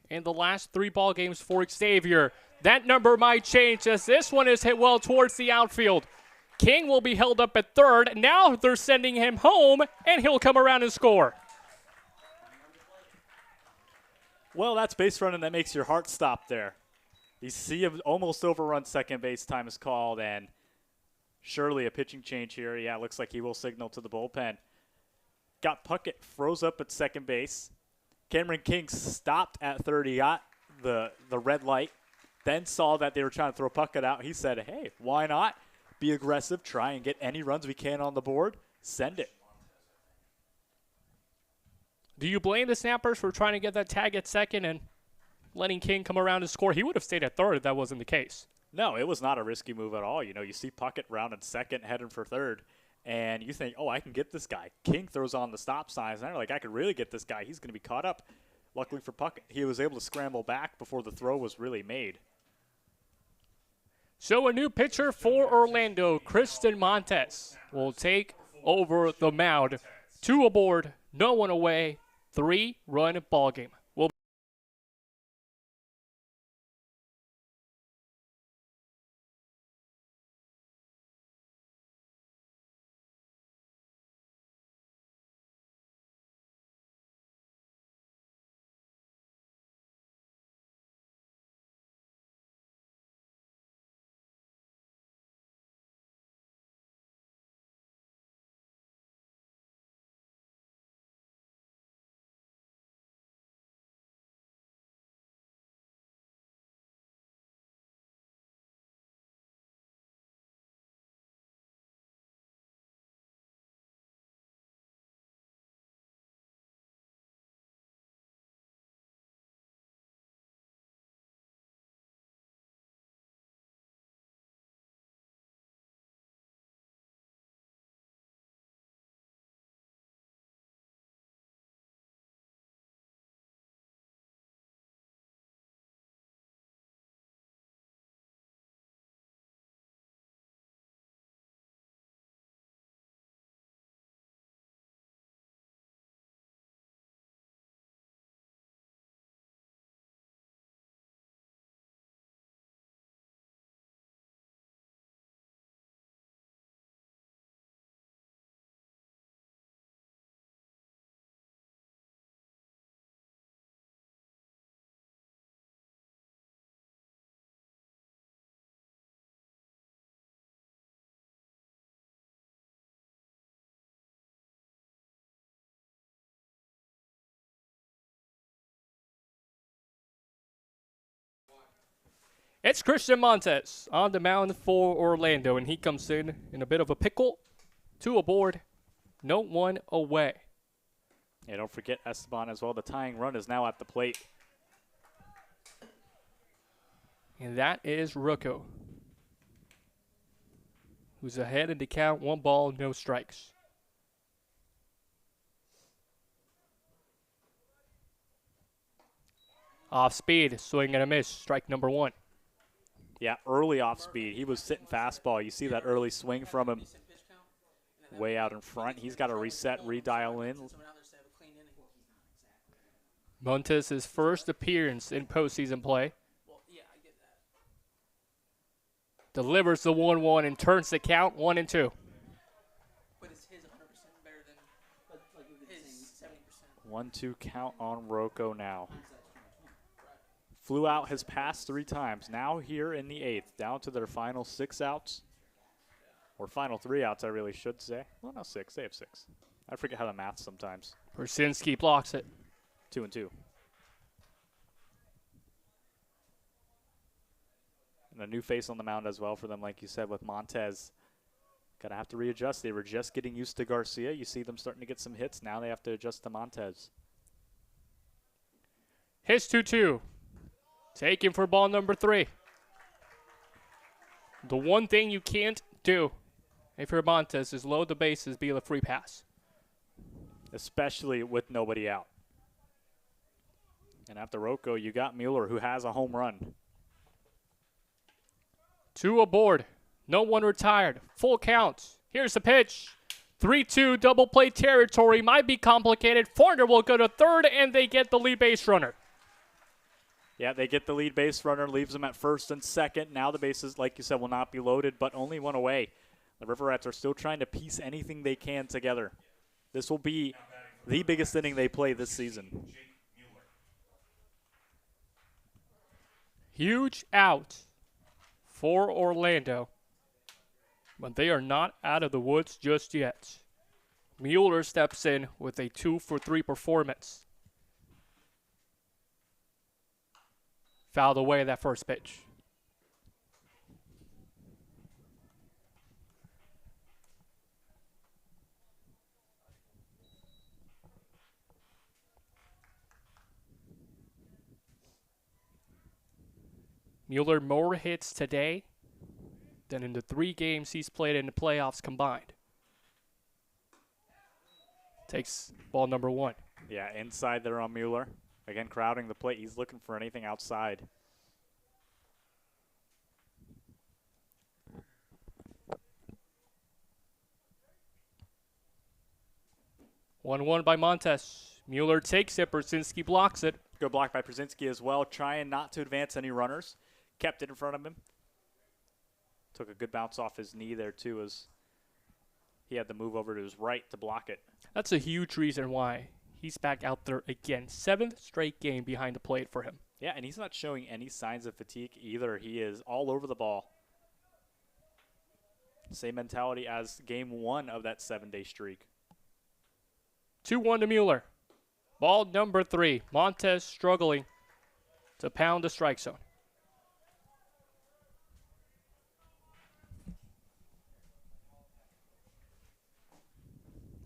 in the last 3 ball games for Xavier. That number might change as this one is hit well towards the outfield. King will be held up at third. Now they're sending him home, and he'll come around and score. Well, that's base running that makes your heart stop there. You see him almost overrun second base, time is called, and surely a pitching change here. Yeah, it looks like he will signal to the bullpen. Got Puckett froze up at second base. Cameron King stopped at third. He got the red light, then saw that they were trying to throw Puckett out. He said, hey, why not? Be aggressive, try and get any runs we can on the board. Send it. Do you blame the Snappers for trying to get that tag at second and letting King come around and score? He would have stayed at third if that wasn't the case. No, it was not a risky move at all. You know, you see Puckett rounding second, heading for third, and you think, oh, I can get this guy. King throws on the stop signs, and they're like, I could really get this guy. He's going to be caught up. Luckily for Puckett, he was able to scramble back before the throw was really made. So a new pitcher for Orlando, Kristen Montes, will take over the mound. 2 aboard, no one away, 3-run ball game. It's Christian Montes on the mound for Orlando, and he comes in a bit of a pickle. 2 aboard, no one away. Yeah, don't forget Esteban as well. The tying run is now at the plate. And that is Rucco, who's ahead in the count, 1 ball, no strikes. Off speed, swing and a miss, strike number 1. Yeah, early off speed. He was sitting fastball. You see that early swing from him way out in front. He's got to reset, redial in. Montes' first appearance in postseason play. Delivers the 1-1 and turns the count 1-2. But is his 100% better than his 70%? 1-2 count on Rocco now. Flew out has passed 3 times. Now here in the 8th, down to their final 6 outs. Or final 3 outs, I really should say. Well, no, 6. They have 6. I forget how to math sometimes. Persinski blocks it. 2-2. And a new face on the mound as well for them, like you said, with Montes. Gonna have to readjust. They were just getting used to Garcia. You see them starting to get some hits. Now they have to adjust to Montes. Hits 2-2. Taken for ball number 3. The one thing you can't do if you're Montes is load the bases, be a free pass. Especially with nobody out. And after Rocco, you got Mueller, who has a home run. 2 aboard. No one retired. Full count. Here's the pitch. 3-2 double play territory might be complicated. Forner will go to third, and they get the lead base runner. Yeah, they get the lead base runner, leaves them at first and second. Now the bases, like you said, will not be loaded, but only one away. The River Rats are still trying to piece anything they can together. This will be the biggest inning they play this season. Huge out for Orlando, but they are not out of the woods just yet. Mueller steps in with a 2-for-3 performance. Fouled away that first pitch. Mueller more hits today than in the 3 games he's played in the playoffs combined. Takes ball number 1. Yeah, inside there on Mueller. Again, crowding the plate. He's looking for anything outside. One by Montes. Mueller takes it. Brzezinski blocks it. Good block by Brzezinski as well, trying not to advance any runners. Kept it in front of him. Took a good bounce off his knee there, too, as he had to move over to his right to block it. That's a huge reason why he's back out there again. 7th straight game behind the plate for him. Yeah, and he's not showing any signs of fatigue either. He is all over the ball. Same mentality as game 1 of that 7-day streak. 2-1 to Mueller. Ball number 3. Montes struggling to pound the strike zone.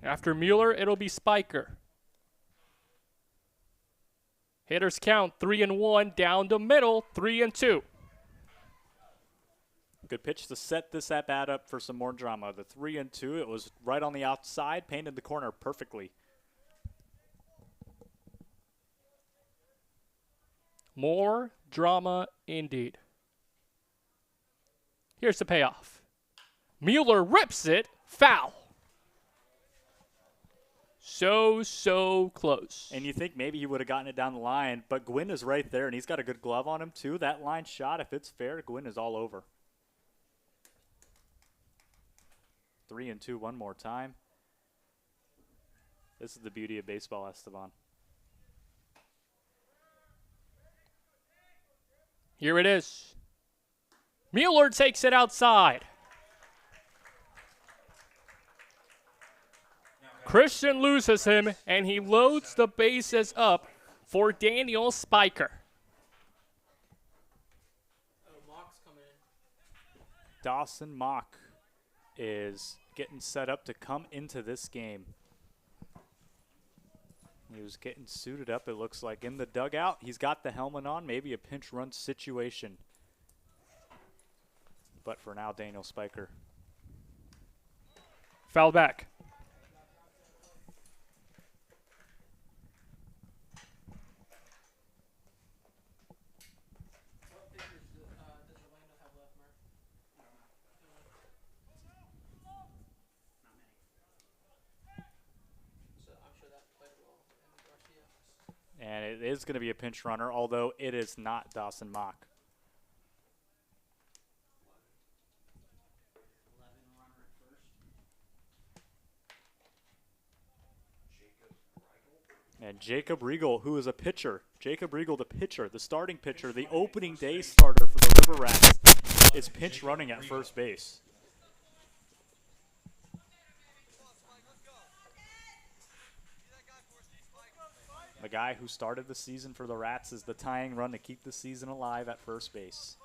After Mueller, it'll be Spiker. Hitters count 3-1, down the middle, 3-2. Good pitch to set this at-bat up for some more drama. The 3-2, it was right on the outside, painted the corner perfectly. More drama indeed. Here's the payoff. Mueller rips it, foul. So close. And you think maybe he would have gotten it down the line, but Gwynn is right there, and he's got a good glove on him, too. That line shot, if it's fair, Gwynn is all over. 3-2 one more time. This is the beauty of baseball, Esteban. Here it is. Mueller takes it outside. Christian loses him, and he loads the bases up for Daniel Spiker. Mock's coming in. Dawson Mock is getting set up to come into this game. He was getting suited up, it looks like, in the dugout. He's got the helmet on, maybe a pinch run situation. But for now, Daniel Spiker. Foul back. What pitchers does Orlando have left, Murph? Not many. So I'm sure that played well in Garcia. And it is going to be a pinch runner, although it is not Dawson Mock. 11 runner at first. And Jacob Riegel, who is a pitcher. Jacob Riegel, the pitcher, the starting pitcher, the opening day starter for the River Rats, is pinch running at first base. The guy who started the season for the Rats is the tying run to keep the season alive at first base.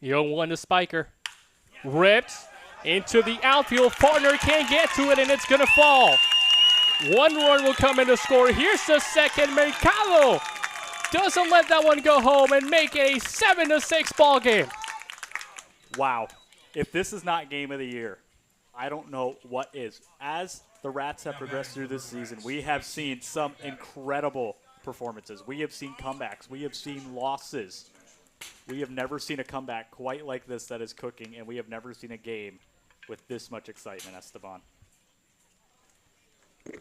0-1 to Spiker. Ripped into the outfield. Partner can't get to it, and it's going to fall. 1 run will come in to score. Here's the second. Mercado doesn't let that one go home and make it a 7-6 ball game. Wow. If this is not game of the year, I don't know what is. As the Rats have progressed through this season, we have seen some incredible performances. We have seen comebacks. We have seen losses. We have never seen a comeback quite like this that is cooking, and we have never seen a game with this much excitement, Esteban.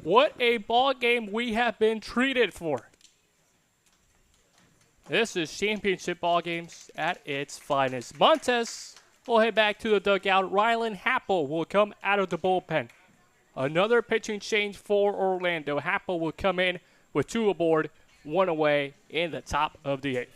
What a ball game we have been treated for. This is championship ball games at its finest. Montez will head back to the dugout. Rylan Happel will come out of the bullpen. Another pitching change for Orlando. Happel will come in with 2 aboard, 1 away in the top of the 8th.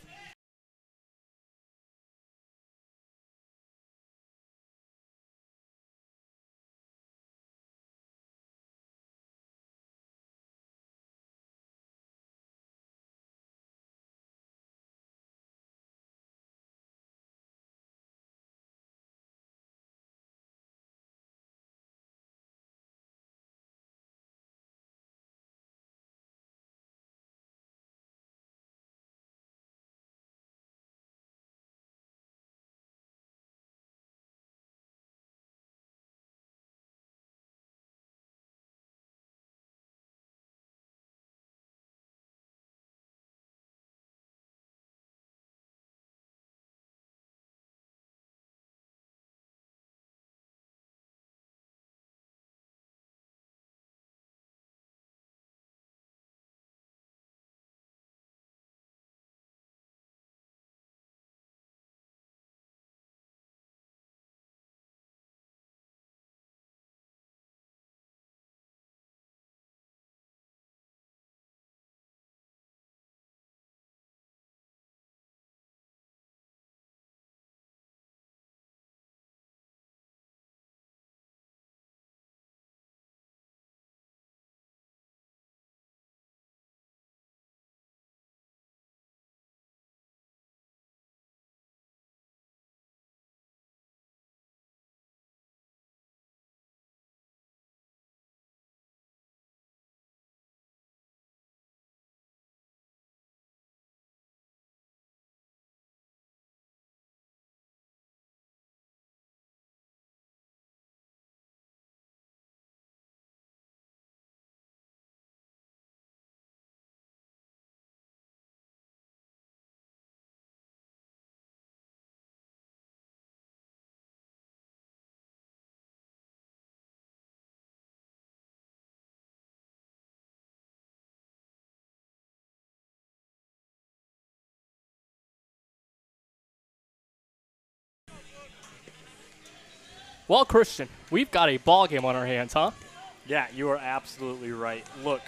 Well, Christian, we've got a ball game on our hands, huh? Yeah, you are absolutely right. Look,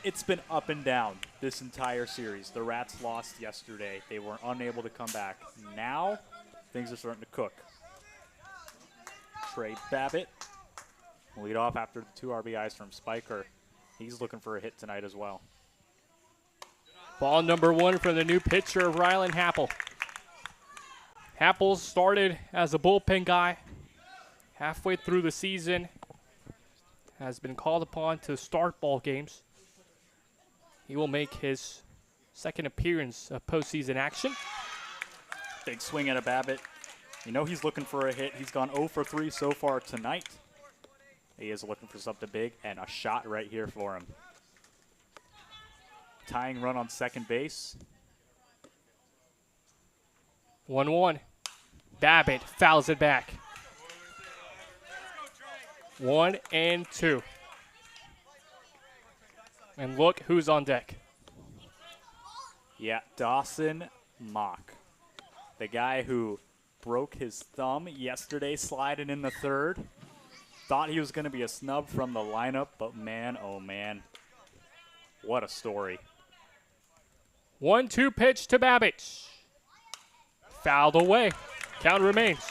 it's been up and down this entire series. The Rats lost yesterday. They were unable to come back. Now, things are starting to cook. Trey Babbitt will lead off after the 2 RBIs from Spiker. He's looking for a hit tonight as well. Ball number 1 from the new pitcher, Rylan Happel. Happel started as a bullpen guy. Halfway through the season, has been called upon to start ball games. He will make his second appearance of postseason action. Big swing at a Babbitt. You know he's looking for a hit. He's gone 0 for 3 so far tonight. He is looking for something big, and a shot right here for him. Tying run on second base. 1-1. Babbitt fouls it back. 1-2. And look who's on deck. Yeah, Dawson Mock. The guy who broke his thumb yesterday sliding in the 3rd. Thought he was going to be a snub from the lineup, but man, oh man, what a story. 1-2 pitch to Babbitt. Fouled away. Count remains.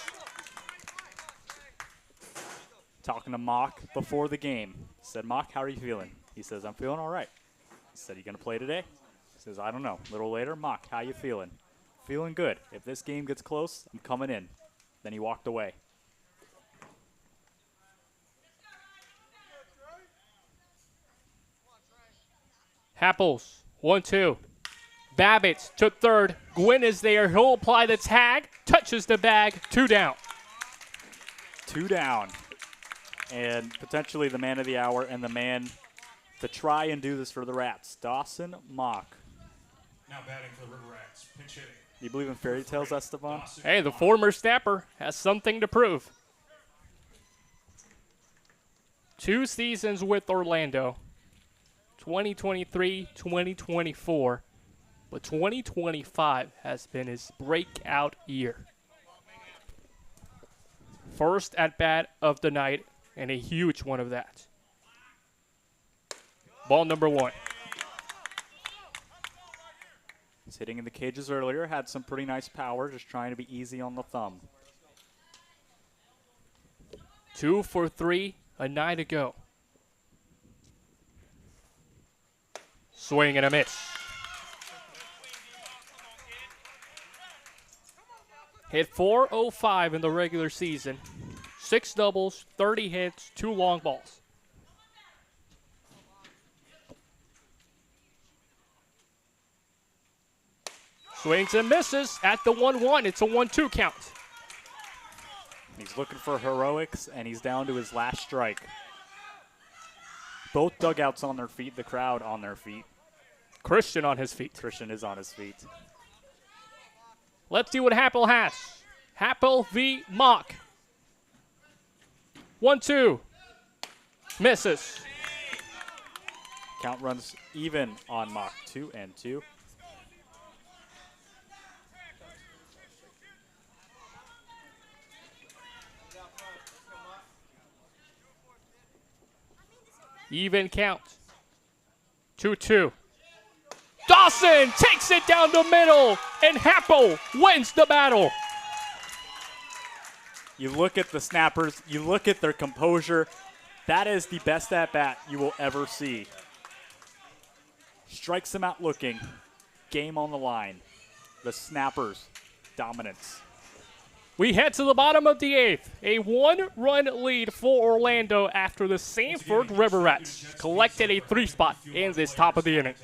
Talking to Mock before the game. Said, Mock, how are you feeling? He says, I'm feeling all right. I said, you going to play today? He says, I don't know. A little later, Mock, how you feeling? Feeling good. If this game gets close, I'm coming in. Then he walked away. Happels, 1-2. Babbitt to 3rd. Gwynn is there. He'll apply the tag. Touches the bag. 2 down. 2 down. And potentially the man of the hour and the man to try and do this for the Rats, Dawson Mock. Now batting for the River Rats. Pinch hitting. Do you believe in fairy tales, Esteban? Hey, the former snapper has something to prove. 2 seasons with Orlando, 2023, 2024, but 2025 has been his breakout year. First at bat of the night, and a huge one of that. Ball number 1. He's hitting in the cages earlier, had some pretty nice power, just trying to be easy on the thumb. 2 for 3, a night ago. Swing and a miss. Hit .405 in the regular season. 6 doubles, 30 hits, 2 long balls. Swings and misses at the 1-1. It's a 1-2 count. He's looking for heroics, and he's down to his last strike. Both dugouts on their feet, the crowd on their feet. Christian on his feet. Christian is on his feet. Let's see what Happel has. Happel v. Mock. 1-2. Misses. Count runs even on Mock, 2-2. Even count. 2-2. Dawson takes it down the middle, and Happel wins the battle. You look at the snappers, you look at their composure. That is the best at-bat you will ever see. Strikes them out looking. Game on the line. The snappers, dominance. We head to the bottom of the 8th. A 1-run lead for Orlando after the Sanford River Rats collected a 3 spot in this top of the inning.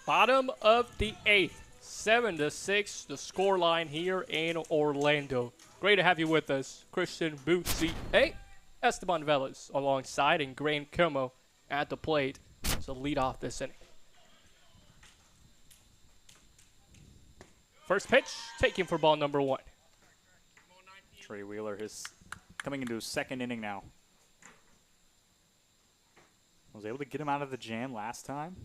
Bottom of the 8th, 7-6, the score line here in Orlando. Great to have you with us, Christian Bootsy, Esteban Velas alongside, and Grant Como at the plate to lead off this inning. First pitch, taken for ball number 1. Trey Wheeler is coming into his 2nd inning now. Was able to get him out of the jam last time.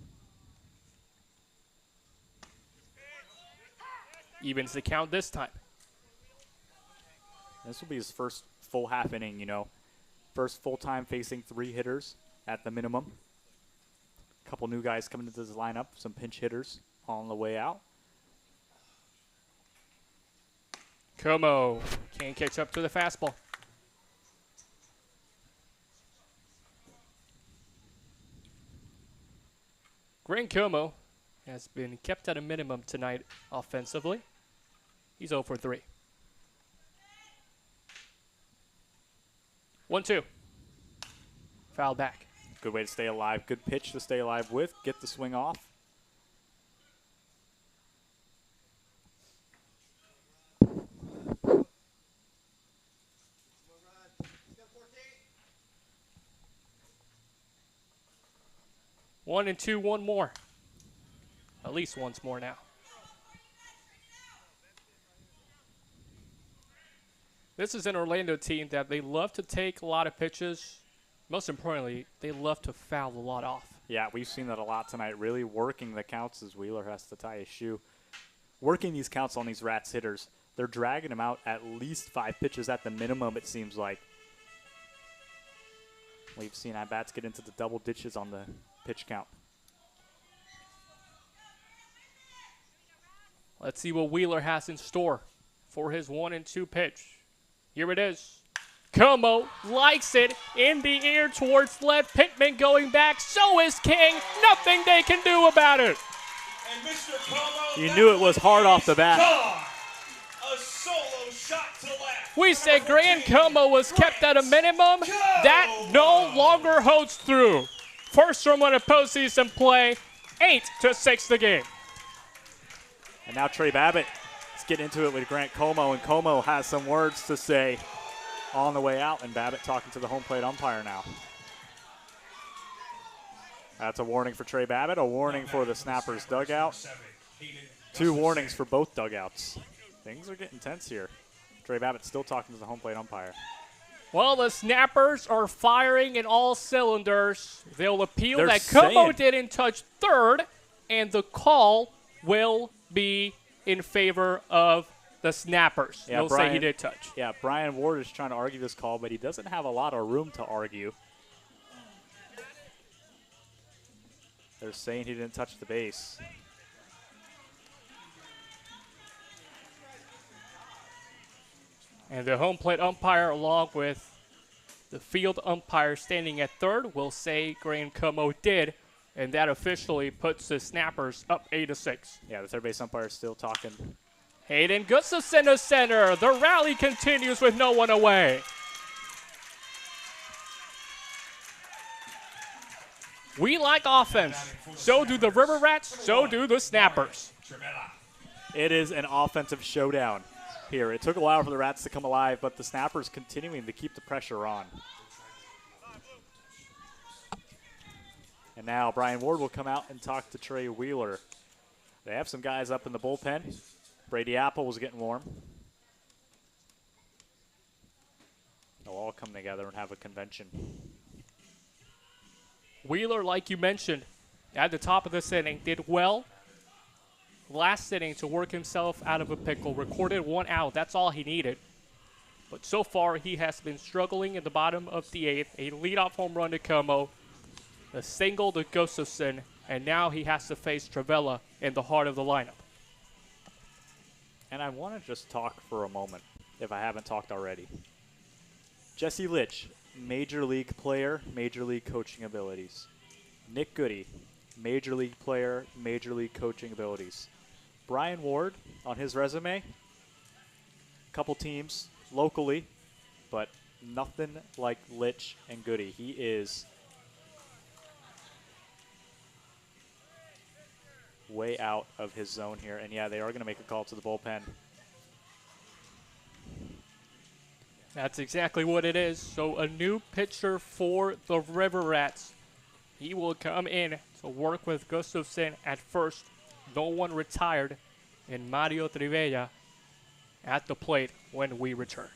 Evens the count this time. This will be his first full half inning, you know. First full time facing 3 hitters at the minimum. A couple new guys coming into this lineup, some pinch hitters on the way out. Como can't catch up to the fastball. Grant Como has been kept at a minimum tonight offensively. He's 0 for 3. 1-2. Foul back. Good way to stay alive. Good pitch to stay alive with. Get the swing off. One and two, one more. At least once more now. This is an Orlando team that they love to take a lot of pitches. Most importantly, they love to foul a lot off. Yeah, we've seen that a lot tonight, really working the counts as Wheeler has to tie his shoe. Working these counts on these Rats hitters. They're dragging them out at least 5 pitches at the minimum, it seems like. We've seen at-bats get into the double ditches on the pitch count. Let's see what Wheeler has in store for his 1-2 pitch. Here it is. Como likes it in the air towards left. Pittman going back. So is King. Nothing they can do about it. And Mr. Como, You knew it was hard off the bat. a solo shot to left. We said Grant Como was kept at a minimum. That no longer holds true. First run of postseason play, 8-6 the game. And now Trey Babbitt is getting into it with Grant Como, and Como has some words to say on the way out, and Babbitt talking to the home plate umpire now. That's a warning for Trey Babbitt, a warning for the Snappers dugout. 2 warnings for both dugouts. Things are getting tense here. Trey Babbitt still talking to the home plate umpire. Well, the Snappers are firing in all cylinders. They'll appeal They're that Como saying- didn't touch third, and the call will be in favor of the Snappers. Yeah, They'll say he Brian- did touch. Yeah, Brian Ward is trying to argue this call, but he doesn't have a lot of room to argue. They're saying he didn't touch the base. And the home plate umpire, along with the field umpire standing at third, will say Grant Como did, and that officially puts the Snappers up 8-6. Yeah, the third base umpire is still talking. Hayden Gustafson to center. The rally continues with no one away. We like offense. So do the River Rats. So do the Snappers. It is an offensive showdown here. It took a while for the Rats to come alive, but the Snappers continuing to keep the pressure on. And now Brian Ward will come out and talk to Trey Wheeler. They have some guys up in the bullpen. Brady Apple was getting warm. They'll all come together and have a convention. Wheeler, like you mentioned, at the top of this inning, did well last inning to work himself out of a pickle. Recorded 1 out. That's all he needed. But so far, he has been struggling in the bottom of the 8th. A leadoff home run to Como, a single to Gustafson, and now he has to face Travella in the heart of the lineup. And I want to just talk for a moment, if I haven't talked already. Jesse Litch, Major League player, Major League coaching abilities. Nick Goody, Major League player, Major League coaching abilities. Brian Ward, on his resume, couple teams locally, but nothing like Litch and Goody. He is way out of his zone here. And yeah, they are going to make a call to the bullpen. That's exactly what it is. So a new pitcher for the River Rats. He will come in to work with Gustafson at first. No one retired. And Mario Trivella at the plate when we return.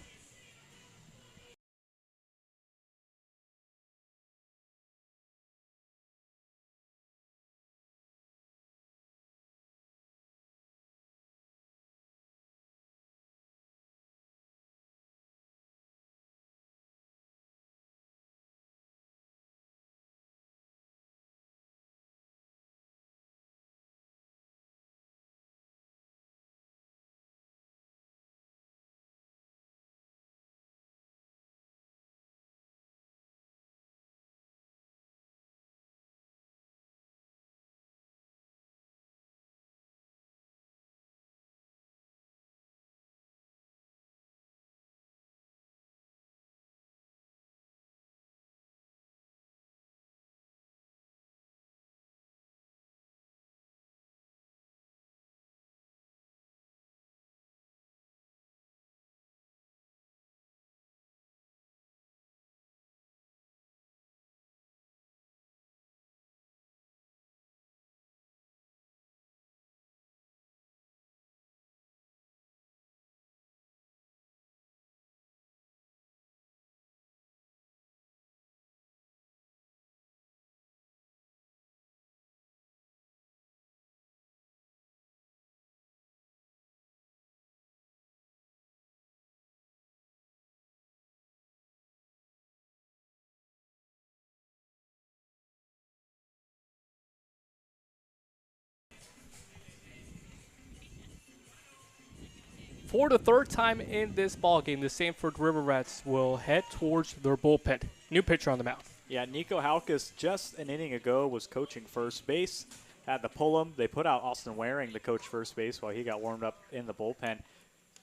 For the third time in this ballgame, the Sanford River Rats will head towards their bullpen. New pitcher on the mound. Yeah, Nico Halkus just an inning ago was coaching first base. Had to pull him. They put out Austin Waring, the coach first base, while he got warmed up in the bullpen.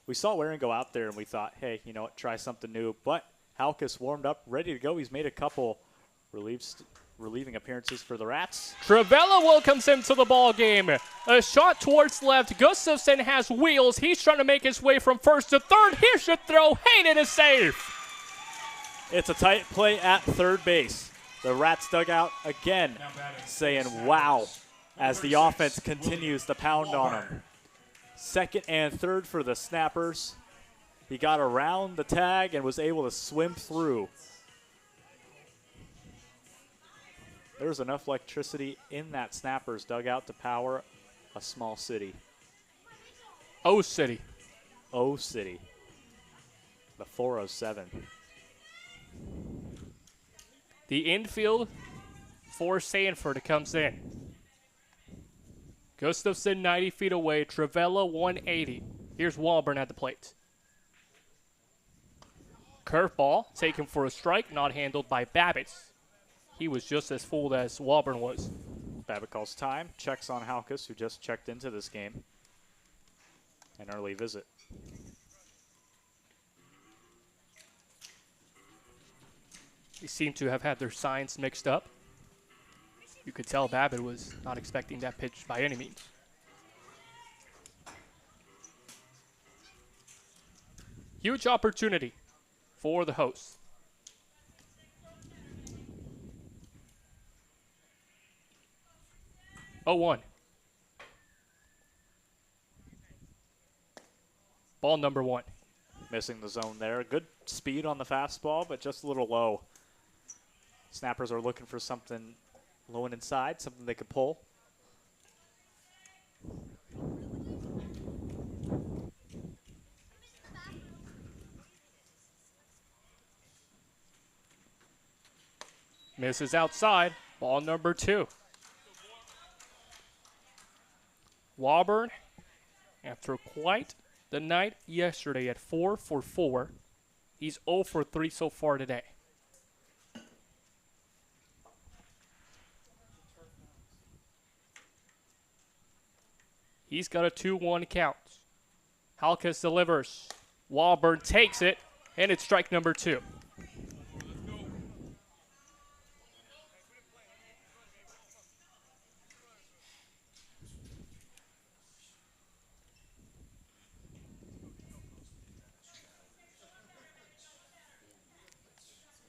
We saw Waring go out there, and we thought, hey, you know what, try something new. But Halkus warmed up, ready to go. He's made a couple relieving appearances for the Rats. Travella welcomes him to the ball game. A shot towards left. Gustafson has wheels. He's trying to make his way from first to third. Here's your throw. Hayden is safe. It's a tight play at third base. The Rats dugout again saying wow as the offense continues to pound on him. Second and third for the Snappers. He got around the tag and was able to swim through. There's enough electricity in that Snappers dugout to power a small city. O-City. O-City. The 407. The infield for Sanford comes in. Gustafson 90 feet away. Travella 180. Here's Walburn at the plate. Curveball taken for a strike, not handled by Babbitt. He was just as fooled as Walburn was. Babbitt calls time, checks on Halkus, who just checked into this game. An early visit. They seem to have had their signs mixed up. You could tell Babbitt was not expecting that pitch by any means. Huge opportunity for the hosts. Oh, 1. Ball number 1. Missing the zone there. Good speed on the fastball, but just a little low. Snappers are looking for something low and inside, something they could pull. Misses outside. Ball number 2. Walburn, after quite the night yesterday at 4 for 4, he's 0 for 3 so far today. He's got a 2-1 count. Halkus delivers. Walburn takes it, and it's strike number 2.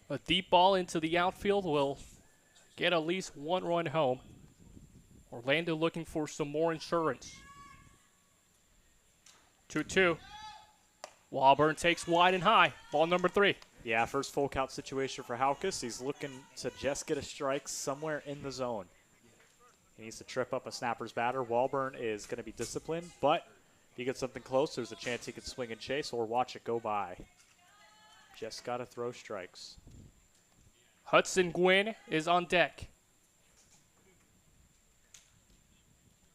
A deep ball into the outfield will get at least 1 run home. Orlando looking for some more insurance. 2-2. Walburn takes wide and high. Ball number 3. Yeah, first full count situation for Halkus. He's looking to just get a strike somewhere in the zone. He needs to trip up a Snappers batter. Walburn is going to be disciplined, but if he gets something close, there's a chance he could swing and chase or watch it go by. Just got to throw strikes. Hudson Gwynn is on deck.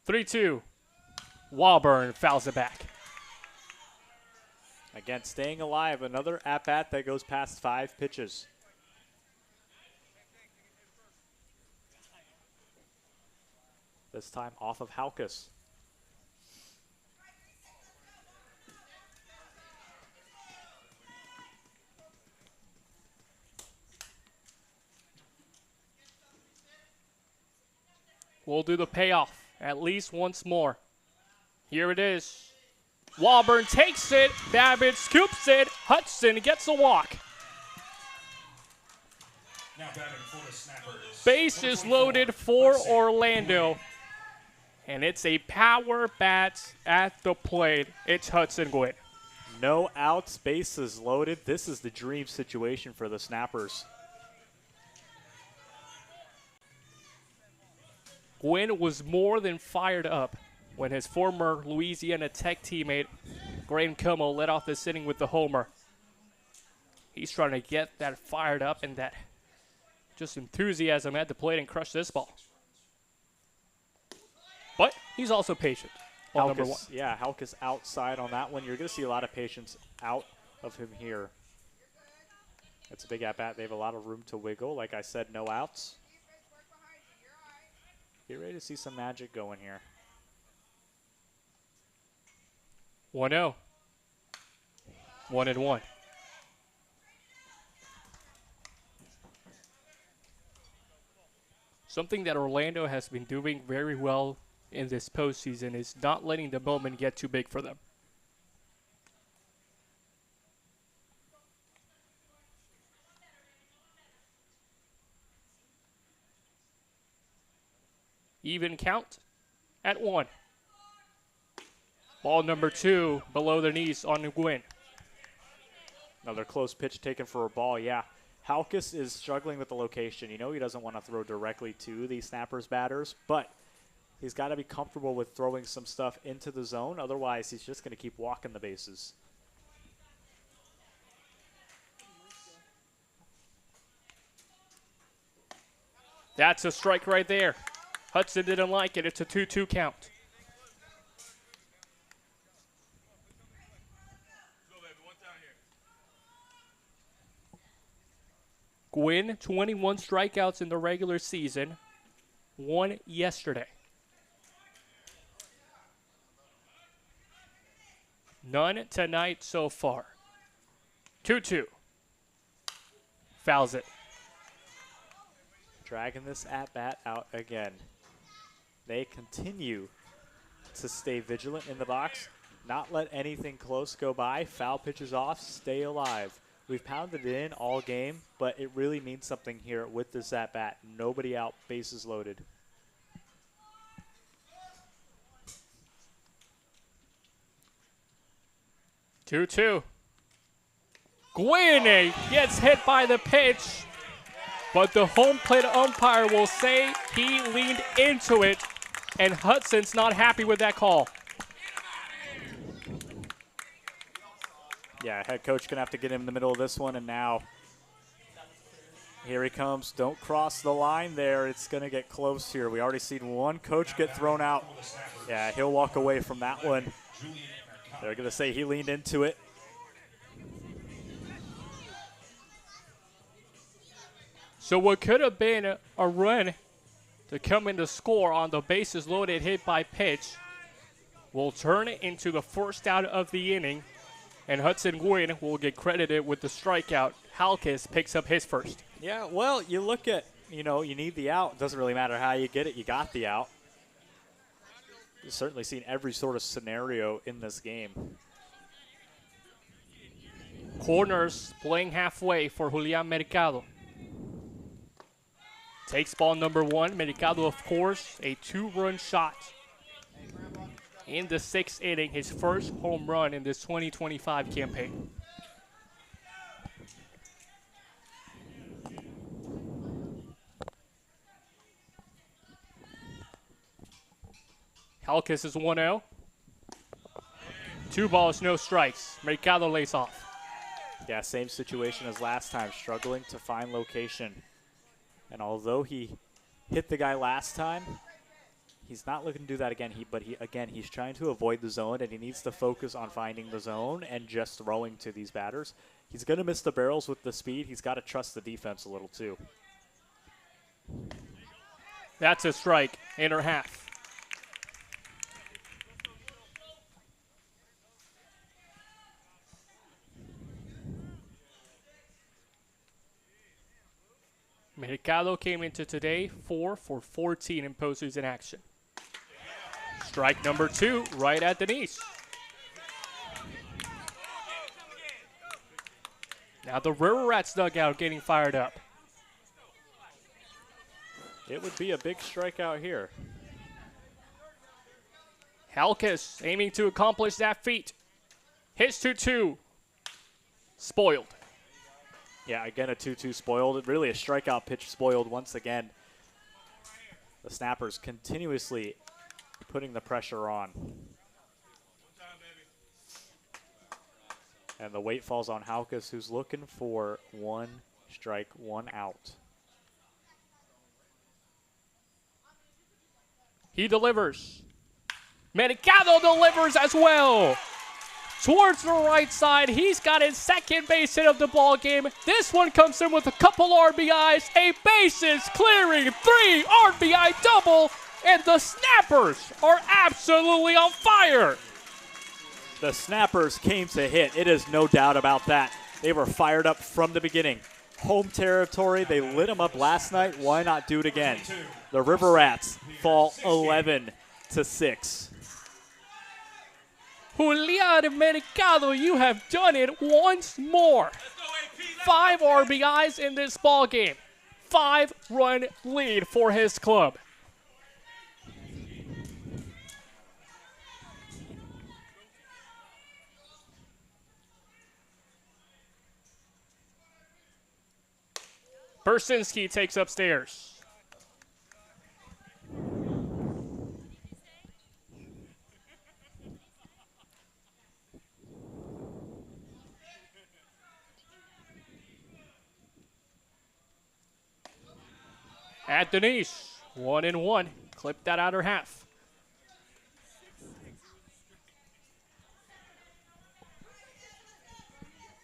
3-2. Walburn fouls it back. Again, staying alive. Another at-bat that goes past 5 pitches. This time off of Halkus. We'll do the payoff at least once more. Here it is. Walburn takes it. Babbitt scoops it. Hudson gets a walk. Now batting for the Snappers. Base is loaded for Orlando. And it's a power bat at the plate. It's Hudson Gwynn. No outs, bases loaded. This is the dream situation for the Snappers. Gwynn was more than fired up when his former Louisiana Tech teammate, Graham Como, led off this inning with the homer. He's trying to get that fired up and that just enthusiasm at the plate and crush this ball. But he's also patient. Ball number 1. Yeah, Halkus outside on that one. You're going to see a lot of patience out of him here. That's a big at-bat. They have a lot of room to wiggle. Like I said, no outs. Get ready to see some magic going here. 1-0. 1-1. Something that Orlando has been doing very well in this postseason is not letting the moment get too big for them. Even count at 1. Ball number 2 below the knees on Nguyen. Another close pitch taken for a ball, yeah. Halkus is struggling with the location. You know he doesn't want to throw directly to the Snappers batters, but he's got to be comfortable with throwing some stuff into the zone. Otherwise, he's just going to keep walking the bases. That's a strike right there. Hudson didn't like it. It's a 2-2 count. Gwynn, 21 strikeouts in the regular season. 1 yesterday. None tonight so far. 2-2. Fouls it. Dragging this at-bat out again. They continue to stay vigilant in the box, not let anything close go by, foul pitches off, stay alive. We've pounded it in all game, but it really means something here with this at-bat. Nobody out, bases loaded. Two. Gwynn gets hit by the pitch, but the home plate umpire will say he leaned into it, and Hudson's not happy with that call. Yeah, head coach going to have to get him in the middle of this one, and now here he comes. Don't cross the line there. It's going to get close here. We already seen one coach get thrown out. Yeah, he'll walk away from that one. They're going to say he leaned into it. So what could have been a run to come in to score on the bases loaded hit by pitch will turn it into the first out of the inning, and Hudson Gwynn will get credited with the strikeout. Halkus picks up his first. Yeah, well, you look at, you need the out. Doesn't really matter how you get it. You got the out. You've certainly seen every sort of scenario in this game. Corners playing halfway for Julian Mercado. Takes ball number 1. Mercado, of course, a 2-run shot in the 6th inning, his first home run in this 2025 campaign. Halkus is 1-0. 2 balls, no strikes. Mercado lays off. Yeah, same situation as last time, struggling to find location. And although he hit the guy last time, he's not looking to do that again. He's trying to avoid the zone, and he needs to focus on finding the zone and just throwing to these batters. He's going to miss the barrels with the speed. He's got to trust the defense a little too. That's a strike, inner half. Mercado came into today 4 for 14 in postseason action. Strike number 2, right at the knees. Now the River Rats dugout getting fired up. It would be a big strikeout here. Halkus aiming to accomplish that feat. Hits 2-2. Spoiled. Yeah, again, a 2-2 spoiled. Really a strikeout pitch spoiled once again. The Snappers continuously putting the pressure on. And the weight falls on Halkus, who's looking for 1 strike, 1 out. He delivers. Mercado delivers as well. Towards the right side, he's got his second base hit of the ball game. This one comes in with a couple RBIs, a bases clearing 3 RBI double, and the Snappers are absolutely on fire. The Snappers came to hit. It is no doubt about that. They were fired up from the beginning. Home territory, they lit them up last night. Why not do it again? The River Rats fall 11-6. Julian Mercado, you have done it once more. 5 RBIs in this ball game. 5-run lead for his club. Bersinski takes upstairs. At Denise, 1-1. Clip that outer half.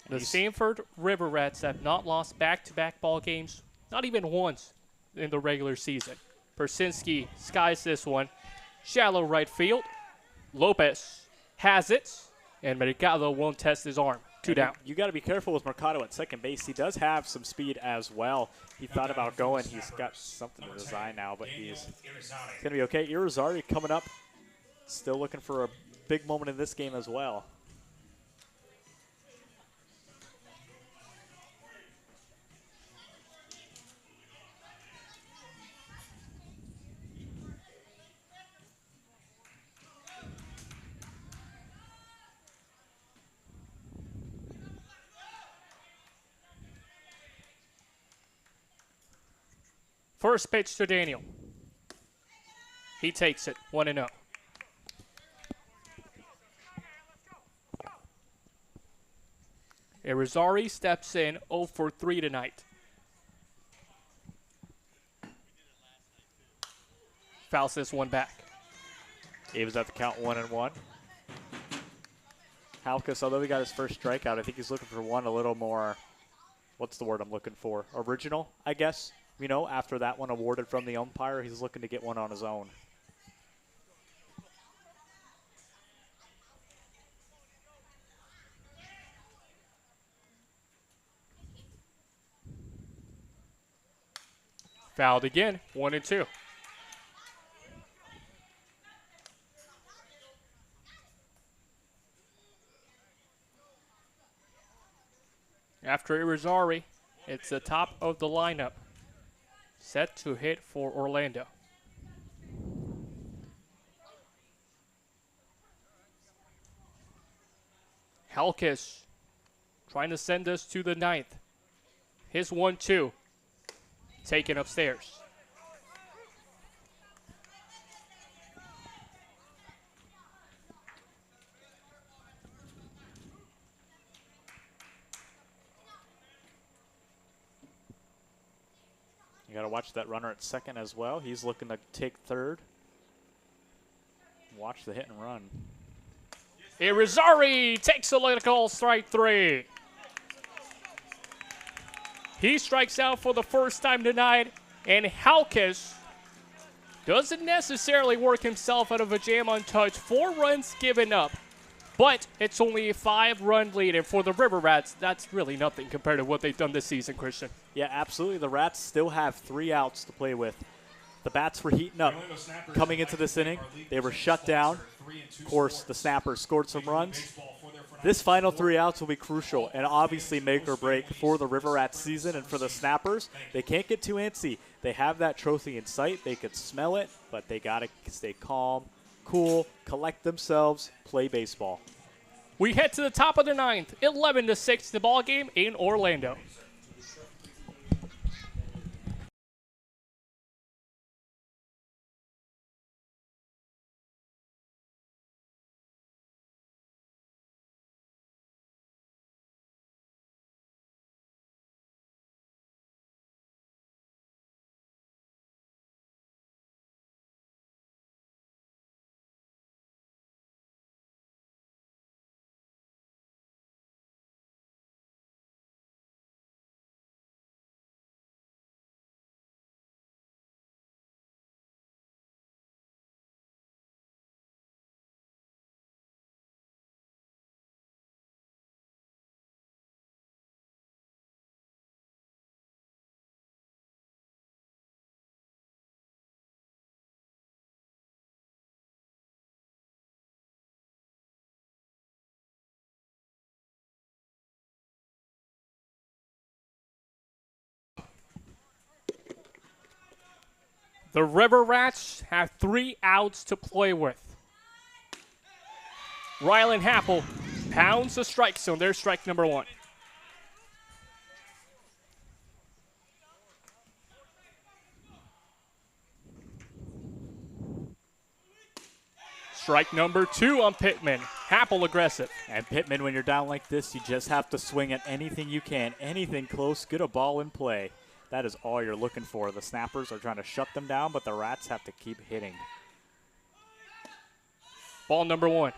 The Sanford River Rats have not lost back-to-back ball games, not even once in the regular season. Persinski skies this one. Shallow right field. Lopez has it, and Mercado won't test his arm. 2 down. You got to be careful with Mercado at second base. He does have some speed as well. He thought about going. He's got something in his eye now, but he's going to be okay. Irizarry coming up, still looking for a big moment in this game as well. First pitch to Daniel. He takes it, 1-0. Irizarry steps in 0 for 3 tonight. Fouls this one back. He was at the count 1-1. Halkus, although he got his first strikeout, I think he's looking for one a little more, what's the word I'm looking for? Original, I guess. You know, after that one awarded from the umpire, he's looking to get one on his own. Fouled again, 1-2. After Irizarry, it's the top of the lineup. Set to hit for Orlando. Halkus trying to send us to the 9th. His 1-2 taken upstairs. You got to watch that runner at second as well. He's looking to take third. Watch the hit and run. Irizarry takes a look at strike 3. He strikes out for the first time tonight, and Halkus doesn't necessarily work himself out of a jam untouched. 4 runs given up, but it's only a 5-run lead, and for the River Rats, that's really nothing compared to what they've done this season, Christian. Yeah, absolutely. The Rats still have 3 outs to play with. The Bats were heating up coming into this inning. They were shut down. Of course, the Snappers scored some runs. This final 3 outs will be crucial and obviously make or break for the River Rats season. And for the Snappers, they can't get too antsy. They have that trophy in sight. They could smell it, but they got to stay calm, cool, collect themselves, play baseball. We head to the top of the 9th, 11-6 the ball game in Orlando. The River Rats have 3 outs to play with. Rylan Happel pounds the strike zone. There's strike number 1. Strike number 2 on Pittman. Happel aggressive. And Pittman, when you're down like this, you just have to swing at anything you can, anything close, get a ball in play. That is all you're looking for. The Snappers are trying to shut them down, but the Rats have to keep hitting. Ball number 1.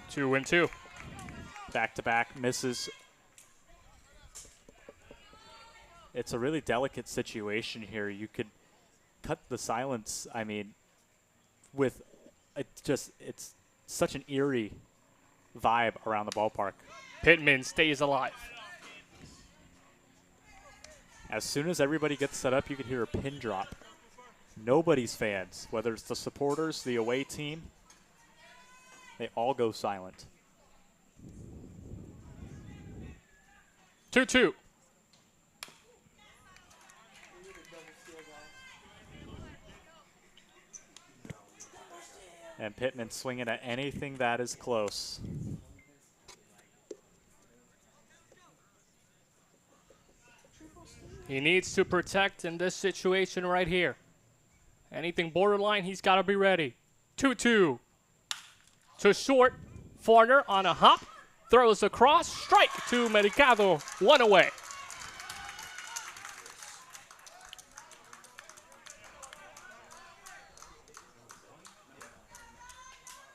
Two and 2. Back-to-back misses. It's a really delicate situation here. You could cut the silence, I mean, with it's such an eerie vibe around the ballpark. Pittman stays alive. As soon as everybody gets set up, you can hear a pin drop. Nobody's fans, whether it's the supporters, the away team, they all go silent. 2-2. And Pittman swinging at anything that is close. He needs to protect in this situation right here. Anything borderline, he's got to be ready. 2-2. To short. Farner on a hop. Throws across. Strike to Mercado. 1 away.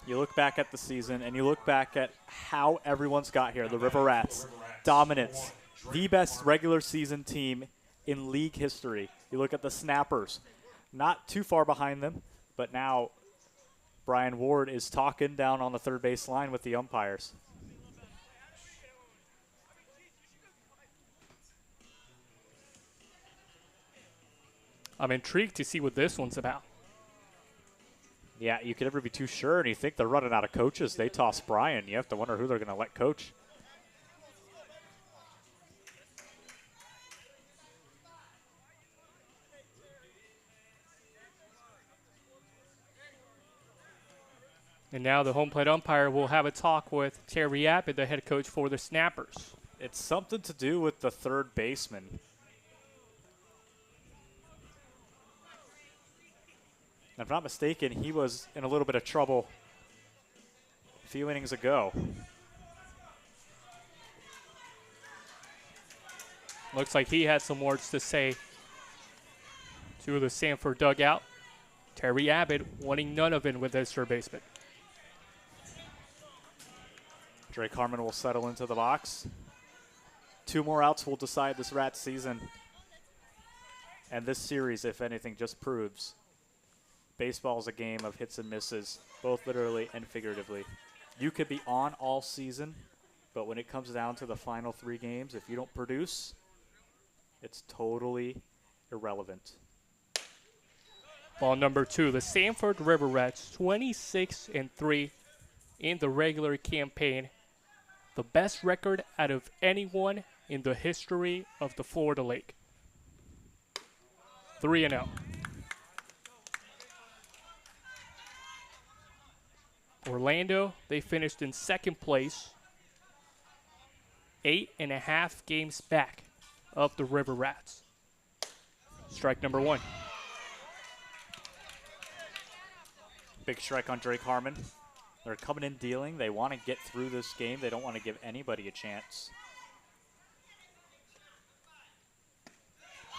You look back at the season, and you look back at how everyone's got here. The River Rats, dominance, the best regular season team in league history. You look at the Snappers, not too far behind them, but now Brian Ward is talking down on the third base line with the umpires. I'm intrigued to see what this one's about. Yeah, you could never be too sure, and you think they're running out of coaches. They toss Brian. You have to wonder who they're going to let coach. And now the home plate umpire will have a talk with Terry Abbott, the head coach for the Snappers. It's something to do with the third baseman. If I'm not mistaken, he was in a little bit of trouble a few innings ago. Looks like he had some words to say to the Sanford dugout. Terry Abbott wanting none of it with his third baseman. Drake Harmon will settle into the box. 2 more outs will decide this Rats season. And this series, if anything, just proves baseball is a game of hits and misses, both literally and figuratively. You could be on all season, but when it comes down to the final 3 games, if you don't produce, it's totally irrelevant. Ball number 2, the Sanford River Rats, 26-3 in the regular campaign. The best record out of anyone in the history of the Florida League. 3-0. Orlando, they finished in second place, 8.5 games back of the River Rats. Strike number 1. Big strike on Drake Harmon. They're coming in dealing. They want to get through this game. They don't want to give anybody a chance.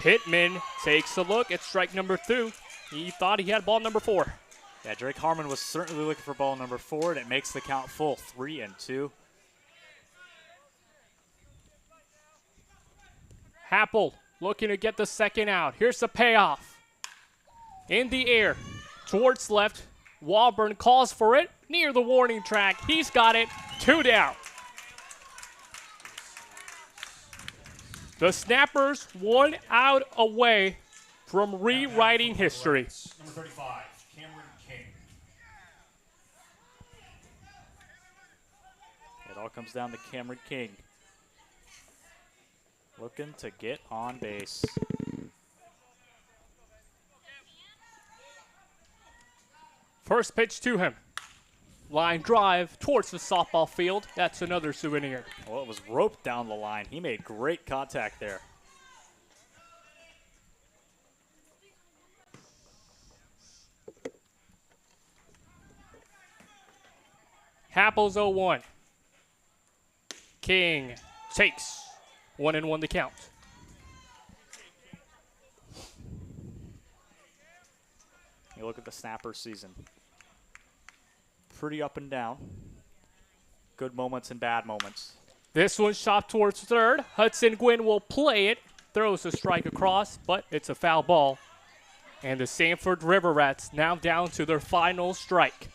Pittman takes a look at strike number 2. He thought he had ball number 4. Yeah, Drake Harmon was certainly looking for ball number 4, and it makes the count full, 3-2. Happel looking to get the second out. Here's the payoff. In the air, towards left. Walburn calls for it near the warning track. He's got it. 2 down. The Snappers 1 out away from rewriting history. Number 35, Cameron King. comes down to Cameron King. Looking to get on base. First pitch to him. Line drive towards the softball field. That's another souvenir. Well, it was roped down the line. He made great contact there. Happels 0-1. King takes 1-1 to count. You look at the Snappers season. Pretty up and down. Good moments and bad moments. This one shot towards third. Hudson Gwynn will play it. Throws a strike across, but it's a foul ball. And the Sanford River Rats now down to their final strike.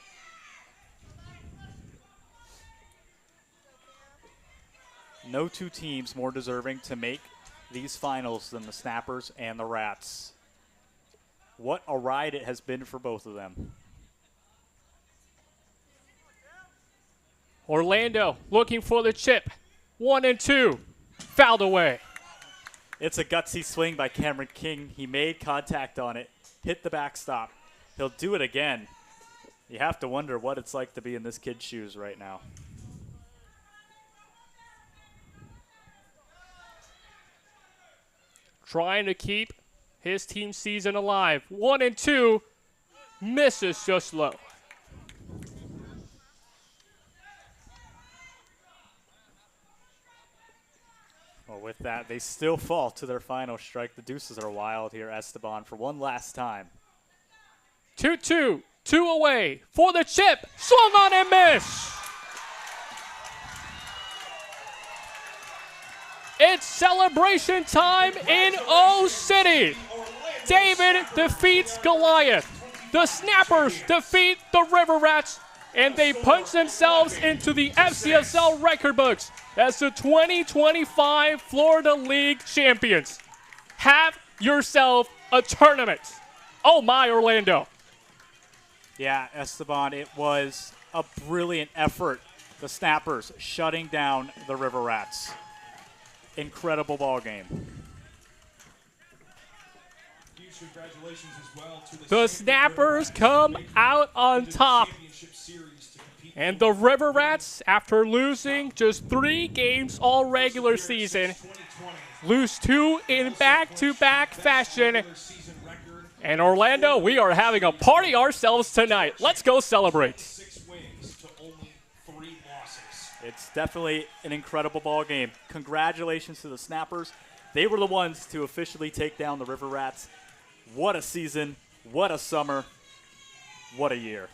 No two teams more deserving to make these finals than the Snappers and the Rats. What a ride it has been for both of them. Orlando looking for the chip. 1-2. Fouled away. It's a gutsy swing by Cameron King. He made contact on it, hit the backstop. He'll do it again. You have to wonder what it's like to be in this kid's shoes right now. Trying to keep his team season alive. 1-2. Misses just low. Well, with that, they still fall to their final strike. The deuces are wild here, Esteban, for one last time. 2-2. 2 away for the chip. Swung on and missed. It's celebration time in O-City. David defeats Goliath. The Snappers defeat the River Rats, and they punch themselves into the FCSL record books as the 2025 Florida League champions. Have yourself a tournament. Oh my, Orlando. Yeah, Esteban, it was a brilliant effort. The Snappers shutting down the River Rats. Incredible ball game. Huge congratulations as well to The Snappers come out on top. And the River Rats, after losing just 3 games all regular season, lose 2 in back-to-back fashion. And Orlando, we are having a party ourselves tonight. Let's go celebrate. 6 wins to only 3 losses. It's definitely an incredible ball game. Congratulations to the Snappers. They were the ones to officially take down the River Rats. What a season. What a summer. What a year.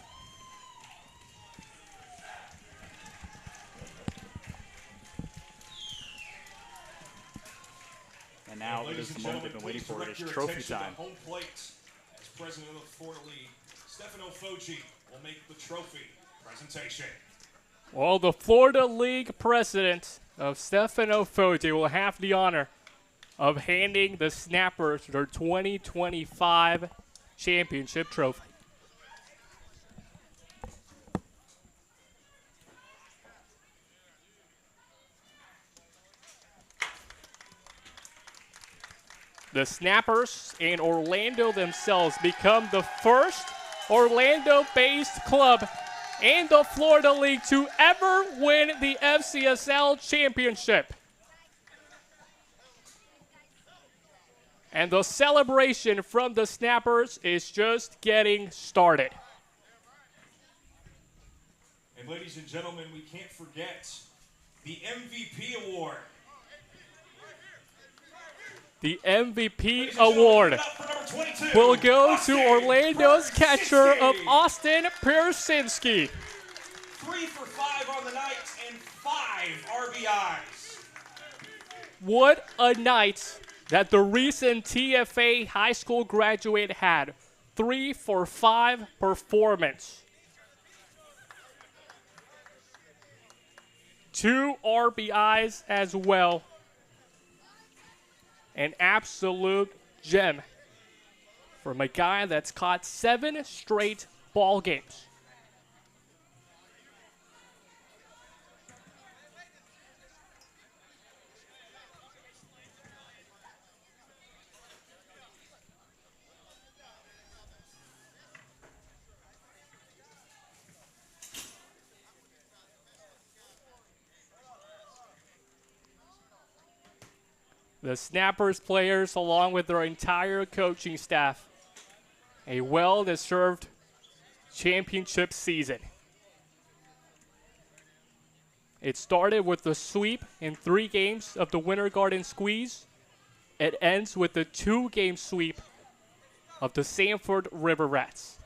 And now it is the moment they've been waiting for. It is trophy time. Home plate, as president of the Florida League, Stefano Foggi will make the trophy presentation. Well, the Florida League president of Stefano Foggi will have the honor of handing the Snappers their 2025 championship trophy. The Snappers and Orlando themselves become the first Orlando-based club in the Florida League to ever win the FCSL Championship. And the celebration from the Snappers is just getting started. And ladies and gentlemen, we can't forget the MVP award. The MVP award will go to Orlando's catcher of Austin Persinski. 3 for 5 on the night and 5 RBIs. What a night that the recent TFA high school graduate had. 3 for 5 performance. 2 RBIs as well. An absolute gem from a guy that's caught 7 straight ball games. the Snappers players, along with their entire coaching staff, a well-deserved championship season. It started with the sweep in 3 games of the Winter Garden Squeeze. It ends with the 2-game sweep of the Sanford River Rats.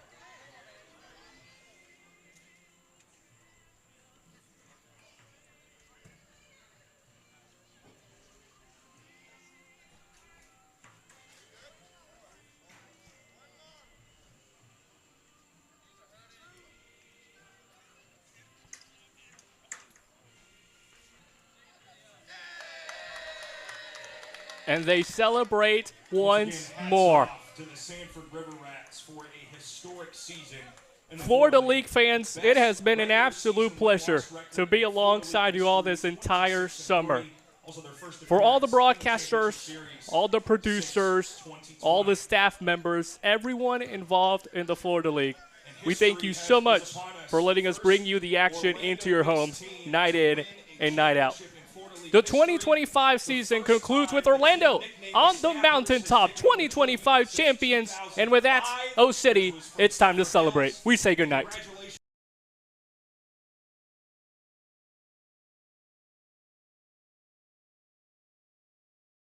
And they celebrate once more. To the Sanford River Rats for a historic season. Florida League fans, it has been an absolute pleasure to be alongside you all this entire summer. For all the broadcasters, all the producers, all the staff members, everyone involved in the Florida League, we thank you so much for letting us bring you the action into your homes night in and night out. The 2025 season concludes with Orlando on the mountaintop, 2025 champions. And with that, O City, it's time to celebrate. We say goodnight.